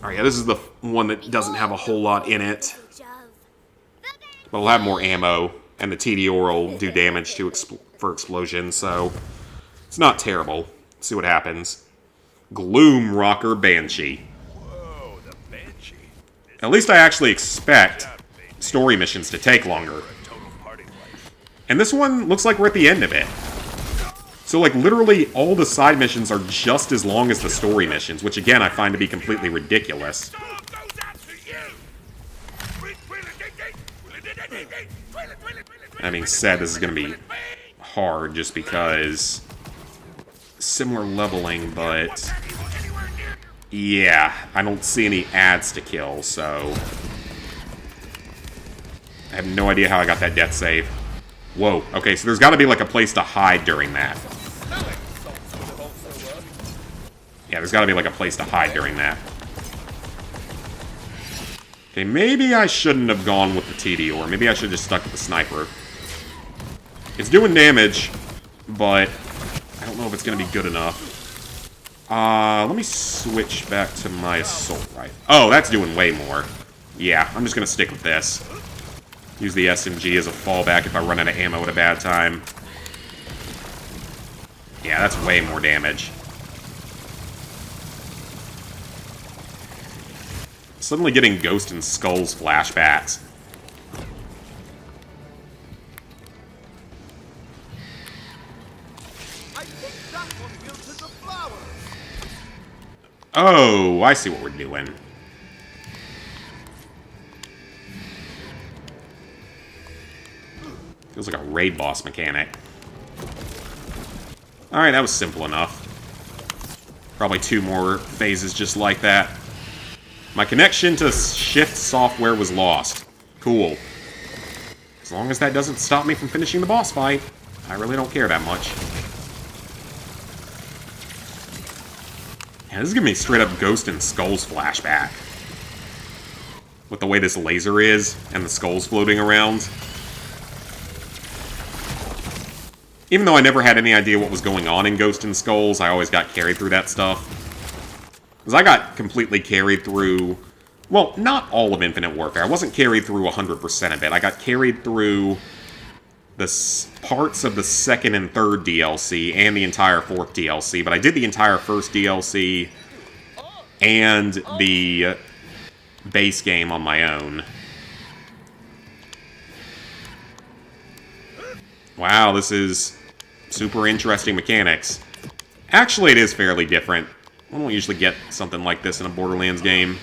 Alright, yeah, this is the one that doesn't have a whole lot in it. But we'll have more ammo, and the TDR will do damage to for explosions, so it's not terrible. Let's see what happens. Gloom Rocker Banshee. Whoa, the Banshee. At least I actually expect story missions to take longer. And this one looks like we're at the end of it. So, like, literally all the side missions are just as long as the story missions, which, again, I find to be completely ridiculous. That being said, this is going to be hard just because similar leveling, but yeah, I don't see any ads to kill, so I have no idea how I got that death save. Whoa, okay, so there's got to be like a place to hide during that. Yeah, there's got to be like a place to hide during that. Okay, maybe I shouldn't have gone with the TDR. Maybe I should have just stuck with the sniper. It's doing damage, but I don't know if it's going to be good enough. Let me switch back to my assault rifle. Oh, that's doing way more. Yeah, I'm just going to stick with this. Use the SMG as a fallback if I run out of ammo at a bad time. Yeah, that's way more damage. Suddenly getting Ghost and Skulls flashbacks. Oh, I see what we're doing. Feels like a raid boss mechanic. Alright, that was simple enough. Probably 2 more phases just like that. My connection to Shift software was lost. Cool. As long as that doesn't stop me from finishing the boss fight, I really don't care that much. Yeah, this is giving me straight up Ghost and Skulls flashback. With the way this laser is, and the skulls floating around. Even though I never had any idea what was going on in Ghost and Skulls, I always got carried through that stuff. Because I got completely carried through... Well, not all of Infinite Warfare. I wasn't carried through 100% of it. I got carried through the parts of the 2nd and 3rd DLC and the entire 4th DLC. But I did the entire 1st DLC and the base game on my own. Wow, this is super interesting mechanics. Actually, it is fairly different. I don't usually get something like this in a Borderlands game.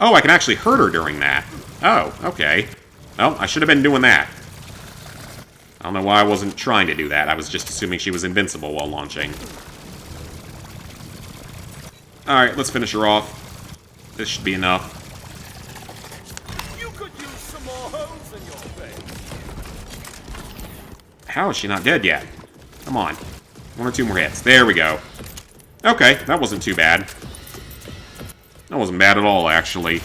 Oh, I can actually hurt her during that. Oh, okay. Well, I should have been doing that. I don't know why I wasn't trying to do that. I was just assuming she was invincible while launching. Alright, let's finish her off. This should be enough. You could use some more holes in your face. How is she not dead yet? Come on. 1 or 2 more hits. There we go. Okay, that wasn't too bad. That wasn't bad at all, actually.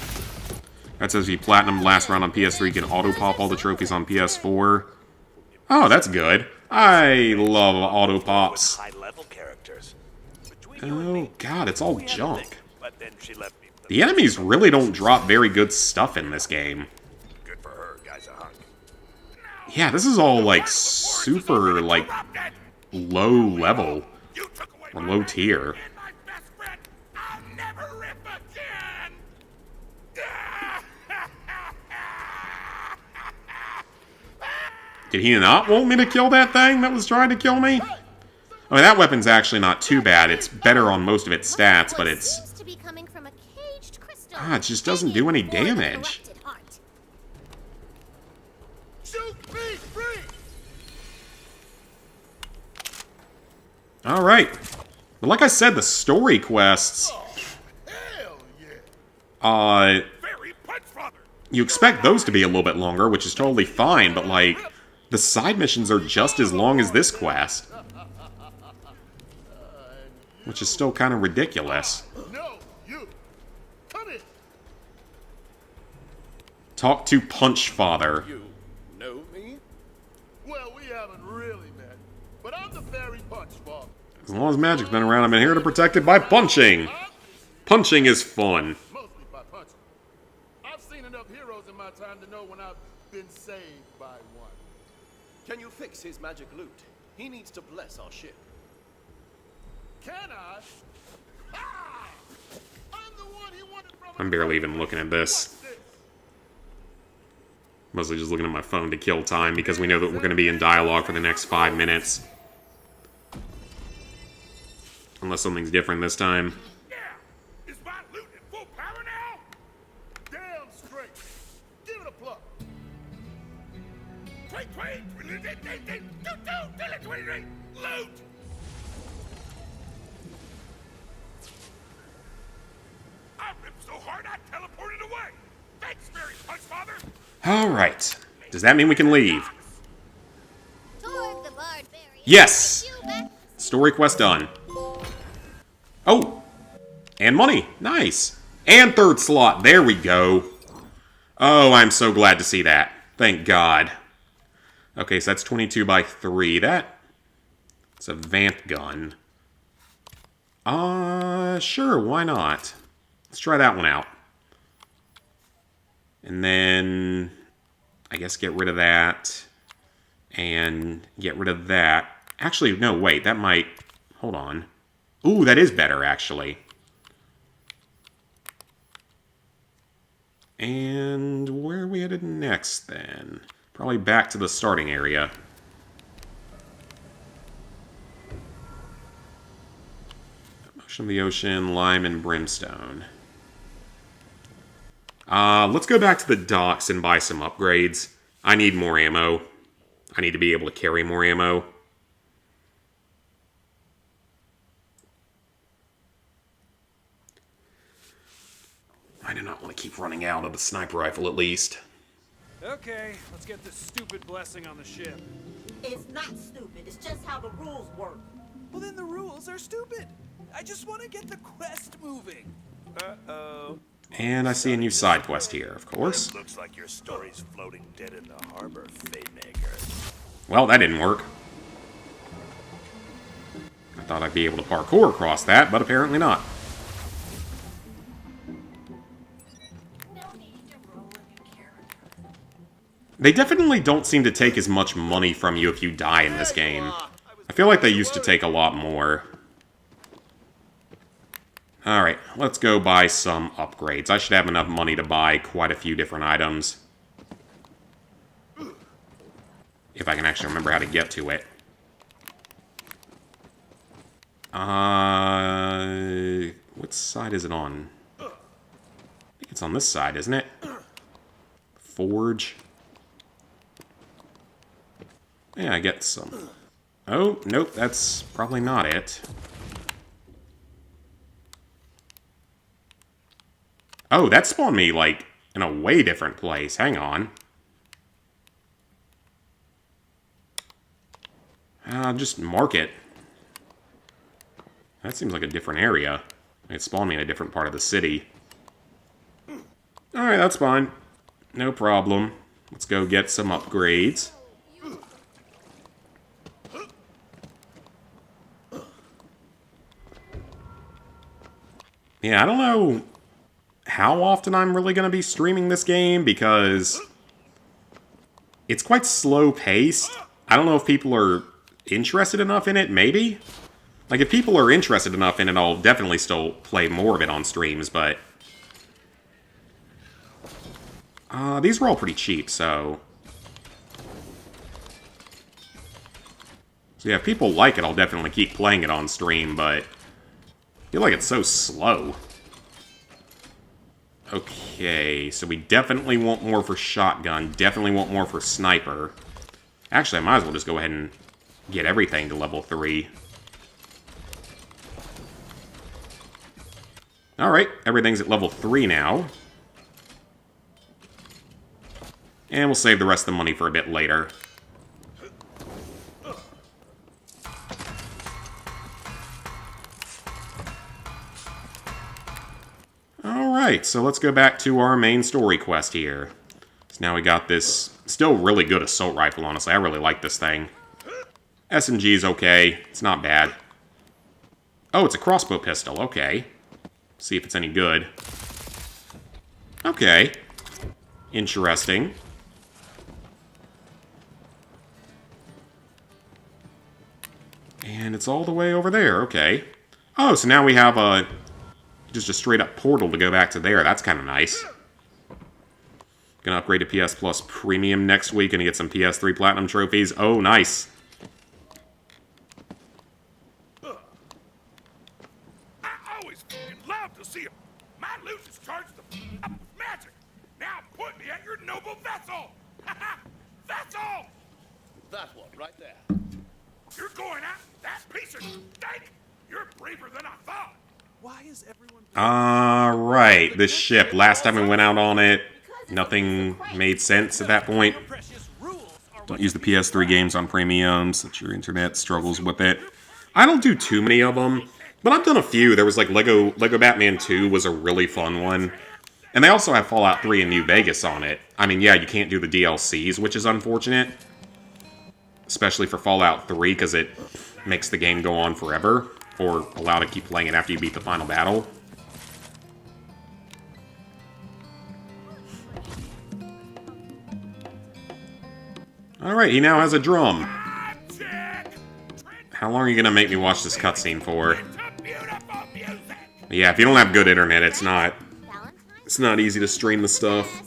That says if you platinum last round on PS3, you can auto-pop all the trophies on PS4. Oh, that's good. I love auto-pops. Oh, God, it's all junk. The enemies really don't drop very good stuff in this game. Yeah, this is all, like, super, like, low level. Or low tier. Did he not want me to kill that thing that was trying to kill me? I mean, that weapon's actually not too bad. It's better on most of its stats, but it's... Ah, it just doesn't do any damage. Alright. But like I said, the story quests... You expect those to be a little bit longer, which is totally fine, but like... The side missions are just as long as this quest. Which is still kind of ridiculous. No, you. Come in. Talk to Punch Father. You know me? Well, we haven't really met, but I'm the fairy Punch Father. As long as magic's been around, I've been here to protect it by punching. Punching is fun. Mostly by punching. I've seen enough heroes in my time to know when I've been saved by one. Can you fix his magic loot? He needs to bless our ship. Can I? Ah! I'm the one he wanted from. I'm barely even looking at this. Mostly just looking at my phone to kill time because we know that we're going to be in dialogue for the next 5 minutes. Unless something's different this time. Yeah! Is my loot in full power now? Damn straight. Give it a pluck. Loot! I ripped so hard I teleported away. Thanks, Fairy Punch Father. Alright. Does that mean we can leave? Yes! Story quest done. Oh! And money. Nice. And 3rd slot. There we go. Oh, I'm so glad to see that. Thank God. Okay, so that's 22 by 3. That's a vamp gun. Sure, why not? Let's try that one out. And then, I guess get rid of that. And get rid of that. Actually, no, wait, that might... Hold on. Ooh, that is better, actually. And where are we headed next, then? Probably back to the starting area. Ocean of the Ocean, Lime, and Brimstone. Let's go back to the docks and buy some upgrades. I need more ammo. I need to be able to carry more ammo. I do not want to keep running out of the sniper rifle, at least. Okay, let's get this stupid blessing on the ship. It's not stupid, it's just how the rules work. Well, then the rules are stupid. I just want to get the quest moving. Uh-oh. And I see a new side quest here, of course. Looks like your story's floating dead in the harbor, Fatemaker. Well, that didn't work. I thought I'd be able to parkour across that, but apparently not. They definitely don't seem to take as much money from you if you die in this game. I feel like they used to take a lot more. Alright, let's go buy some upgrades. I should have enough money to buy quite a few different items. If I can actually remember how to get to it. What side is it on? I think it's on this side, isn't it? Forge. Yeah, I get some. Oh, nope, that's probably not it. Oh, that spawned me, like, in a way different place. Hang on. Just mark it. That seems like a different area. It spawned me in a different part of the city. Alright, that's fine. No problem. Let's go get some upgrades. Yeah, I don't know how often I'm really going to be streaming this game, because it's quite slow-paced. I don't know if people are interested enough in it, maybe? Like, if people are interested enough in it, I'll definitely still play more of it on streams, but... these were all pretty cheap, so... So yeah, if people like it, I'll definitely keep playing it on stream, but... I feel like it's so slow. Okay, so we definitely want more for shotgun, definitely want more for sniper. Actually, I might as well just go ahead and get everything to level 3. Alright, everything's at level 3 now. And we'll save the rest of the money for a bit later. Alright, so let's go back to our main story quest here. So now we got this still really good assault rifle, honestly. I really like this thing. SMG's okay. It's not bad. Oh, it's a crossbow pistol. Okay. See if it's any good. Okay. Interesting. And it's all the way over there. Okay. Oh, so now we have a... just a straight-up portal to go back to there. That's kind of nice. Gonna upgrade to PS Plus Premium next week. Gonna get some PS3 Platinum trophies. Oh, nice. I always love to see him. My Lucius charged the up with magic. Now I'm pointing at your noble vessel. That's all. That one right there. You're going out that piece of steak. You're braver than I thought. Why is everyone... Alright, this ship. Last time we went out on it, nothing made sense at that point. Don't use the PS3 games on premium since your internet struggles with it. I don't do too many of them, but I've done a few. There was like Lego Batman 2 was a really fun one. And they also have Fallout 3 and New Vegas on it. I mean, yeah, you can't do the DLCs, which is unfortunate. Especially for Fallout 3, because it makes the game go on forever. Or allow to keep playing it after you beat the final battle. Alright, he now has a drum. How long are you going to make me watch this cutscene for? Yeah, if you don't have good internet, it's not easy to stream the stuff.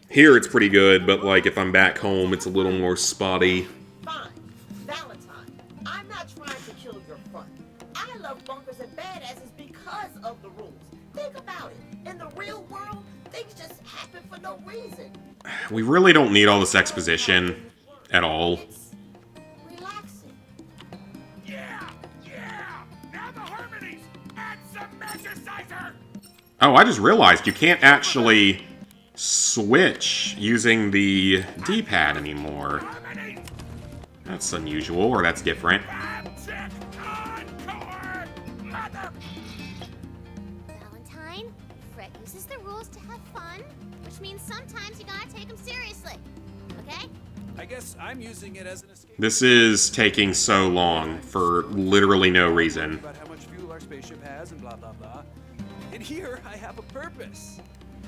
Here it's pretty good, but like if I'm back home, it's a little more spotty. Fine. Valentine, I'm not trying to kill kill your fun. I love bunkers and badasses because of the rules. Think about it. In the real world, things just happen for no reason. We really don't need all this exposition at all. Relaxing. Yeah! Now the harmonies! Add some magicizer! Oh, I just realized you can't actually switch using the D-pad anymore. That's unusual, or that's different. Valentine, Fred uses the rules to have fun, which means sometimes you gotta take them seriously. Okay? I guess I'm using it as an escape. This is taking so long for literally no reason. About how much fuel our spaceship has and blah blah blah. And here I have a purpose.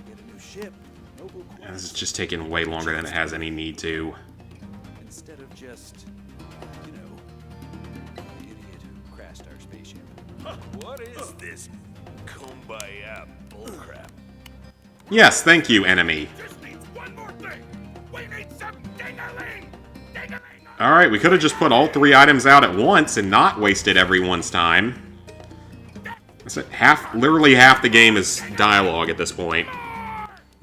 Get a new ship. Noble quest. This is just taking way longer than it has any need to. Instead of just, you know, the idiot who crashed our spaceship. What is this kumbaya bullcrap? Yes, thank you, enemy. Just needs one more thing. We need some ding-a-ling! Ding-a-ling! Alright, we could have just put all 3 items out at once and not wasted everyone's time. Literally half the game is dialogue at this point.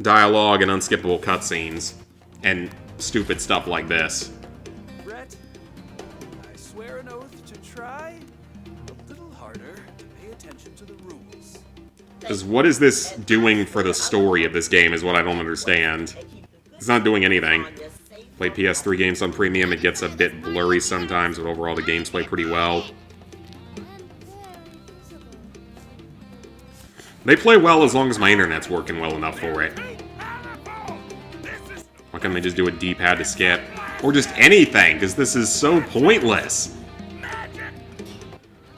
Dialogue and unskippable cutscenes. And stupid stuff like this. Brett, I swear an oath to try a little harder to pay attention to the rules. Because what is this doing for the story of this game is what I don't understand. It's not doing anything. Play PS3 games on premium, it gets a bit blurry sometimes, but overall the games play pretty well. They play well as long as my internet's working well enough for it. Why can't they just do a D-pad to skip? Or just anything, because this is so pointless.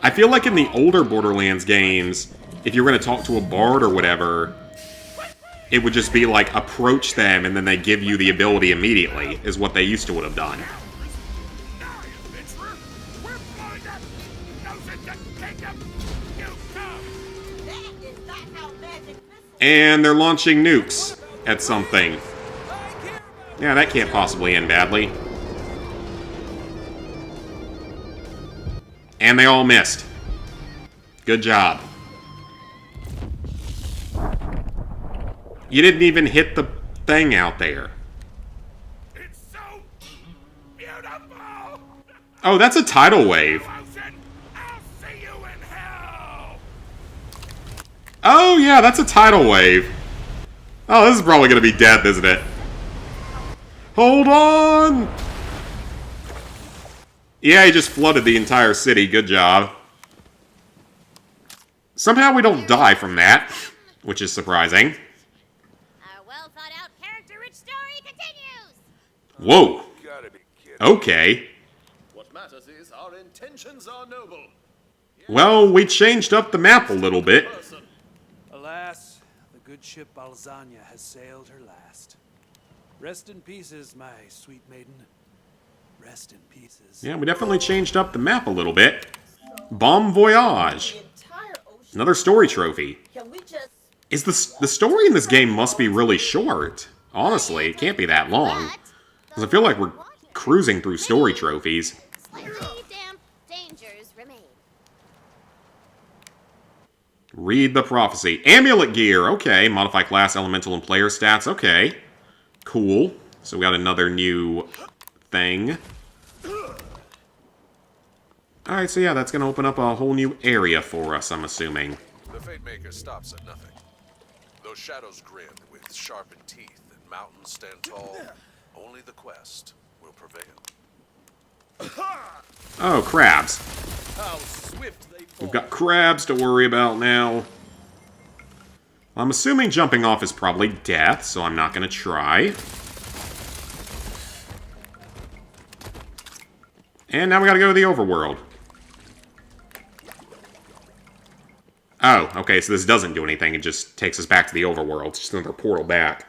I feel like in the older Borderlands games, if you're going to talk to a bard or whatever, it would just be like, approach them, and then they give you the ability immediately, is what they used to would have done. And they're launching nukes at something. Yeah, that can't possibly end badly. And they all missed. Good job. You didn't even hit the thing out there. It's so beautiful! Oh, that's a tidal wave. I'll see you in hell! Oh, yeah, that's a tidal wave. Oh, this is probably going to be death, isn't it? Hold on! Yeah, he just flooded the entire city. Good job. Somehow we don't die from that, which is surprising. Our well-thought-out character-rich story continues! Whoa. Gotta be kidding. Okay. What matters is our intentions are noble. Well, we changed up the map a little bit. Alas, the good ship Balzania has sailed her last. Rest in pieces, my sweet maiden. Rest in pieces. Yeah, we definitely changed up the map a little bit. Bon voyage. Another story trophy. Is the story in this game must be really short. Honestly, it can't be that long. Because I feel like we're cruising through story trophies. Slightly damp dangers remain. Read the prophecy. Amulet gear. Okay. Modify class, elemental, and player stats. Okay. Cool. So we got another new thing. Alright, so yeah, that's going to open up a whole new area for us, I'm assuming. The Fate Maker stops at nothing. Those shadows grin with sharpened teeth and mountains stand tall. Only the quest will prevail. Oh, crabs. How swift they fall. We've got crabs to worry about now. I'm assuming jumping off is probably death, so I'm not going to try. And now we gotta go to the overworld. Oh, okay, so this doesn't do anything. It just takes us back to the overworld. It's just another portal back.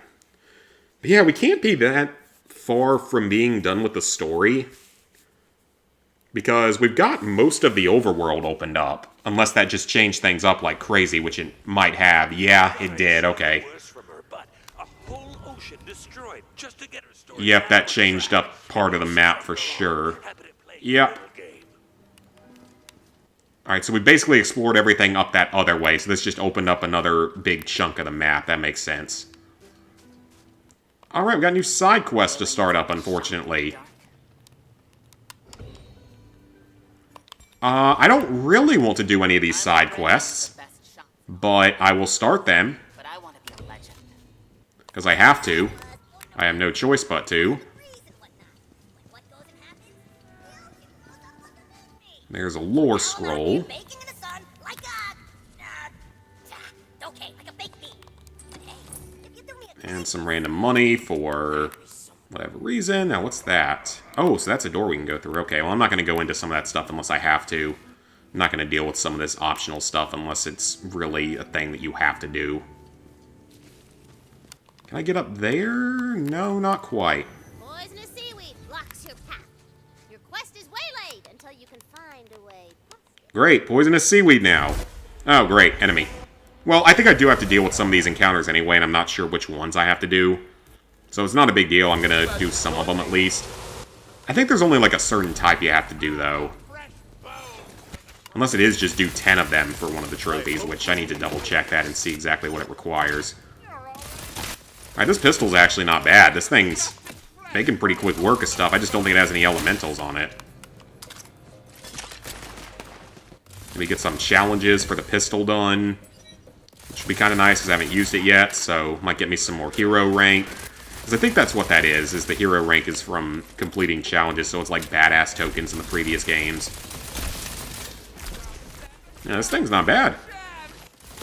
But yeah, we can't be that far from being done with the story. Because we've got most of the overworld opened up. Unless that just changed things up like crazy, which it might have. Yeah, it did, okay. Yep, that changed up part of the map for sure. Yep. Alright, so we basically explored everything up that other way, so this just opened up another big chunk of the map. That makes sense. Alright, we got a new side quest to start up, unfortunately. I don't really want to do any of these side quests, but I will start them. Because I have to. I have no choice but to. There's a lore scroll. And some random money for whatever reason. Now, what's that? Oh, so that's a door we can go through. Okay, well, I'm not going to go into some of that stuff unless I have to. I'm not going to deal with some of this optional stuff unless it's really a thing that you have to do. Can I get up there? No, not quite. Poisonous seaweed blocks your path. Your quest is waylaid until you can find a way. Great, poisonous seaweed now. Oh, great, enemy. Well, I think I do have to deal with some of these encounters anyway, and I'm not sure which ones I have to do. So it's not a big deal, I'm gonna do some of them at least. I think there's only like a certain type you have to do, though. Unless it is just do 10 of them for one of the trophies, which I need to double check that and see exactly what it requires. Alright, this pistol's actually not bad. This thing's making pretty quick work of stuff. I just don't think it has any elementals on it. Maybe get some challenges for the pistol done. Which would be kind of nice because I haven't used it yet, so might get me some more hero rank. Because I think that's what that is the hero rank is from completing challenges, so it's like badass tokens in the previous games. Yeah, this thing's not bad.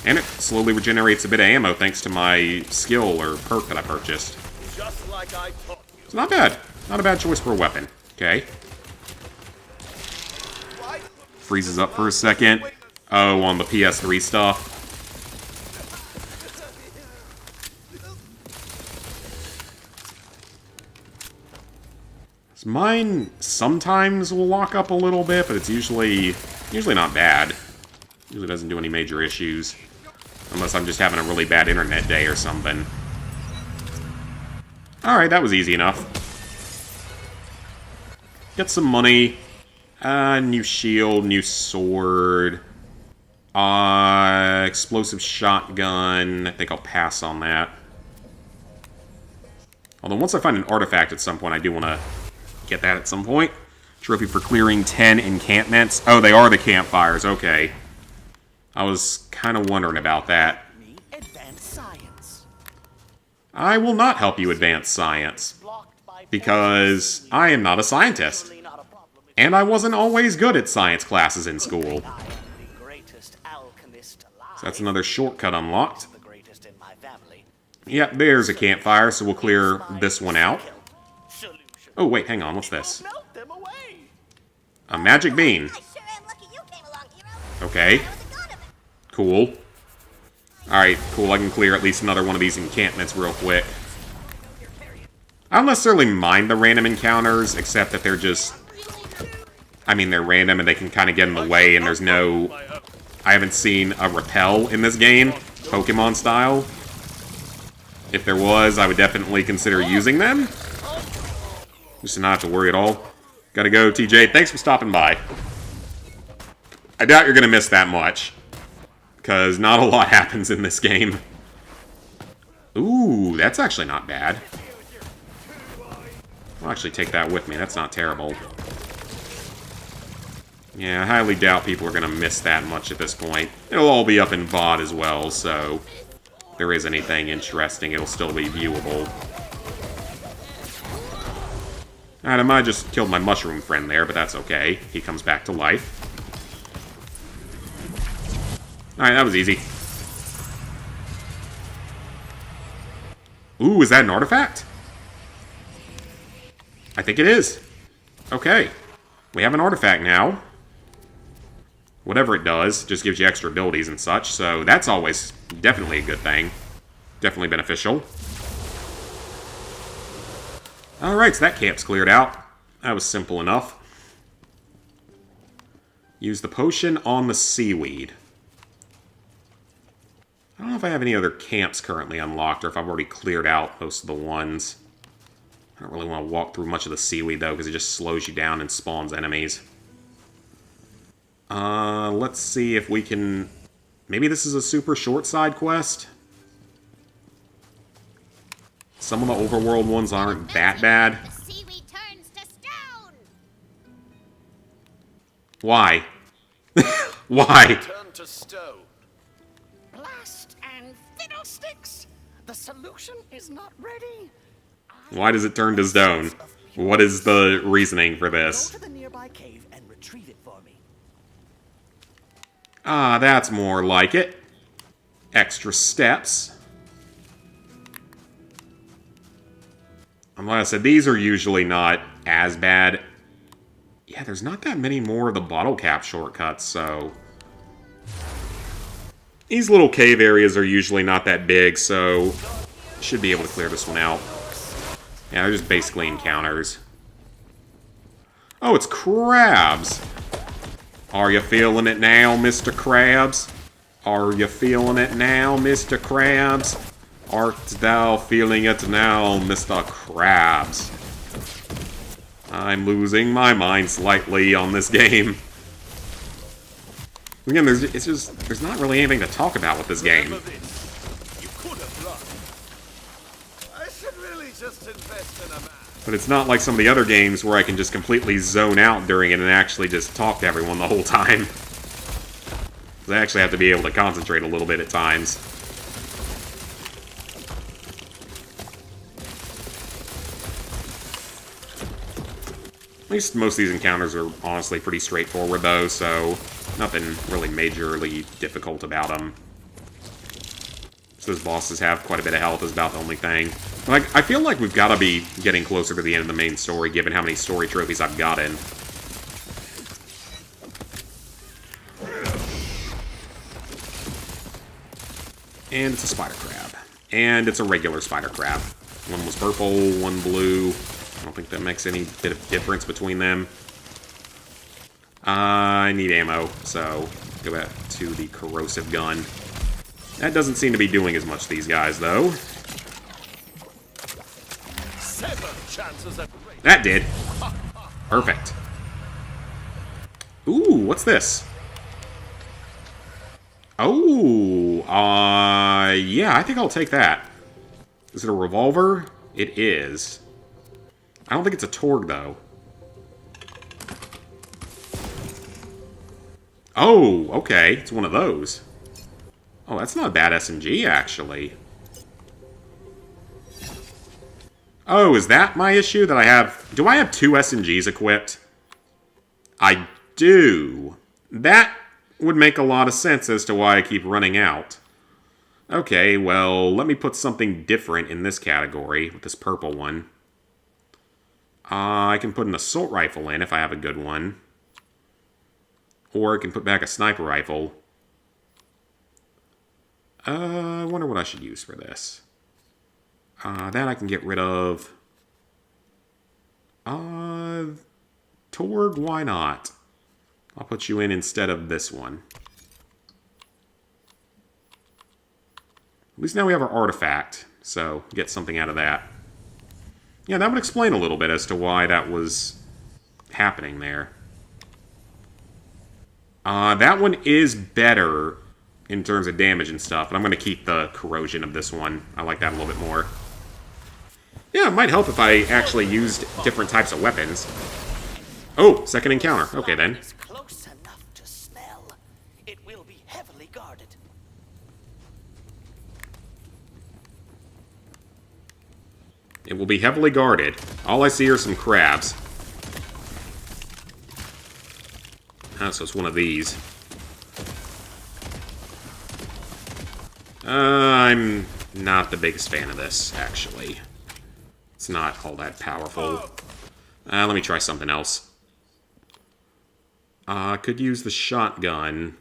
And it slowly regenerates a bit of ammo thanks to my skill or perk that I purchased. Just like I taught you. It's not bad. Not a bad choice for a weapon. Okay. Freezes up for a second. Oh, on the PS3 stuff. Mine sometimes will lock up a little bit, but it's usually not bad. Usually doesn't do any major issues. Unless I'm just having a really bad internet day or something. Alright, that was easy enough. Get some money. New shield, new sword. Explosive shotgun. I think I'll pass on that. Although once I find an artifact at some point, I do want to get that at some point. Trophy for clearing 10 encampments. Oh, they are the campfires. Okay. I was kind of wondering about that. I will not help you advance science. Because I am not a scientist. And I wasn't always good at science classes in school. So that's another shortcut unlocked. Yep, there's a campfire, so we'll clear this one out. Oh, wait, hang on, what's this? A magic bean. Okay. Cool. Alright, cool, I can clear at least another one of these encampments real quick. I don't necessarily mind the random encounters, except that they're just... I mean, they're random and they can kind of get in the way, and there's no... I haven't seen a repel in this game, Pokemon style. If there was, I would definitely consider using them. Just to not have to worry at all. Gotta go, TJ. Thanks for stopping by. I doubt you're gonna miss that much. Because not a lot happens in this game. Ooh, that's actually not bad. I'll actually take that with me. That's not terrible. Yeah, I highly doubt people are gonna miss that much at this point. It'll all be up in VOD as well, so... if there is anything interesting, it'll still be viewable. Alright, I might have just killed my mushroom friend there, but that's okay. He comes back to life. Alright, that was easy. Ooh, is that an artifact? I think it is. Okay. We have an artifact now. Whatever it does, just gives you extra abilities and such, so that's always definitely a good thing. Definitely beneficial. Alright, so that camp's cleared out. That was simple enough. Use the potion on the seaweed. I don't know if I have any other camps currently unlocked, or if I've already cleared out most of the ones. I don't really want to walk through much of the seaweed, though, because it just slows you down and spawns enemies. Let's see if we can... Maybe this is a super short side quest? Some of the overworld ones aren't that bad. The seaweed turns to stone. Why? Why? Turn to stone. Blast and fiddlesticks! The solution is not ready. Why does it turn to stone? What is the reasoning for this? Go to the nearby cave and retrieve it for me. Ah, that's more like it. Extra steps. And like I said, these are usually not as bad. Yeah, there's not that many more of the bottle cap shortcuts, so... These little cave areas are usually not that big, so... Should be able to clear this one out. Yeah, they're just basically encounters. Oh, it's crabs! Are you feeling it now, Mr. Krabs? Are you feeling it now, Mr. Krabs? Art thou feeling it now, Mr. Krabs? I'm losing my mind slightly on this game. Again, there's not really anything to talk about with this game. You could have run. I should really just invest in a man. But it's not like some of the other games where I can just completely zone out during it and actually just talk to everyone the whole time. I actually have to be able to concentrate a little bit at times. At least most of these encounters are honestly pretty straightforward, though, so nothing really majorly difficult about them. So those bosses have quite a bit of health is about the only thing. But I feel like we've got to be getting closer to the end of the main story, given how many story trophies I've gotten. And it's a spider crab. And it's a regular spider crab. One was purple, one blue. I don't think that makes any bit of difference between them. I need ammo, so go back to the corrosive gun. That doesn't seem to be doing as much, these guys, though. 7 chances at That did. Perfect. Ooh, what's this? Oh, yeah, I think I'll take that. Is it a revolver? It is. I don't think it's a Torg, though. Oh, okay. It's one of those. Oh, that's not a bad SMG, actually. Oh, is that my issue? That I have... Do I have 2 SMGs equipped? I do. That would make a lot of sense as to why I keep running out. Okay, well, let me put something different in this category with this purple one. I can put an assault rifle in if I have a good one. Or I can put back a sniper rifle. I wonder what I should use for this. That I can get rid of. Torg, why not? I'll put you in instead of this one. At least now we have our artifact, so get something out of that. Yeah, that would explain a little bit as to why that was happening there. That one is better in terms of damage and stuff, but I'm going to keep the corrosion of this one. I like that a little bit more. Yeah, it might help if I actually used different types of weapons. Oh, second encounter. Okay, then. Close enough to smell. It will be heavily guarded. It will be heavily guarded. All I see are some crabs. Oh, so it's one of these. I'm not the biggest fan of this, actually. It's not all that powerful. Let me try something else. Could use the shotgun.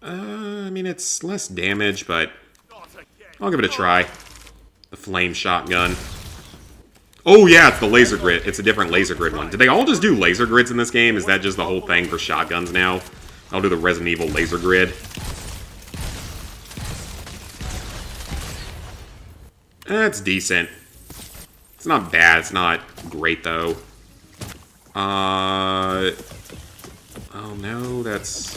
I mean, it's less damage, but I'll give it a try. The flame shotgun. Oh yeah, it's the laser grid. It's a different laser grid one. Did they all just do laser grids in this game? Is that just the whole thing for shotguns now? I'll do the Resident Evil laser grid. That's decent. It's not bad. It's not great, though. Oh, no, that's...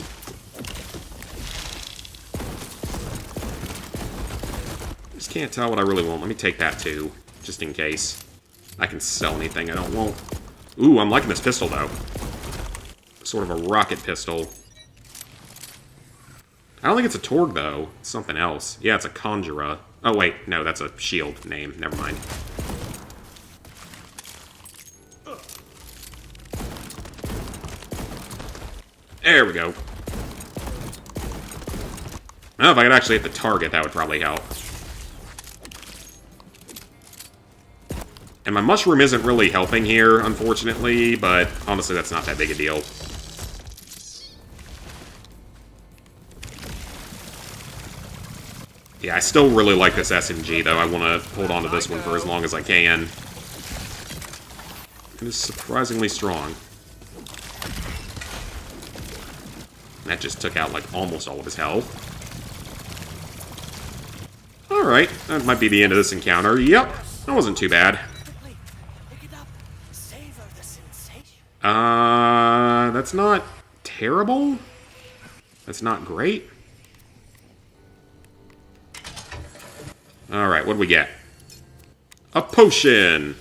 Just can't tell what I really want. Let me take that, too, just in case. I can sell anything I don't want. Ooh, I'm liking this pistol, though. Sort of a rocket pistol. I don't think it's a Torg, though. It's something else. Yeah, it's a Conjurer. Oh, wait. No, that's a shield name. Never mind. There we go. Oh, if I could actually hit the target, that would probably help. And my mushroom isn't really helping here, unfortunately, but honestly, that's not that big a deal. Yeah, I still really like this SMG, though. I want to hold on to this one for as long as I can. It is surprisingly strong. That just took out, like, almost all of his health. Alright, that might be the end of this encounter. Yep, that wasn't too bad. That's not terrible. That's not great. Alright, what do we get? A potion!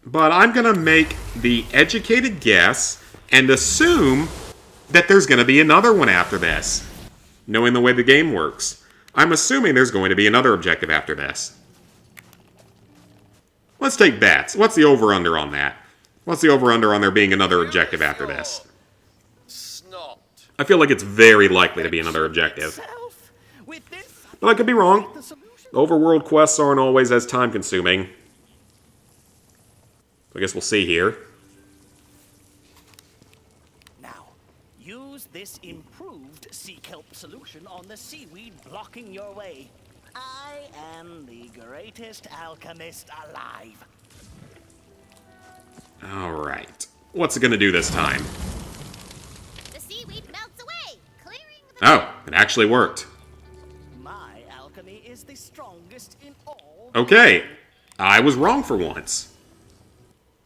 But I'm gonna make the educated guess and assume that there's gonna be another one after this. Knowing the way the game works. I'm assuming there's going to be another objective after this. Let's take bets. What's the over-under on that? What's the over-under on there being another objective after this? I feel like it's very likely to be another objective. But I could be wrong. Overworld quests aren't always as time-consuming. I guess we'll see here. Now, use this improved sea kelp solution on the seaweed blocking your way. I am the greatest alchemist alive. Alright. What's it gonna do this time? The seaweed melts away, clearing the... Oh, it actually worked. My alchemy is the strongest in all. Okay. I was wrong for once.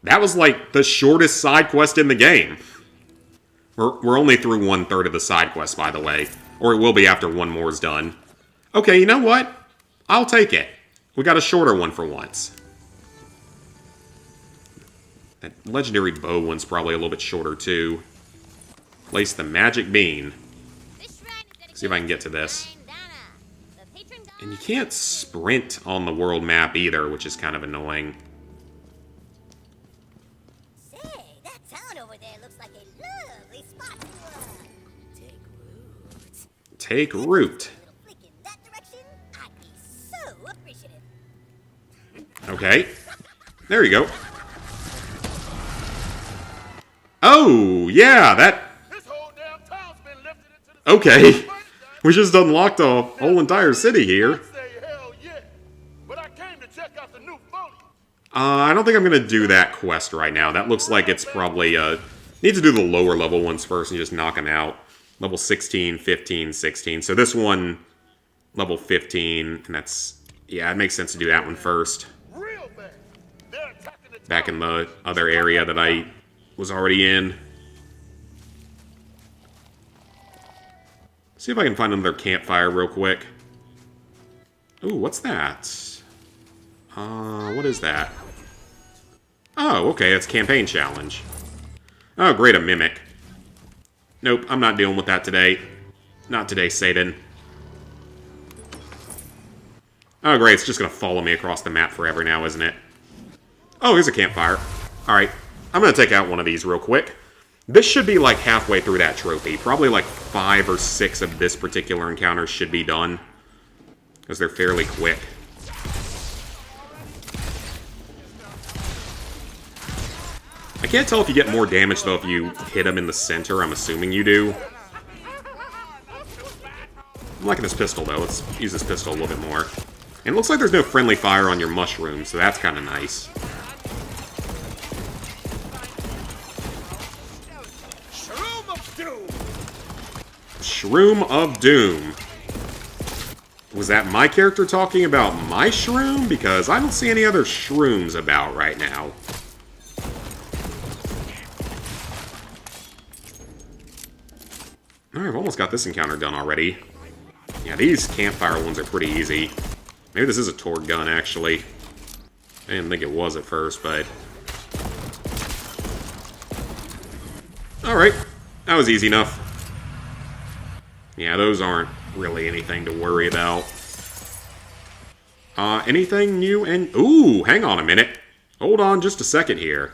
That was like the shortest side quest in the game. We're only through 1/3 of the side quest, by the way. Or it will be after one more is done. Okay, you know what? I'll take it. We got a shorter one for once. That legendary bow one's probably a little bit shorter, too. Place the magic bean. See if I can get to this. And you can't sprint on the world map either, which is kind of annoying. Say, that town over there looks like a lovely spot to Take root. so appreciative. Okay. There you go. Oh, yeah, that... Okay. We just unlocked a whole entire city here. I don't think I'm going to do that quest right now. That looks like it's probably... need to do the lower level ones first and just knock them out. Level 16, 15, 16. So this one, level 15, and that's... Yeah, it makes sense to do that one first. Back in the other area that I was already in. See if I can find another campfire real quick. Ooh, what's that? What is that? Oh, okay, it's campaign challenge. Oh, great, a mimic. Nope, I'm not dealing with that today. Not today, Satan. Oh, great, it's just gonna follow me across the map forever now, isn't it? Oh, here's a campfire. Alright, I'm gonna take out one of these real quick. This should be like halfway through that trophy. Probably like 5 or 6 of this particular encounter should be done. Because they're fairly quick. I can't tell if you get more damage, though, if you hit them in the center. I'm assuming you do. I'm liking this pistol, though. Let's use this pistol a little bit more. And it looks like there's no friendly fire on your mushroom, so that's kind of nice. Shroom of Doom. Was that my character talking about my shroom? Because I don't see any other shrooms about right now. Alright, I've almost got this encounter done already. Yeah, these campfire ones are pretty easy. Maybe this is a Torg gun, actually. I didn't think it was at first, but... Alright, that was easy enough. Yeah, those aren't really anything to worry about. Anything new and... Ooh, hang on a minute. Hold on just a second here.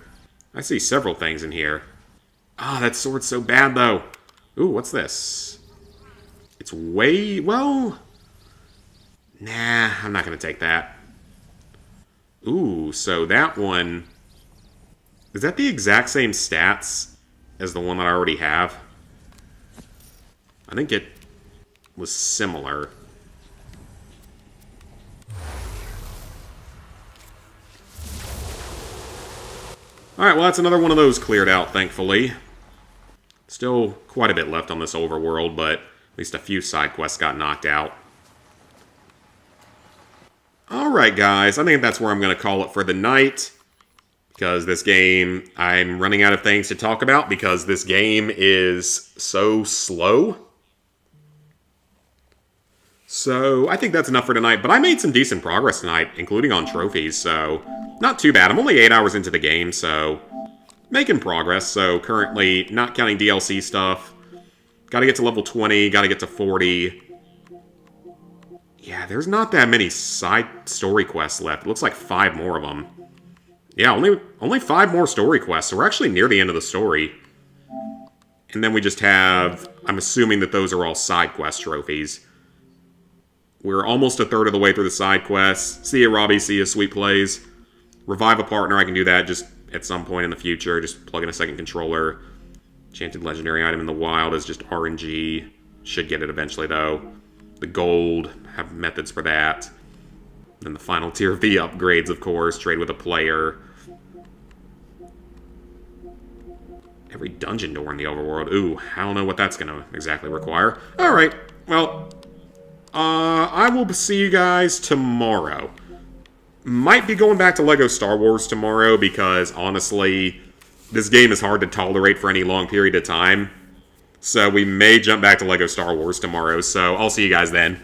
I see several things in here. Ah, that sword's so bad, though. Ooh, what's this? It's way... Well... Nah, I'm not going to take that. Ooh, so that one... Is that the exact same stats as the one that I already have? I think it was similar. Alright, well that's another one of those cleared out, thankfully. Still quite a bit left on this overworld, but at least a few side quests got knocked out. Alright guys, I think that's where I'm going to call it for the night. Because this game, I'm running out of things to talk about because this game is so slow. So, I think that's enough for tonight, but I made some decent progress tonight, including on trophies, so not too bad. I'm only 8 hours into the game, so making progress. So, currently, not counting DLC stuff, gotta get to level 20, gotta get to 40. Yeah, there's not that many side story quests left. It looks like 5 more of them. Yeah, only 5 more story quests, so we're actually near the end of the story. And then we just have, I'm assuming that those are all side quest trophies. We're almost a third of the way through the side quests. See ya, Robbie. See ya, Sweet Plays. Revive a partner, I can do that just at some point in the future. Just plug in a second controller. Enchanted legendary item in the wild is just RNG. Should get it eventually, though. The gold, have methods for that. Then the final tier of the upgrades, of course. Trade with a player. Every dungeon door in the overworld. Ooh, I don't know what that's going to exactly require. Alright, well... I will see you guys tomorrow. Might be going back to LEGO Star Wars tomorrow because, honestly, this game is hard to tolerate for any long period of time. So we may jump back to LEGO Star Wars tomorrow, so I'll see you guys then.